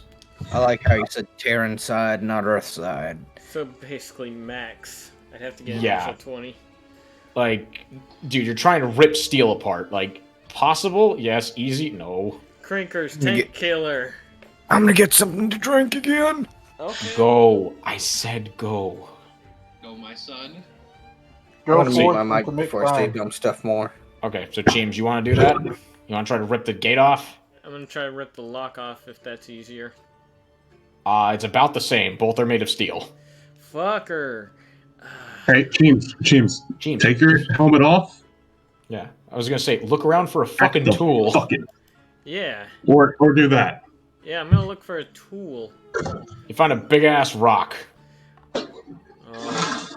I like how you said Terran side, not Earth side. So basically max. I'd have to get an Yeah. extra 20. Like, dude, you're trying to rip steel apart. Like, possible? Yes. Easy? No. Crinkers, tank killer. I'm gonna get something to drink again. Okay. Go. I said go. Go, my son. I'm Go gonna mute forth my and mic commit before I say crime. dumb stuff more. Okay, so James, you want to do that? You want to try to rip the gate off? I'm gonna try to rip the lock off if that's easier. It's about the same. Both are made of steel. Fucker. Hey, James, James. take your helmet off. Yeah, I was gonna say, look around for a fucking Act the tool. Fuck it. Yeah. Or do that. Yeah, I'm gonna look for a tool. You find a big ass rock. Oh.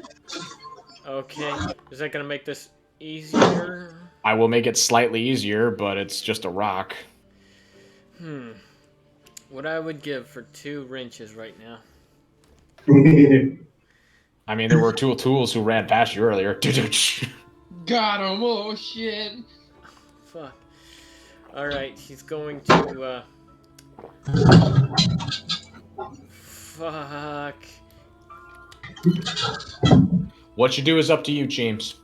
Okay. Is that gonna make this easier? I will make it slightly easier, but it's just a rock. What I would give for 2 wrenches right now. I mean, there were two tools who ran past you earlier. Got him. Oh, shit. Fuck. Alright, he's going to, Fuck. What you do is up to you, James.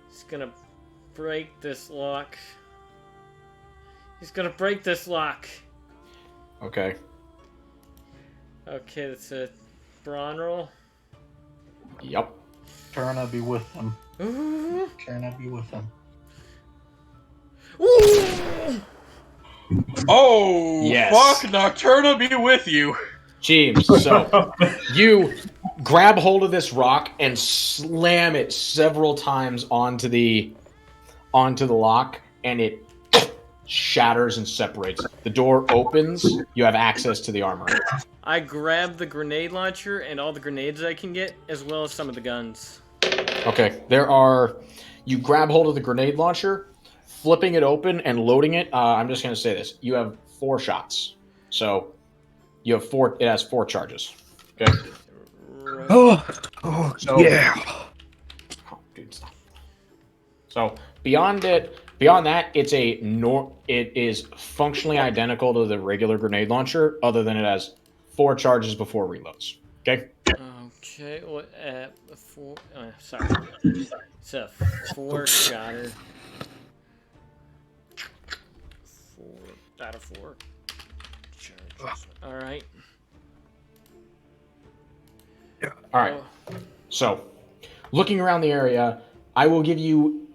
He's gonna break this lock. He's gonna break this lock. Okay. Okay, that's a brawn roll. Yep. Turna be with them. Ooh. Turna be with them. Ooh. Oh, Yes. fuck, Nocturna be with you. James, so you grab hold of this rock and slam it several times onto the lock, and it shatters and separates. The door opens. You have access to the armor. I grab the grenade launcher and all the grenades I can get, as well as some of the guns. Okay, you grab hold of the grenade launcher, flipping it open and loading it. I'm just going to say this. You have 4 shots. So you have 4, it has 4 charges. Okay? Oh, So- yeah. Oh, dude, stop. So beyond that, it is functionally identical to the regular grenade launcher, other than it has 4 charges before reloads. Okay? Okay, what? Sorry. It's a 4-shotter. 4 out of 4 charges. All right. All right. So, looking around the area, I will give you.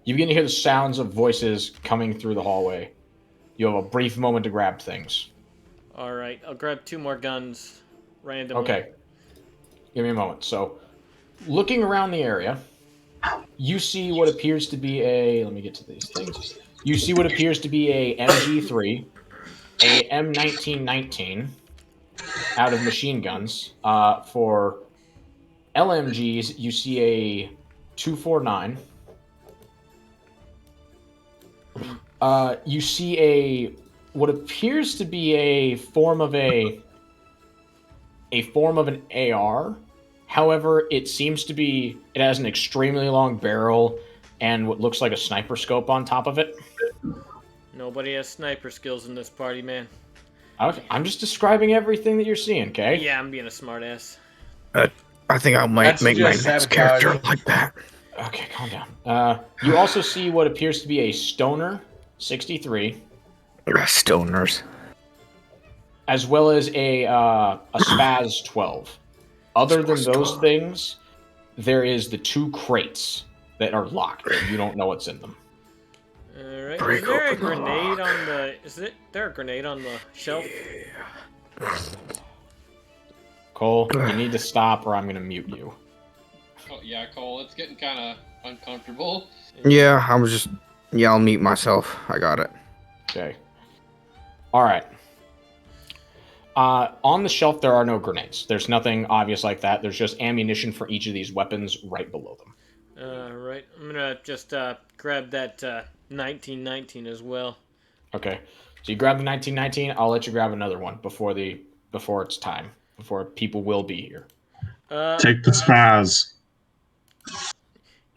You begin to hear the sounds of voices coming through the hallway. You have a brief moment to grab things. All right, I'll grab 2 more guns randomly. Okay. Give me a moment. So, looking around the area, you see what appears to be a. Let me get to these things. You see what appears to be a MG3, a M1919 out of machine guns. For LMGs, you see a 249. You see a what appears to be a form of an AR. However, it seems to be it has an extremely long barrel and what looks like a sniper scope on top of it. Nobody has sniper skills in this party, man. I'm just describing everything that you're seeing, okay? Yeah, I'm being a smartass. I think I might That's make my just next sabotage. character like that. Okay, calm down. You also see what appears to be a Stoner 63, Stoners. as well as a Spaz 12. Other than Spaz those 12. things, there is the 2 crates that are locked. You don't know what's in them. All right. Break Is there a open the grenade lock. on the? There a grenade on the shelf? Cole, you need to stop or I'm going to mute you. Oh, yeah, Cole, it's getting kind of uncomfortable. Yeah, I'll mute myself. I got it. Okay. All right. On the shelf, there are no grenades. There's nothing obvious like that. There's just ammunition for each of these weapons right below them. Right. I'm gonna just grab that 1919 as well. Okay. So you grab the 1919. I'll let you grab another one before it's time. Before people will be here. Take the spaz.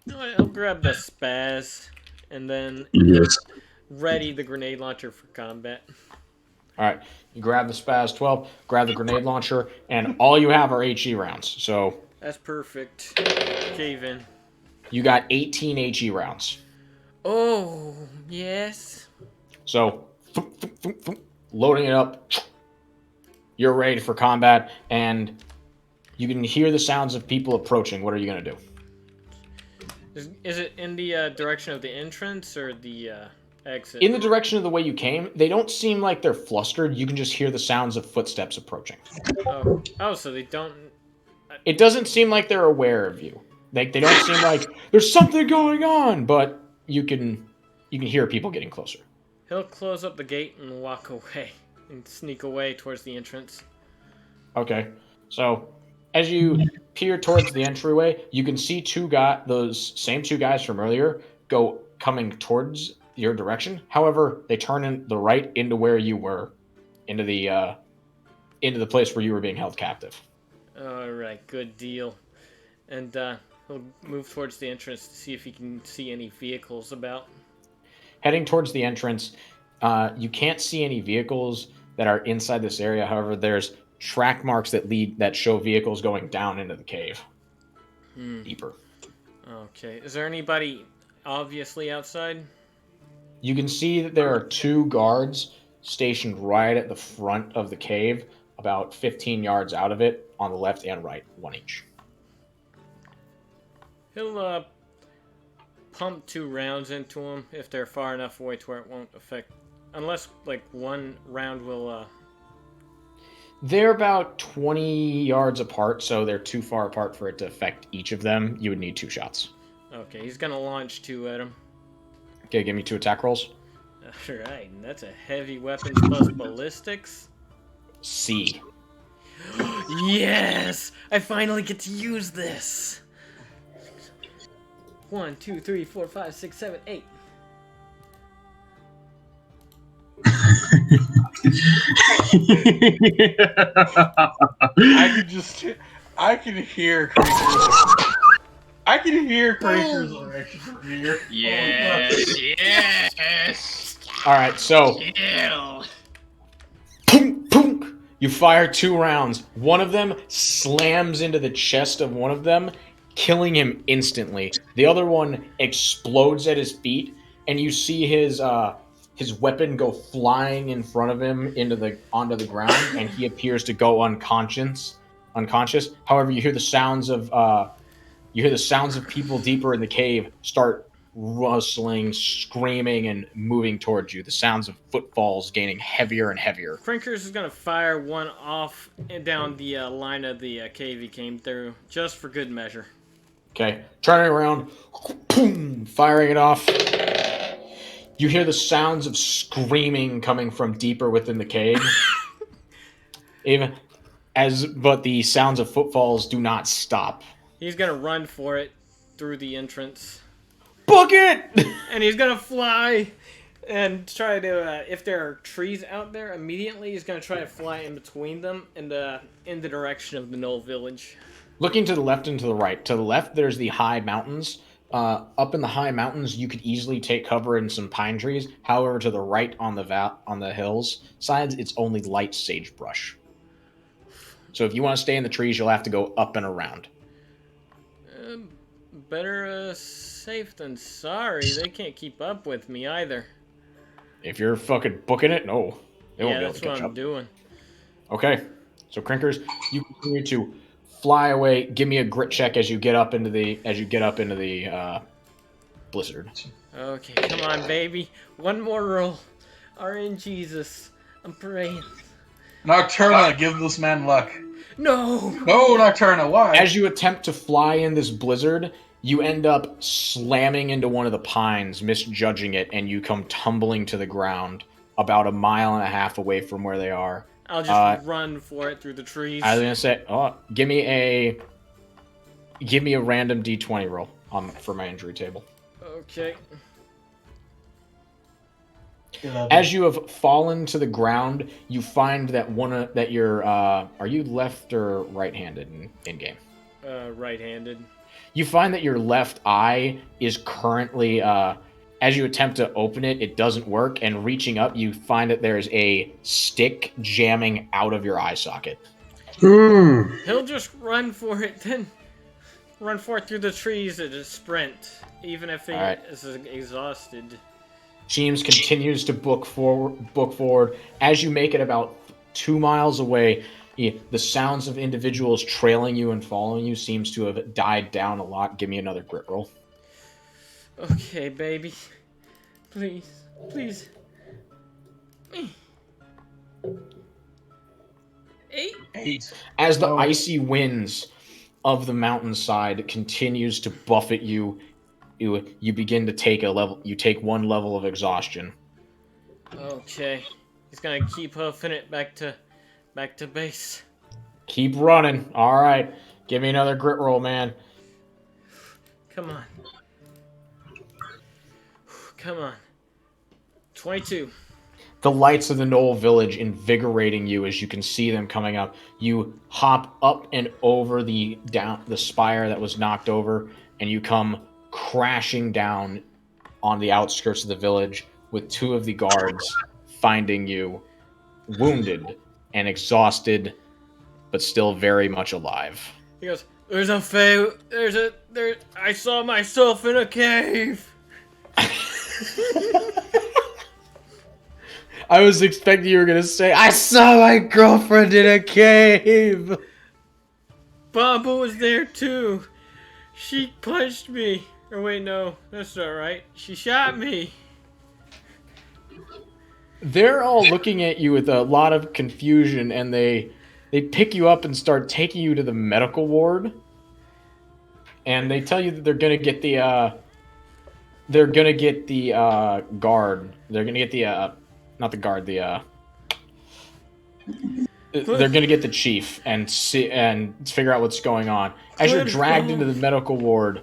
You know what, I'll grab the spaz and then Yes. ready the grenade launcher for combat. All right. You grab the Spaz 12, grab the grenade launcher, and all you have are HE rounds. So That's perfect. Cave in. you got 18 HE rounds. Oh yes. So loading it up. You're ready for combat, and you can hear the sounds of people approaching. What are you going to do? Is it in the direction of the entrance or the exit? In the direction of the way you came, they don't seem like they're flustered. You can just hear the sounds of footsteps approaching. Oh, so they don't. It doesn't seem like they're aware of you. They don't seem like there's something going on, but you can hear people getting closer. He'll close up the gate and walk away and sneak away towards the entrance. Okay. So as you peer towards the entryway, you can see those same 2 guys from earlier coming towards your direction. However, they turn in the right into where you were, into the place where you were being held captive. All right, good deal. And he'll move towards the entrance to see if he can see any vehicles about. Heading towards the entrance, you can't see any vehicles that are inside this area. However, there's track marks that show vehicles going down into the cave. Deeper. Okay. Is there anybody obviously outside? You can see that there are 2 guards stationed right at the front of the cave, about 15 yards out of it, on the left and right, 1 each. He'll pump 2 rounds into them if they're far enough away to where it won't affect. Unless like 1 round will. They're about 20 yards apart, so they're too far apart for it to affect each of them. You would need 2 shots. Okay, he's gonna launch 2 at him. Okay, give me 2 attack rolls. Alright, that's a heavy weapons plus ballistics. C. Yes! I finally get to use this! 1, 2, 3, 4, 5, 6, 7, 8. I can hear creatures. I can hear creatures already from here. Yes, yes. All right, so Kill. punk, punk, you fire 2 rounds. One of them slams into the chest of one of them, killing him instantly. The other one explodes at his feet, and you see his weapon go flying in front of him onto the ground, and he appears to go unconscious. However, you hear the sounds of people deeper in the cave start rustling, screaming, and moving towards you. The sounds of footfalls gaining heavier and heavier. Crinkers is gonna fire one off and down the line of the cave he came through, just for good measure. Okay, turning around, boom, firing it off. You hear the sounds of screaming coming from deeper within the cave. But the sounds of footfalls do not stop. He's gonna run for it through the entrance. Book it! And he's gonna fly and try to, if there are trees out there, immediately he's gonna try to fly in between them and in the direction of the Knoll Village. Looking to the left and to the right. To the left, there's the high mountains. Up in the high mountains, you could easily take cover in some pine trees. However, to the right on the hills sides, it's only light sagebrush. So if you want to stay in the trees, you'll have to go up and around. Better safe than sorry. They can't keep up with me either. If you're fucking booking it, no. They won't be able that's to catch what I'm up. doing. Okay. So Crinkers, you continue to fly away. Give me a grit check as you get up into the blizzard. Okay, come on, baby. One more roll. RNGesus. I'm praying. Nocturna, give this man luck. No! No, Nocturna, why? As you attempt to fly in this blizzard, you end up slamming into one of the pines, misjudging it, and you come tumbling to the ground about 1.5 miles away from where they are. I'll just run for it through the trees. I was gonna say, give me a random d20 roll for my injury table. Okay. As you have fallen to the ground, you find that are you left or right-handed in game? Right-handed. You find that your left eye is currently, as you attempt to open it, it doesn't work, and reaching up, you find that there's a stick jamming out of your eye socket. He'll just run for it, then run for it through the trees at a sprint, even if he is exhausted. James continues to book forward. As you make it about 2 miles away, the sounds of individuals trailing you and following you seems to have died down a lot. Give me another grit roll. Okay, baby. Please. 8. As the icy winds of the mountainside continues to buffet you, you begin to take one level of exhaustion. Okay. He's gonna keep hoofing it back to base. Keep running. All right. Give me another grit roll, man. Come on. 22. The lights of the Knoll Village invigorating you as you can see them coming up. You hop up and over the spire that was knocked over, and you come crashing down on the outskirts of the village with 2 of the guards finding you wounded and exhausted, but still very much alive. He goes, I saw myself in a cave. I was expecting you were going to say, I saw my girlfriend in a cave. Baba was there too. She punched me. Or wait, no, that's not right. She shot me. They're all looking at you with a lot of confusion, and they pick you up and start taking you to the medical ward. And they tell you that they're gonna get the guard. They're gonna get the not the guard. They're gonna get the chief and figure out what's going on. As you're dragged into the medical ward,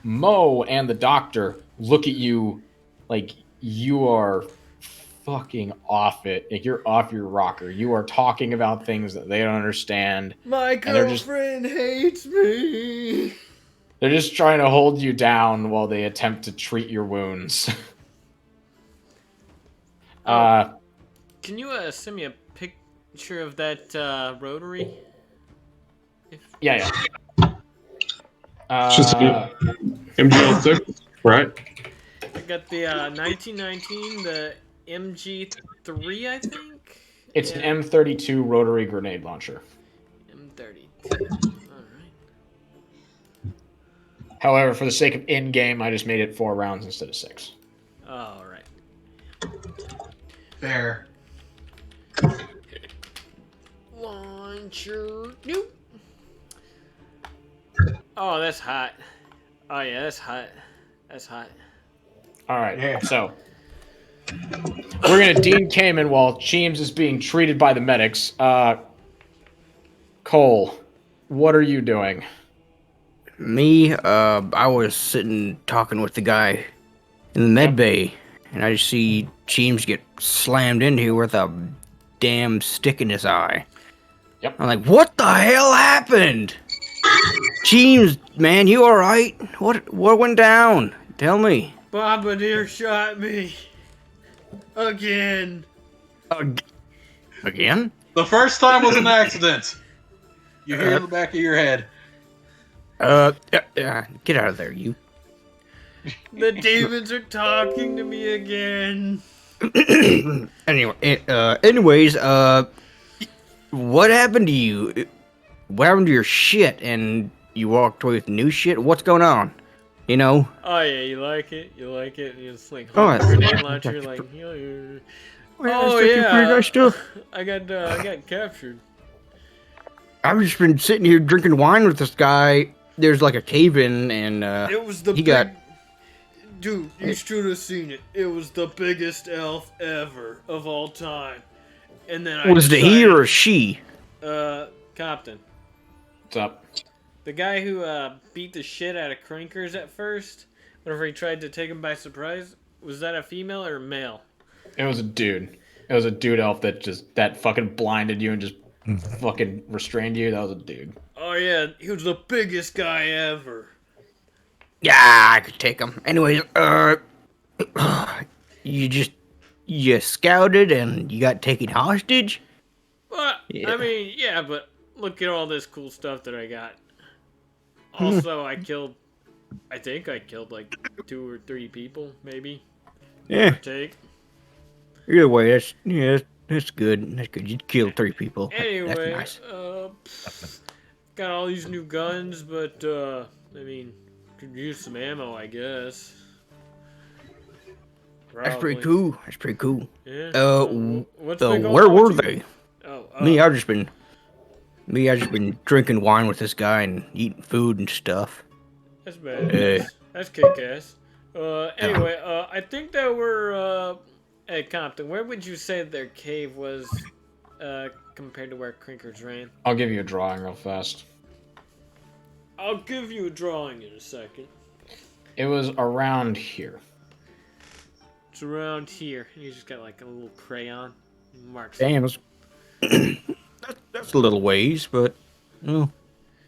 Mo and the doctor look at you like you are fucking off it. Like you're off your rocker. You are talking about things that they don't understand. My girlfriend hates me. They're just trying to hold you down while they attempt to treat your wounds. Can you send me a picture of that rotary? Yeah. It's just MGL6, right? I got the 1919, the MG3, I think? It's an M32 rotary grenade launcher. M32. Alright. However, for the sake of in-game, I just made it 4 rounds instead of 6. All right. Fair. Launcher. Nope. Oh, that's hot. Oh yeah, that's hot. That's hot. All right, Yeah. so we're gonna Dean Kamen while Cheems is being treated by the medics. Cole, what are you doing? Me, I was sitting talking with the guy in the med Yep. bay, and I just see Cheems get slammed in here with a damn stick in his eye. Yep. I'm like, what the hell happened? Cheems, man, you alright? What went down? Tell me. Bombardier shot me. Again. Again? The first time was an accident. You hear in the back of your head. Get out of there, you. The demons are talking to me again. Anyways, what happened to you? What happened to your shit? And you walked away with new shit? What's going on? You know? Oh yeah, you like it? You like it? And it's like Oh, grenade launcher, like. Oh yeah. I got captured. I've just been sitting here drinking wine with this guy. There's like a cave in, and It was the he got. Dude, you should have seen it. It was the biggest elf ever of all time. And then Was it he or a she? Compton. What's up? The guy who beat the shit out of Crinkers at first, whenever he tried to take him by surprise, was that a female or a male? It was a dude. It was a dude elf that fucking blinded you and just fucking restrained you. That was a dude. Oh yeah, he was the biggest guy ever. Yeah, I could take him. Anyways, you scouted and you got taken hostage. Well, Yeah. I mean, yeah, but look at all this cool stuff that I got. Also, I think I killed like 2 or 3 people, maybe. Yeah. Take. Either way, that's good. That's good. You killed 3 people. Anyway, That's nice. got all these new guns, but I mean, could use some ammo, I guess. That's pretty Probably. cool. That's pretty cool. Yeah. What's So been going where on were with you? they? Oh, I've just been drinking wine with this guy and eating food and stuff. That's bad. That's kick-ass. Anyway, I think that we're at Compton. Where would you say their cave was compared to where Crinkers ran? I'll give you a drawing real fast. I'll give you a drawing in a second. It was around here. It's around here. You just got like a little crayon. Marks. Damn, that's a little ways, but well,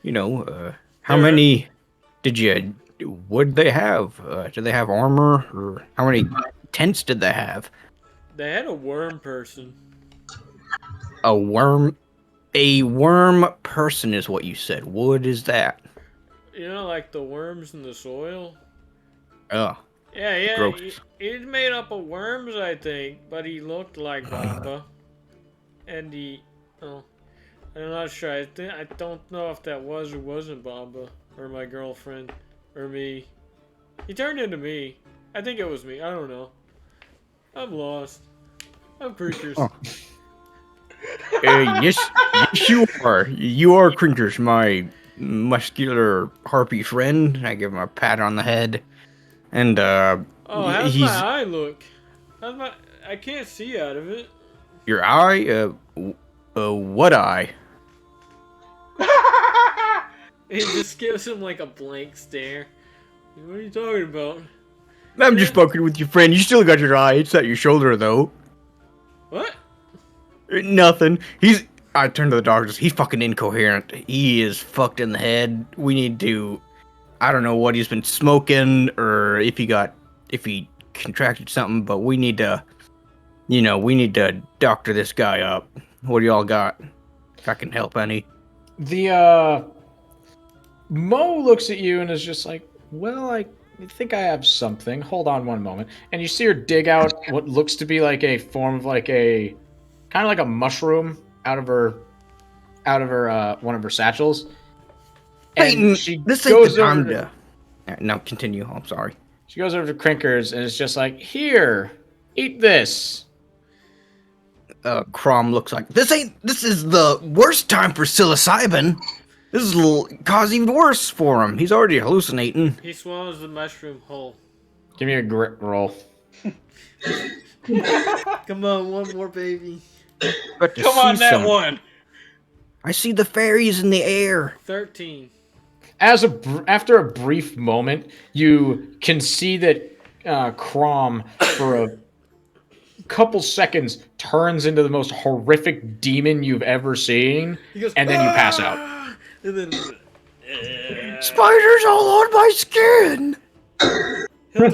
you know, how many would they have? Did they have armor, or how many tents did they have? They had a worm person. A worm person is what you said. What is that? You know, like the worms in the soil? Oh, Yeah. gross. He's made up of worms, I think, but he looked like Bamba. And I'm not sure. I don't know if that was or wasn't Bamba, or my girlfriend, or me. He turned into me. I think it was me. I don't know. I'm lost. I'm creatures. Oh. Yes, you are. You are Crinkers, my muscular harpy friend. I give him a pat on the head, and Oh, how's he's my eye look? I can't see out of it. your eye. What eye? It just gives him like a blank stare. What are you talking about? I'm just fucking with your friend. You still got your eye. It's at your shoulder, though. What? Nothing. I turned to the doctors. He's fucking incoherent. He is fucked in the head. We need to. I don't know what he's been smoking or if he contracted something, but we need to. We need to doctor this guy up. What do y'all got? If I can help any. The Mo looks at you and is just like, well, I think I have something. Hold on one moment. And you see her dig out what looks to be like a form of like a kind of like a mushroom out of her one of her satchels. And Peyton, she this ain't goes the over time to, to. Now continue. I'm sorry. She goes over to Crinkers and is just like, "Here, eat this." Crom looks like this is the worst time for psilocybin. This will cause even worse for him. He's already hallucinating. He swallows the mushroom whole. Give me a grit roll. Come on, one more, baby. Come on, that one. I see the fairies in the air. 13. After a brief moment, you can see that Crom, for a couple seconds, turns into the most horrific demon you've ever seen, He goes, and then you pass out. And then Spiders all on my skin. he'll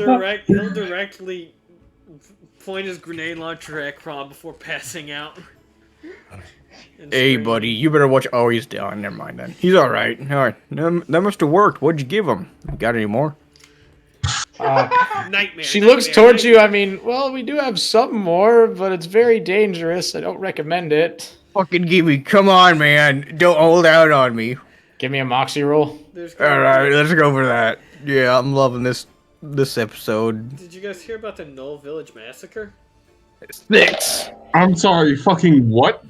directly point his grenade launcher at Crom before passing out. And Hey, scream. buddy, you better watch. Oh, he's down. Never mind then. He's all right. All right, that must have worked. What'd you give him? Got any more? Nightmare. She looks towards you. I mean, well, we do have some more, but it's very dangerous. I don't recommend it. Fucking give me. Come on, man. Don't hold out on me. Give me a moxie roll. All right, let's go for that. Yeah, I'm loving this episode. Did you guys hear about the Knoll Village massacre? 6. I'm sorry, fucking what?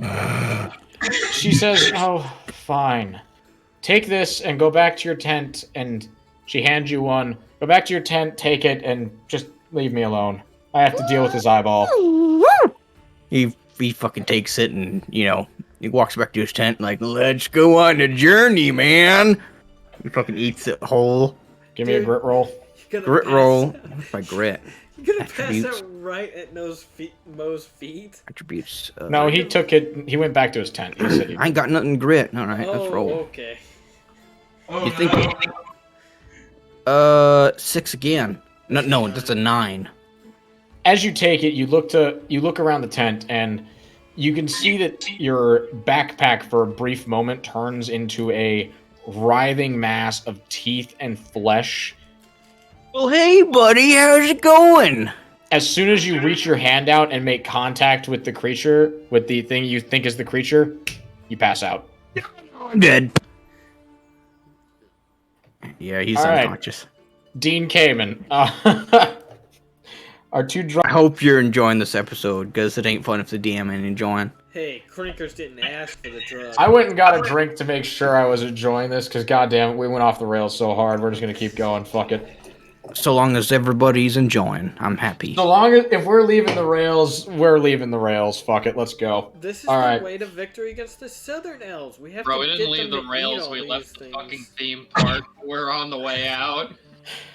She says, "Oh, fine. Take this and go back to your tent." And she hands you one. Go back to your tent, take it, and just leave me alone. I have to deal with his eyeball. He fucking takes it and, he walks back to his tent like, let's go on a journey, man. He fucking eats it whole. Give me a grit roll. Grit roll. What's my grit? You're gonna pass Attributes. out right at Mo's feet? Attributes. No, he took it. He went back to his tent. He said I ain't got nothing grit. All right, Oh, let's roll. okay. Oh, You think? 6 again. No, that's a 9. As you take it, you look around the tent, and you can see that your backpack for a brief moment turns into a writhing mass of teeth and flesh. Well, hey, buddy, how's it going? As soon as you reach your hand out and make contact with the creature, with the thing you think is the creature, you pass out. I'm dead. Yeah, he's All right. unconscious. Dean Kamen. Our two I hope you're enjoying this episode, because it ain't fun if the DM ain't enjoying. Hey, Crinkers didn't ask for the drug. I went and got a drink to make sure I was enjoying this, because goddamn it, we went off the rails so hard. We're just gonna keep going. Fuck it. So long as everybody's enjoying, I'm happy. So long as if we're leaving the rails, we're leaving the rails. Fuck it. Let's go. This is All the right. way to victory against the Southern Elves. We have Bro, to we get didn't leave them the to rails, eat all we these left the things. fucking theme park. We're on the way out.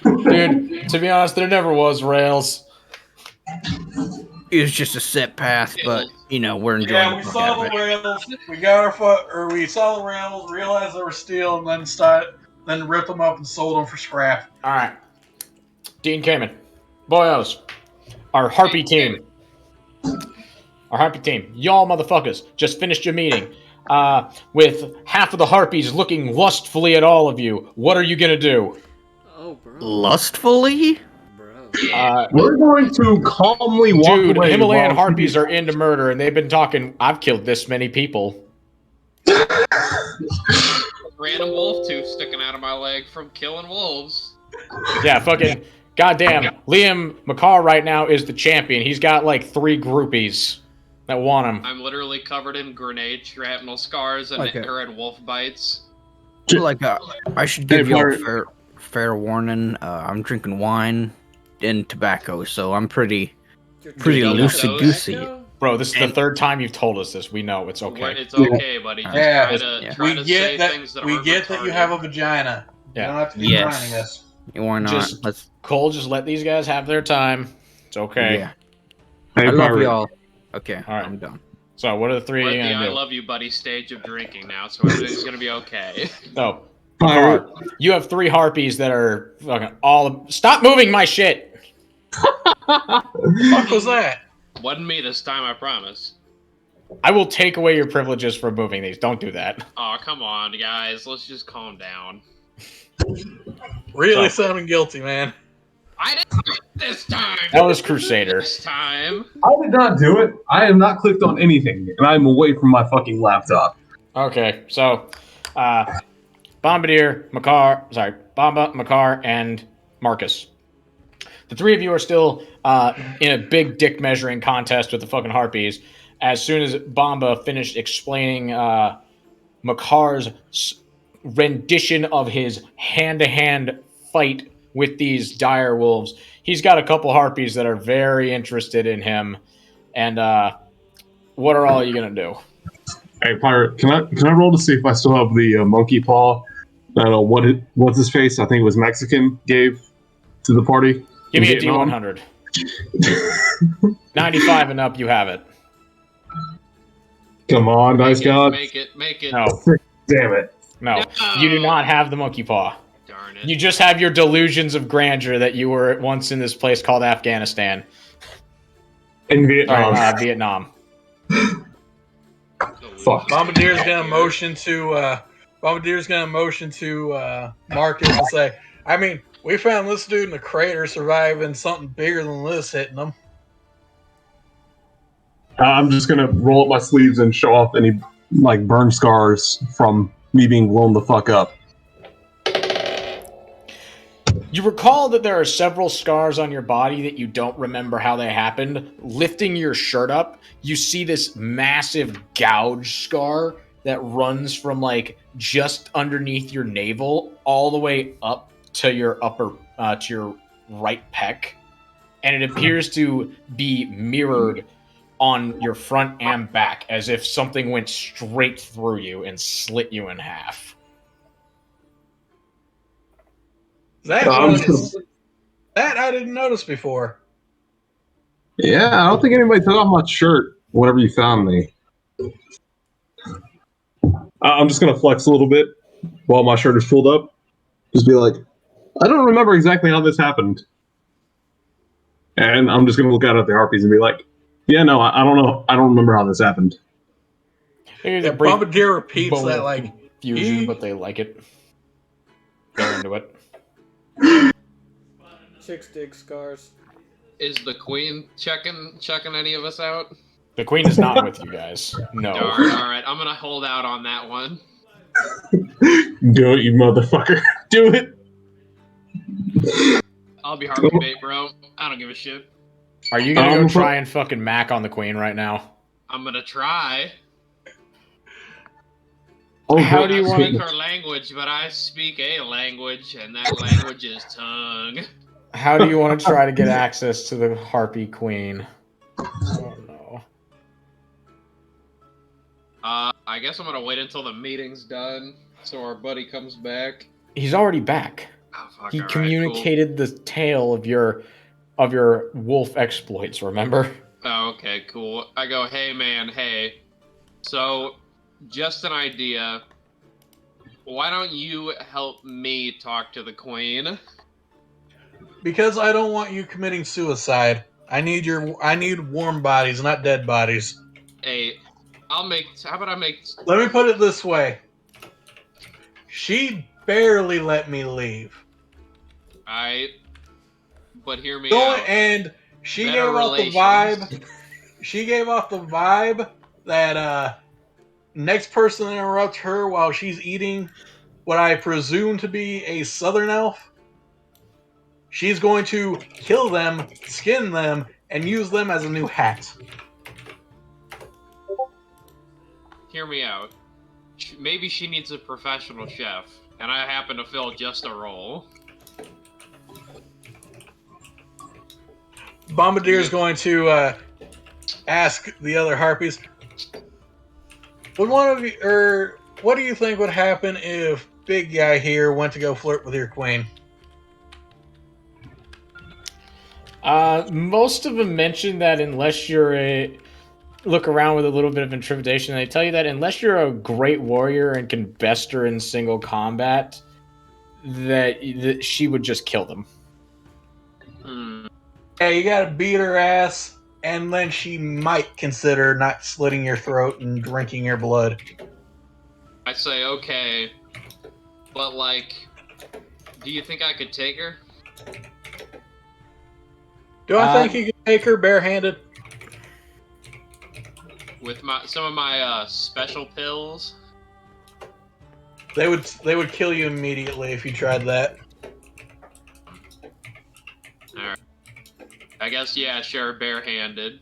Dude, to be honest, there never was rails. It was just a set path, but, we're enjoying Yeah, the we fuck saw out of the it. rails. We got our foot, or we saw the rails, realized they were steel, and then ripped them up and sold them for scrap. All right. Dean Kamen. Boyos. Our Harpy team. Y'all motherfuckers just finished your meeting. With half of the Harpies looking lustfully at all of you. What are you gonna do? Oh, bro. Lustfully? Bro. We're going to calmly walk Dude, away. Himalayan while Harpies are into murder, and they've been talking, I've killed this many people. Random wolf tooth sticking out of my leg from killing wolves. Yeah, fucking goddamn. Liam McCarr right now is the champion. He's got like 3 groupies that want him. I'm literally covered in grenade shrapnel scars and Okay. red wolf bites. Like, I should give Hey, you a Bart. fair warning. I'm drinking wine and tobacco, so I'm pretty You're Pretty taking loosey-goosey. tobacco? Bro, this is the 3rd time you've told us this. We know it's okay. It's okay, buddy. Just Yeah. try to, Yeah. try We to get say that. things that We aren't get that you retarded. have a vagina. Yeah. You don't have to keep Yes. reminding us. why not? Just- Let's Cole, just let these guys have their time. It's okay. yeah. Hey, I love Pirate. y'all. Okay, All right. I'm done. So, what are the 3 We're at you the gonna I do? love you, buddy stage of drinking now, so everything's gonna be okay. So, Pirate. McCarr, you have 3 Harpies that are fucking all. Stop moving my shit! What was that? Wasn't me this time, I promise. I will take away your privileges for moving these. Don't do that. Oh, come on, guys. Let's just calm down. Really So- sounding guilty, man. I didn't do it this time! That was Crusader. This time. I did not do it. I have not clicked on anything, and I'm away from my fucking laptop. Okay, so Bombardier, Bamba, Makar, and Marcus. The three of you are still in a big dick measuring contest with the fucking harpies. As soon as Bamba finished explaining Makar's rendition of his hand-to-hand fight with these dire wolves, he's got a couple harpies that are very interested in him. And what are all you gonna do? Hey, pirate, can I roll to see if I still have the monkey paw? I don't know what's his face. I think it was Mexican. Gave to the party. Give me a Vietnam. D100. 95 and up, you have it. Come on, nice God. Make it. No, Damn it. no, you do not have the monkey paw. Darn it. You just have your delusions of grandeur that you were once in this place called Afghanistan. In Vietnam. Sorry, Vietnam. Fuck. Bombardier's gonna motion to Marcus and say, I mean, we found this dude in a crater surviving something bigger than this hitting him. I'm just gonna roll up my sleeves and show off any like burn scars from me being blown the fuck up. You recall that there are several scars on your body that you don't remember how they happened. Lifting your shirt up, you see this massive gouge scar that runs from like just underneath your navel all the way up to your to your right pec, and it appears to be mirrored on your front and back as if something went straight through you and slit you in half. That I didn't notice before. Yeah, I don't think anybody took off my shirt whenever you found me. I'm just gonna flex a little bit while my shirt is pulled up. Just be like, I don't remember exactly how this happened. And I'm just gonna look out at the harpies and be like, yeah, no, I don't know. I don't remember how this happened. Yeah, Bombardier repeats that like confusion, but they like it. They're into it. Chicks dig scars. Is the queen checking any of us out? The queen is not with you guys. No. Darn, alright, I'm gonna hold out on that one. Do it, you motherfucker. Do it. I'll be harpy bait, bro. I don't give a shit. Are you gonna go try and fucking mac on the queen right now? I'm gonna try. Oh, How do you I want speak to? her language, but I speak a language, and that language is tongue. How do you want to try to get access to the harpy queen? Oh no. I guess I'm gonna wait until the meeting's done, so our buddy comes back. He's already back. Oh, fuck, He all right, communicated the tale of your wolf exploits. Remember? Cool. Oh, okay, cool. I go, hey man, hey. So, just an idea. Why don't you help me talk to the queen? because I don't want you committing suicide. I need warm bodies, not dead bodies. Hey, how about I make... Let me put it this way. She barely let me leave. Alright. But hear me out. And she Better gave off the relations. vibe. She gave off the vibe that next person that interrupts her while she's eating what I presume to be a southern elf, she's going to kill them, skin them, and use them as a new hat. Hear me out. Maybe she needs a professional chef, and I happen to fill just a role. Bombardier's going to ask the other harpies, what do you think would happen if Big Guy here went to go flirt with your queen? Most of them mention that unless you're look around with a little bit of intimidation, they tell you that unless you're a great warrior and can best her in single combat, that she would just kill them. Yeah, you gotta beat her ass, and then she might consider not slitting your throat and drinking your blood. I say, okay, but like, do you think I could take her? Do I think you can take her barehanded? With some of my special pills? They would kill you immediately if you tried that. Alright. I guess, yeah, sure, barehanded.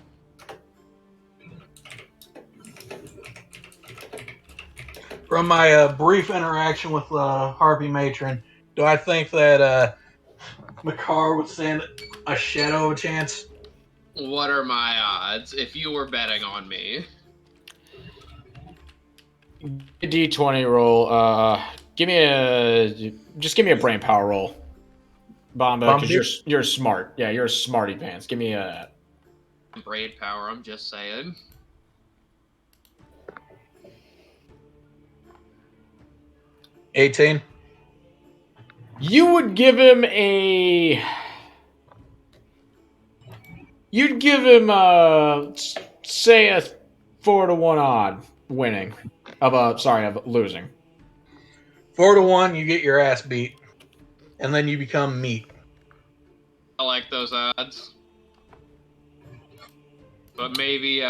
From my brief interaction with Harvey Matron, do I think that Makar would stand a shadow of a chance? What are my odds if you were betting on me? D20 roll. Give me a brain power roll, Bomba, because Bombardier? you're smart. Yeah, you're a smarty pants. Give me a. Brain power, I'm just saying. $18. You would give him a. You'd give him say a 4-1 odd winning of losing. 4-1, you get your ass beat, and then you become meat. I like those odds. But maybe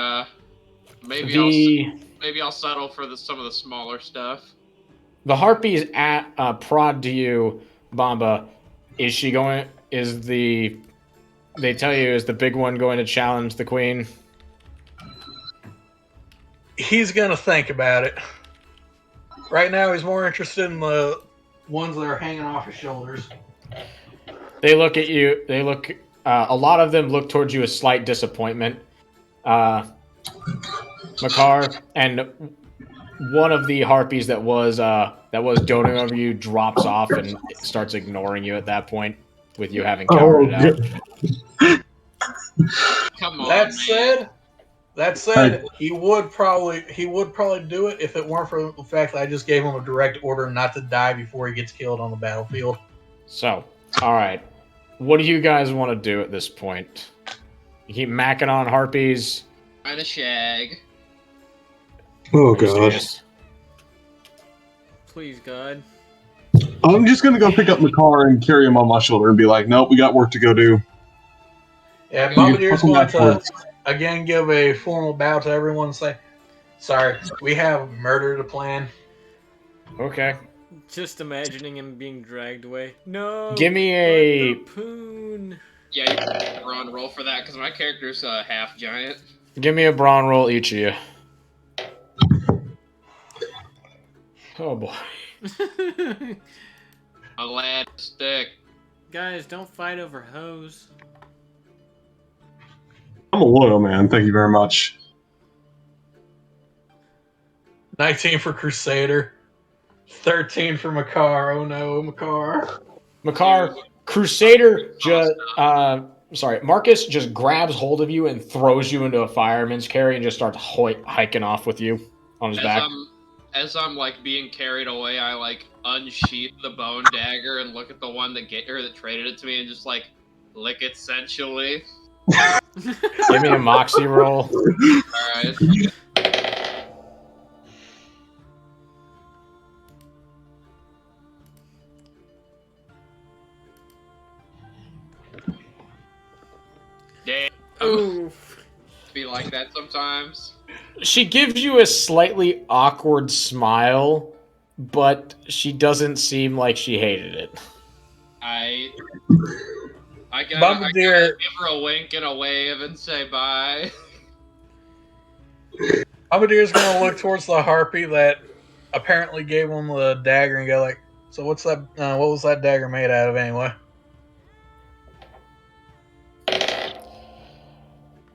maybe I'll settle for some of the smaller stuff. The harpies at prod to you, Bomba. Is she going? Is the they tell you is the big one going to challenge the queen? He's gonna think about it. Right now, he's more interested in the ones that are hanging off his shoulders. They look at you. They look. A lot of them look towards you with slight disappointment. Makar and one of the harpies that was doting over you drops off and starts ignoring you at that point, with you having countered it out. Come on, That said, he would probably do it if it weren't for the fact that I just gave him a direct order not to die before he gets killed on the battlefield. So, all right, what do you guys want to do at this point? You keep macking on harpies. Trying to shag. Oh Are you god. serious? Please, God. I'm just gonna go pick up Makar and carry him on my shoulder and be like, nope, we got work to go do. Yeah, You Bombardier's can going fuck him to afterwards. again give a formal bow to everyone and say, "Sorry, we have murder to plan." Okay. Just imagining him being dragged away. No. Give me but a- the poon. Yeah, you can run roll for that because my character's half giant. Give me a brawn roll, each of you. Oh boy. A lad stick. Guys, don't fight over hose. I'm a loyal man, thank you very much. 19 for Crusader, 13 for Makar. Oh no, Makar. Makar, Crusader Marcus just grabs hold of you and throws you into a fireman's carry and just starts hiking off with you on his back. As I'm like being carried away, I like unsheath the bone dagger and look at the one that traded it to me and just like lick it sensually. Give me a moxie roll. Alright. Damn. Oof. Be like that sometimes. She gives you a slightly awkward smile, but she doesn't seem like she hated it. I gotta Bombardier, give her a wink and a wave and say bye. Bombardier's gonna look towards the harpy that apparently gave him the dagger and go like, "So what's that? What was that dagger made out of anyway?"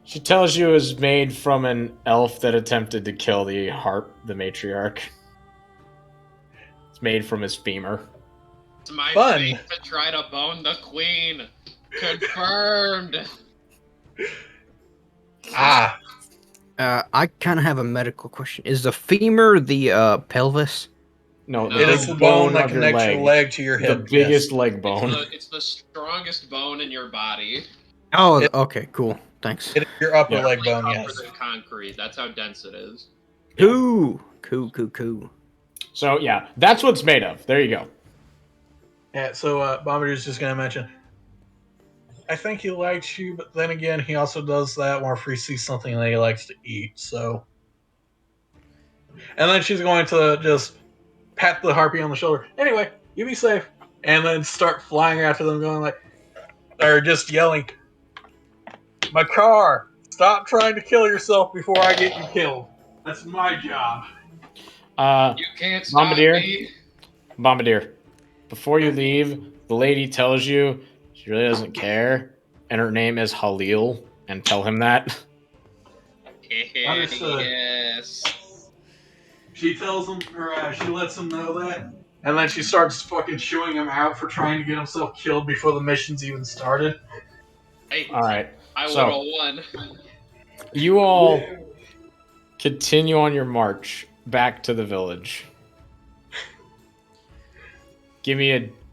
She tells you it was made from an elf that attempted to kill the matriarch. It's made from his femur. It's my Fun. fate to try to bone the queen. Confirmed. Ah, I kind of have a medical question. Is the femur the pelvis? No, No. it the is the bone that of your connects your leg to your The hip. biggest yes. leg bone. It's the strongest bone in your body. Oh, okay, cool. Thanks. It is your upper Yeah. leg It's bone. tougher Yes. than concrete. That's how dense it is. Cool. So yeah, that's what it's made of. There you go. Yeah. So Bombardier's just gonna mention. I think he likes you, but then again, he also does that whenever he sees something that he likes to eat. So, and then she's going to just pat the harpy on the shoulder. Anyway, you be safe. And then start flying after them, going like, or just yelling, Makar, stop trying to kill yourself before I get you killed. That's my job. You can't stop Bombardier. me. Bombardier, before you leave, the lady tells you she really doesn't care, and her name is Halil, and tell him that. Understood. Yes. She tells him, or she lets him know that, and then she starts fucking chewing him out for trying to get himself killed before the mission's even started. Hey, All right. I would So have won. you all continue on your march back to the village.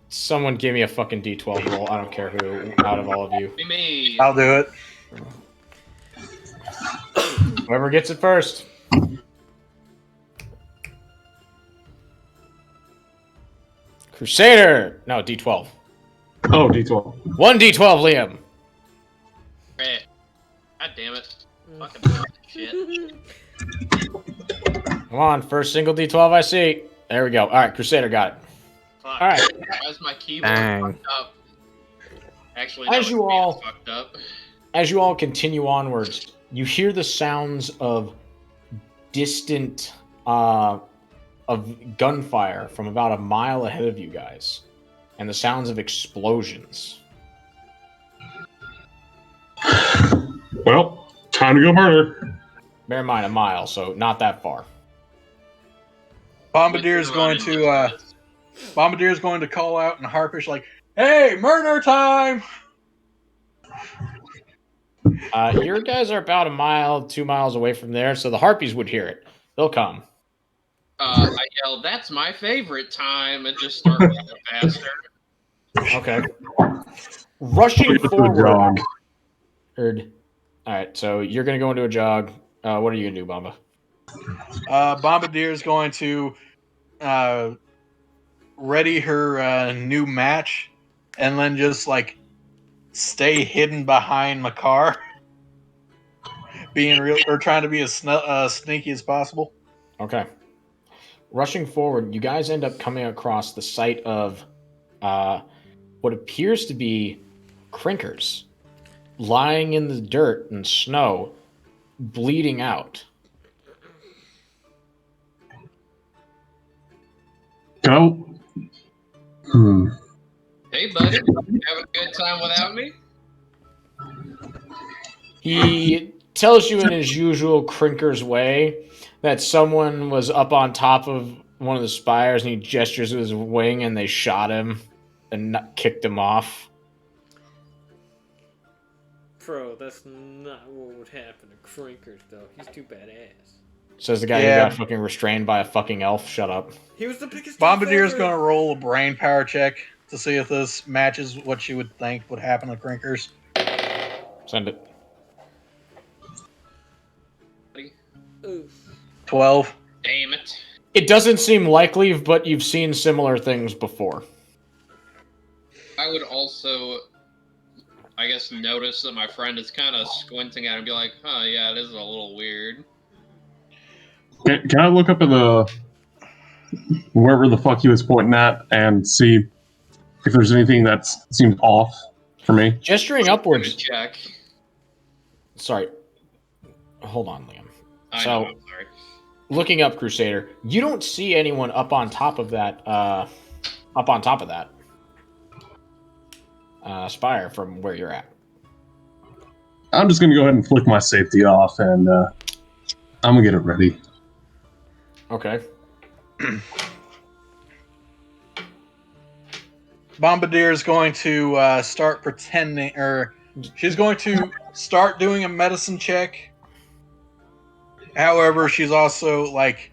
Someone give me a fucking D12 roll. I don't care who out of all of you. Be me. I'll do it. Whoever gets it first. Crusader! No, D12. Oh, D12. One D12, Liam. Eh. God damn it. Fucking shit. Come on, first single D12 I see. There we go. All right, Crusader got it. Fuck. All right. Why's my keyboard Dang. fucked up? Actually, As you all- fucked up. As you all continue onwards, you hear the sounds of distant of gunfire from about a mile ahead of you guys, and the sounds of explosions. Well, time to go murder. Bear in mind, a mile, so not that far. Bombardier's going to call out in Harpish like, "Hey, murder time!" Your guys are about a mile, 2 miles away from there, so the harpies would hear it. They'll come. I yelled, "That's my favorite time," and just start running faster. Okay. Rushing Good forward. job. All right, so you're going to go into a jog. What are you going to do, Bamba? Bombardier's going to ready her new match, and then just like stay hidden behind Makar, being real or trying to be as sneaky as possible. Okay. Rushing forward, you guys end up coming across the site of what appears to be crinkers lying in the dirt and snow, bleeding out. Go. Hey, buddy, have a good time without me? He tells you in his usual crinker's way that someone was up on top of one of the spires and he gestures with his wing and they shot him and kicked him off. Bro, that's not what would happen to Crinkers, though. He's too badass. Says the guy Yeah. who got fucking restrained by a fucking elf. Shut up. He was the biggest. Bombardier's going to roll a brain power check to see if this matches what she would think would happen to Crinkers. Send it. Oof. 12. Damn it. It doesn't seem likely, but you've seen similar things before. I would also, I guess, notice that my friend is kind of squinting at it and be like, huh, yeah, it is a little weird. Can I look up at the wherever the fuck he was pointing at and see if there's anything that seems off for me? Gesturing upwards. Check. Sorry. Hold on, Liam. I So- know, I'm sorry. Looking up Crusader, you don't see anyone up on top of that. Spire from where you're at. I'm just gonna go ahead and flick my safety off and I'm gonna get it ready. Okay. Bombardier is going to start pretending, or she's going to start doing a medicine check. However, she's also like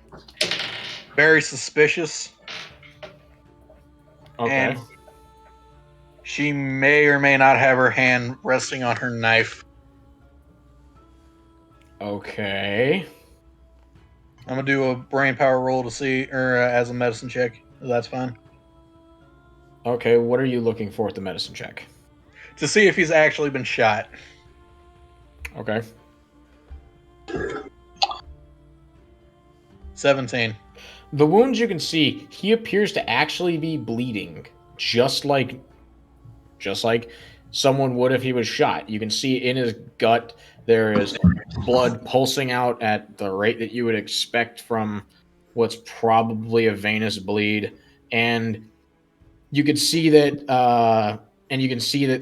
very suspicious, Okay. and she may or may not have her hand resting on her knife. Okay. I'm gonna do a brain power roll to see, or as a medicine check. That's fine. Okay. What are you looking for at the medicine check? To see if he's actually been shot. Okay. 17. The wounds you can see, he appears to actually be bleeding, just like someone would if he was shot. You can see in his gut there is blood pulsing out at the rate that you would expect from what's probably a venous bleed, and you can see that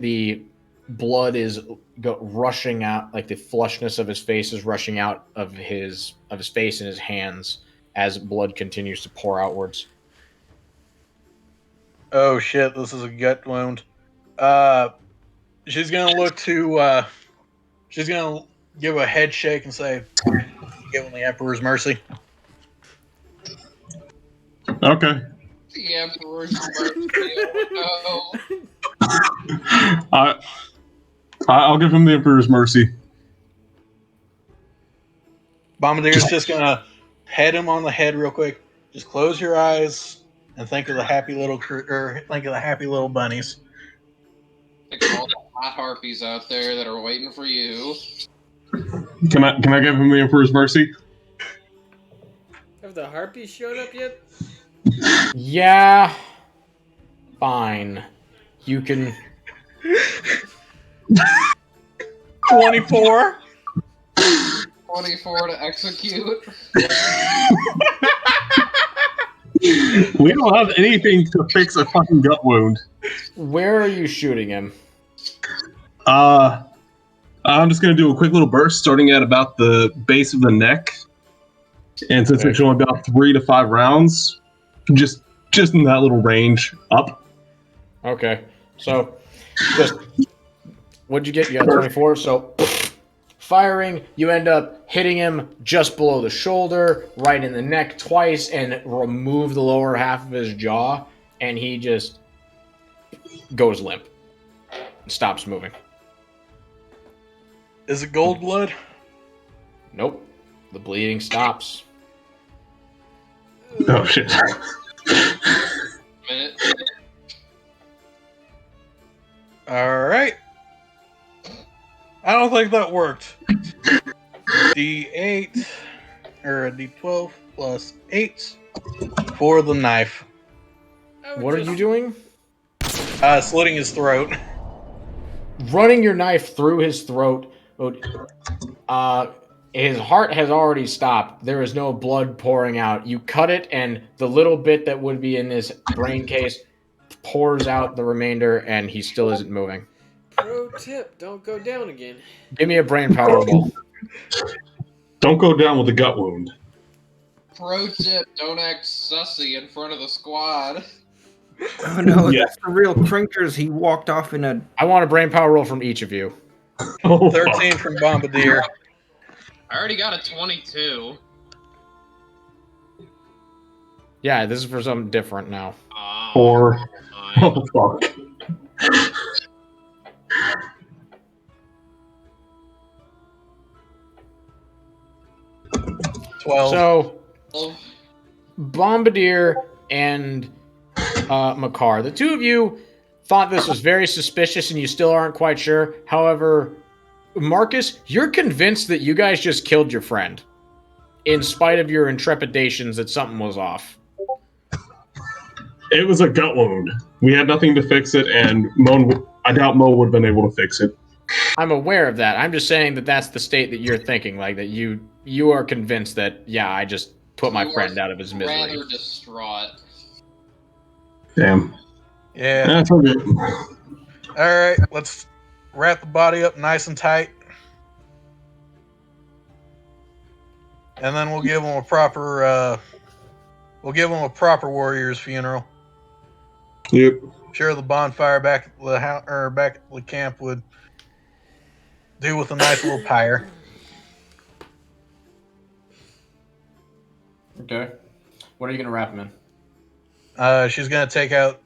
the blood is rushing out, like the flushness of his face is rushing out of his face and his hands as blood continues to pour outwards. Oh shit, this is a gut wound. She's gonna look to. She's gonna give a head shake and say, "Give him the Emperor's mercy." Okay. The Emperor's mercy. Oh, I'll give him the Emperor's mercy. Bombadier's just gonna head him on the head real quick. Just close your eyes and think of the happy little think of the happy little bunnies. think of all the hot harpies out there that are waiting for you. Can I give him the Emperor's mercy? Have the harpies showed up yet? Yeah, fine. You can. 24. 24 to execute. We don't have anything to fix a fucking gut wound. Where are you shooting him? I'm just gonna do a quick little burst, starting at about the base of the neck, and since it's only about 3 to 5 rounds, just in that little range up. Okay, so just what'd you get? You got 24. So firing, you end up hitting him just below the shoulder, right in the neck twice, and remove the lower half of his jaw, and he just goes limp, stops moving. Is it gold blood? Nope, the bleeding stops. Oh shit! Minute. All right. I don't think that worked. D8 or a D12 plus 8 for the knife. What are you doing? Slitting his throat. Running your knife through his throat. His heart has already stopped. There is no blood pouring out. You cut it, and the little bit that would be in his brain case pours out the remainder, and he still isn't moving. Pro tip: don't go down again. Give me a brain power roll. Don't go down with a gut wound. Pro tip: don't act sussy in front of the squad. Oh no, Yeah. that's the real Crinkers. He walked off in a. I want a brain power roll from each of you. Oh, 13 from Bombardier. I already got a 22. Yeah, this is for something different now. Or Fine. oh fuck. 12. So, Oh, Bombardier and Makar, the two of you thought this was very suspicious and you still aren't quite sure. However, Marcus, you're convinced that you guys just killed your friend, in spite of your intrepidations that something was off. It was a gut wound. We had nothing to fix it, and I doubt Mo would have been able to fix it. I'm aware of that. I'm just saying that that's the state that you're thinking, like that you are convinced that, yeah, I just put my you friend are out of his misery. rather distraught. Damn. Yeah. That's okay. All right, let's wrap the body up nice and tight. And then we'll give him a proper warrior's funeral. Yep. Sure, the bonfire back at the camp would do with a nice little pyre. Okay. What are you going to wrap him in? She's gonna take out.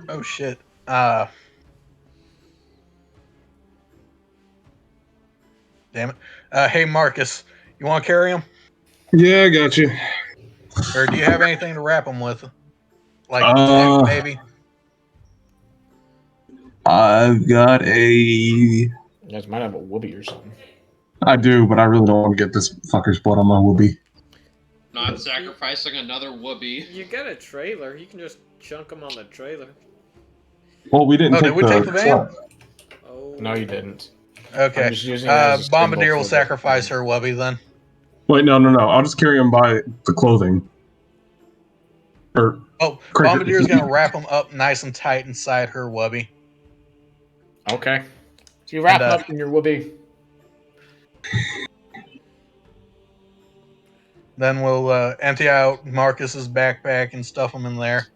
Oh shit. Damn it. Hey Marcus, you want to carry him, Yeah, I got you. or do you have anything to wrap him with? Like maybe. I've got a. You guys might have a whoopee or something. I do, but I really don't want to get this fucker's blood on my whoopee. not sacrificing another whoopee. You got a trailer. You can just chunk them on the trailer. Well, we didn't Oh, take did we the take the van? truck. Oh. No, you didn't. Okay. I'm just using it as a symbol Bombardier will for the- sacrifice her wubby then. Wait, no. I'll just carry him by the clothing. Or Oh, Cricket. Bombardier's gonna wrap him up nice and tight inside her wubby. Okay. So you wrap And, him up in your whoopee. Then we'll empty out Marcus's backpack and stuff him in there.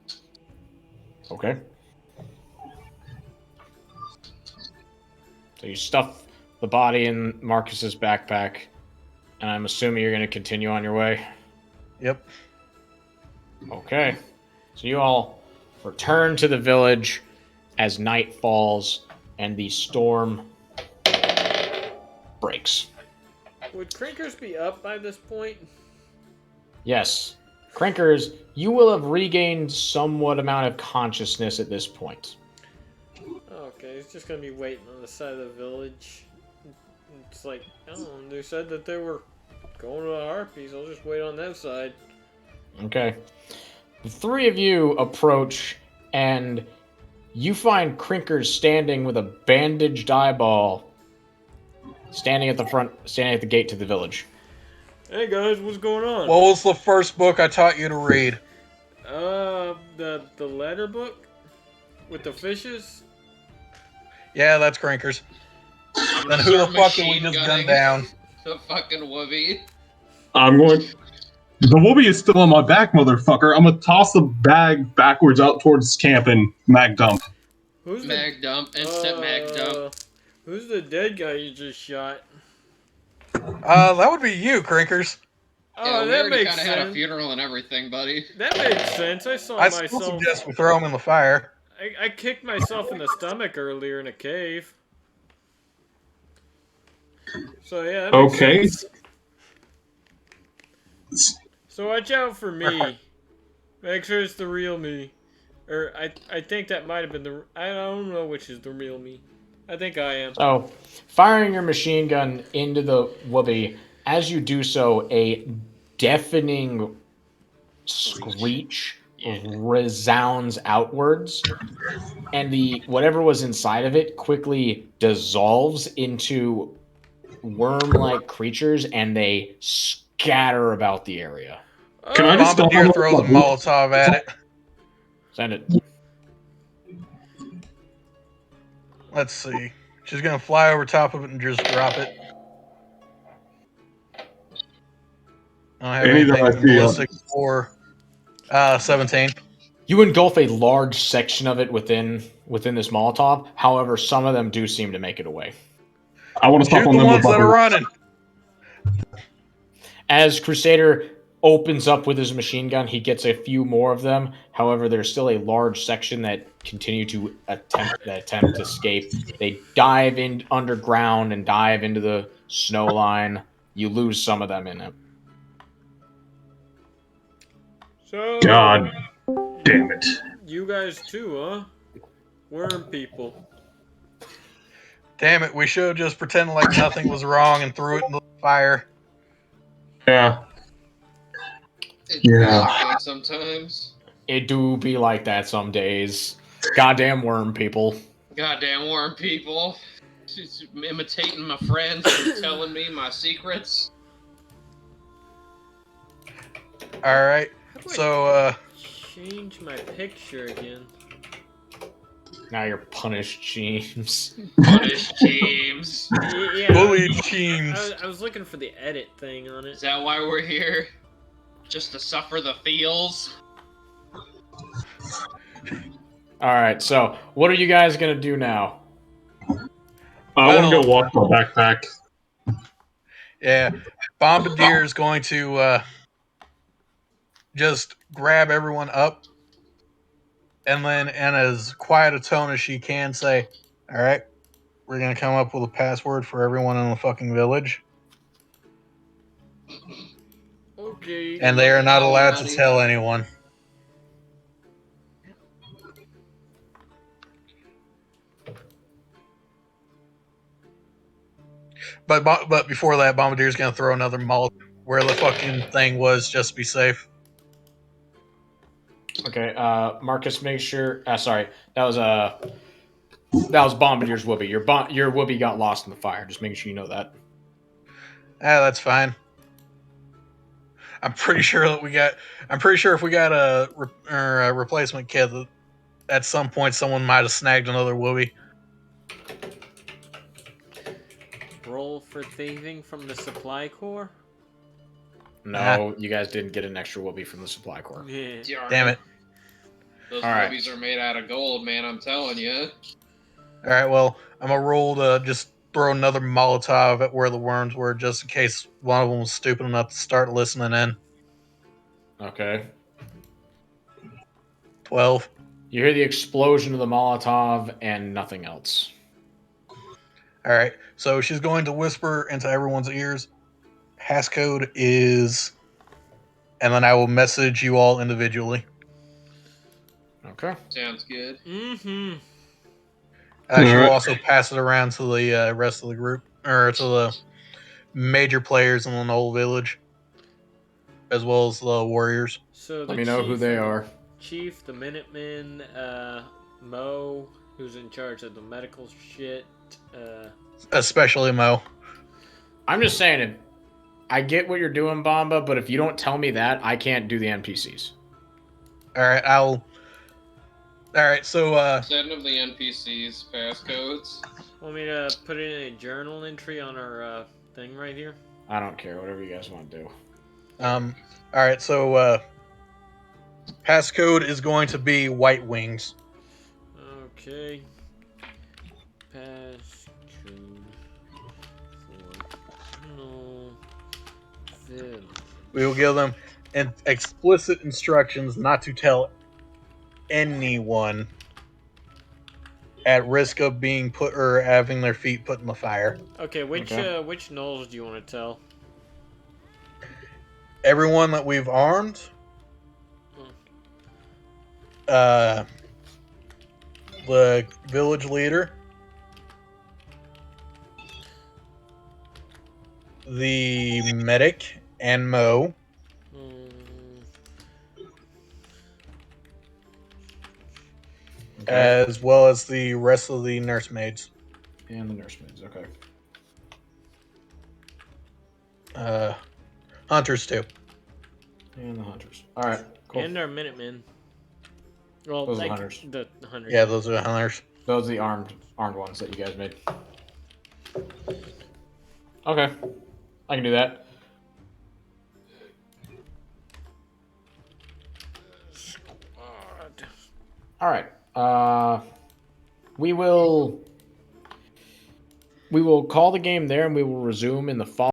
Okay. So you stuff the body in Marcus's backpack, and I'm assuming you're going to continue on your way. Yep. Okay. So you all return to the village as night falls and the storm breaks. Would Crinkers be up by this point? Yes. Crinkers, you will have regained somewhat amount of consciousness at this point. Okay, he's just gonna be waiting on the side of the village. It's like, oh, they said that they were going to the Harpies. I'll just wait on that side. Okay. The three of you approach, and you find Crinkers standing with a bandaged eyeball, standing at the gate to the village. Hey guys, what's going on? What was the first book I taught you to read? The letter book with the fishes. Yeah, that's Crinkers. I'm Then gonna who the start fuck did we machine just gun gunning down? The fucking whoopee. I'm going. The whoopee is still on my back, motherfucker. I'm gonna toss the bag backwards out towards camp and mag dump. Who's Mag dump, instant mag dump. Who's the dead guy you just shot? That would be you, Crinkers. Yeah, Oh, we that already makes kind of had a sense. funeral and everything, buddy. That makes sense. I saw I still myself. suggest we throw him in the fire. I kicked myself in the stomach earlier in a cave. So yeah. That makes Okay. sense. So watch out for me. Make sure it's the real me. Or I think that might have been the. I don't know which is the real me. I think I am. So, firing your machine gun into the whoopee, as you do so, a deafening screech resounds outwards, and the whatever was inside of it quickly dissolves into worm-like creatures, and they scatter about the area. Can I just Bombardier stop throws a Molotov at it. Send it. Let's see. She's gonna fly over top of it and just drop it. I don't have Any that anything I in see, ballistic or 17. You engulf a large section of it within this Molotov. However, some of them do seem to make it away. I want to stop Shoot on the them ones with that are my running. As Crusader opens up with his machine gun, he gets a few more of them. However, there's still a large section that continue to attempt to escape. They dive in underground and dive into the snow line. You lose some of them in it. So. God damn it. You guys too, huh? Worm people. Damn it, we should have just pretended like nothing was wrong and threw it in the fire. Yeah. It's Yeah. really good sometimes. It do be like that some days. Goddamn worm people. Goddamn worm people. Just imitating my friends and telling me my secrets. Alright, How do I so, change my picture again? Now you're punished, James. Punish James. Yeah, bully teams. I was looking for the edit thing on Is it. that why we're here? Just to suffer the feels? Alright, so what are you guys gonna do now? I want to Well- go wash my backpack. Yeah, Bombardier is going to just grab everyone up and then, in as quiet a tone as she can, say, alright, we're going to come up with a password for everyone in the fucking village. Okay. And they are not allowed to Buddy. tell anyone. But before that, Bombardier's going to throw another Molotov where the fucking thing was, just to be safe. Okay, Marcus, make sure. Sorry, that was Bombadier's whoopee. Your whoopee got lost in the fire. Just making sure you know that. That's fine. I'm pretty sure that we got. I'm pretty sure if we got a replacement kit, that at some point someone might have snagged another whoopee. Roll for thieving from the supply core. No, you guys didn't get an extra whoopee from the supply core. Yeah. Damn it! Those All right. movies are made out of gold, man. I'm telling you. All right, well, I'm gonna roll to just throw another Molotov at where the worms were, just in case one of them was stupid enough to start listening in. Okay. 12. You hear the explosion of the Molotov and nothing else. All right, so she's going to whisper into everyone's ears. Passcode is, and then I will message you all individually. Okay. Sounds good. Mm-hmm. She will Alright. also pass it around to the rest of the group, or to the major players in the whole village, as well as the warriors. So Let me know who they are. Chief, the Minutemen, Mo, who's in charge of the medical shit. Especially Mo. I'm just saying, I get what you're doing, Bomba, but if you don't tell me that, I can't do the NPCs. All right, All right, so Send them the NPCs passcodes. Want me to put it in a journal entry on our thing right here? I don't care. Whatever you guys want to do. all right, so passcode is going to be White Wings. Okay. Passcode for no village. We will give them explicit instructions not to tell anyone at risk of being put or having their feet put in the fire. Okay, which Okay. which gnolls do you want to tell? Everyone that we've armed, the village leader, the medic, and Mo, Okay. as well as the rest of the nursemaids. And the nursemaids. Okay. Hunters too. And the hunters. All right. Cool. And our Minutemen. Well, Those are like hunters. the hunters. Yeah, those are the hunters. Those are the armed ones that you guys made. Okay. I can do that. All right. We will call the game there, and we will resume in the fall.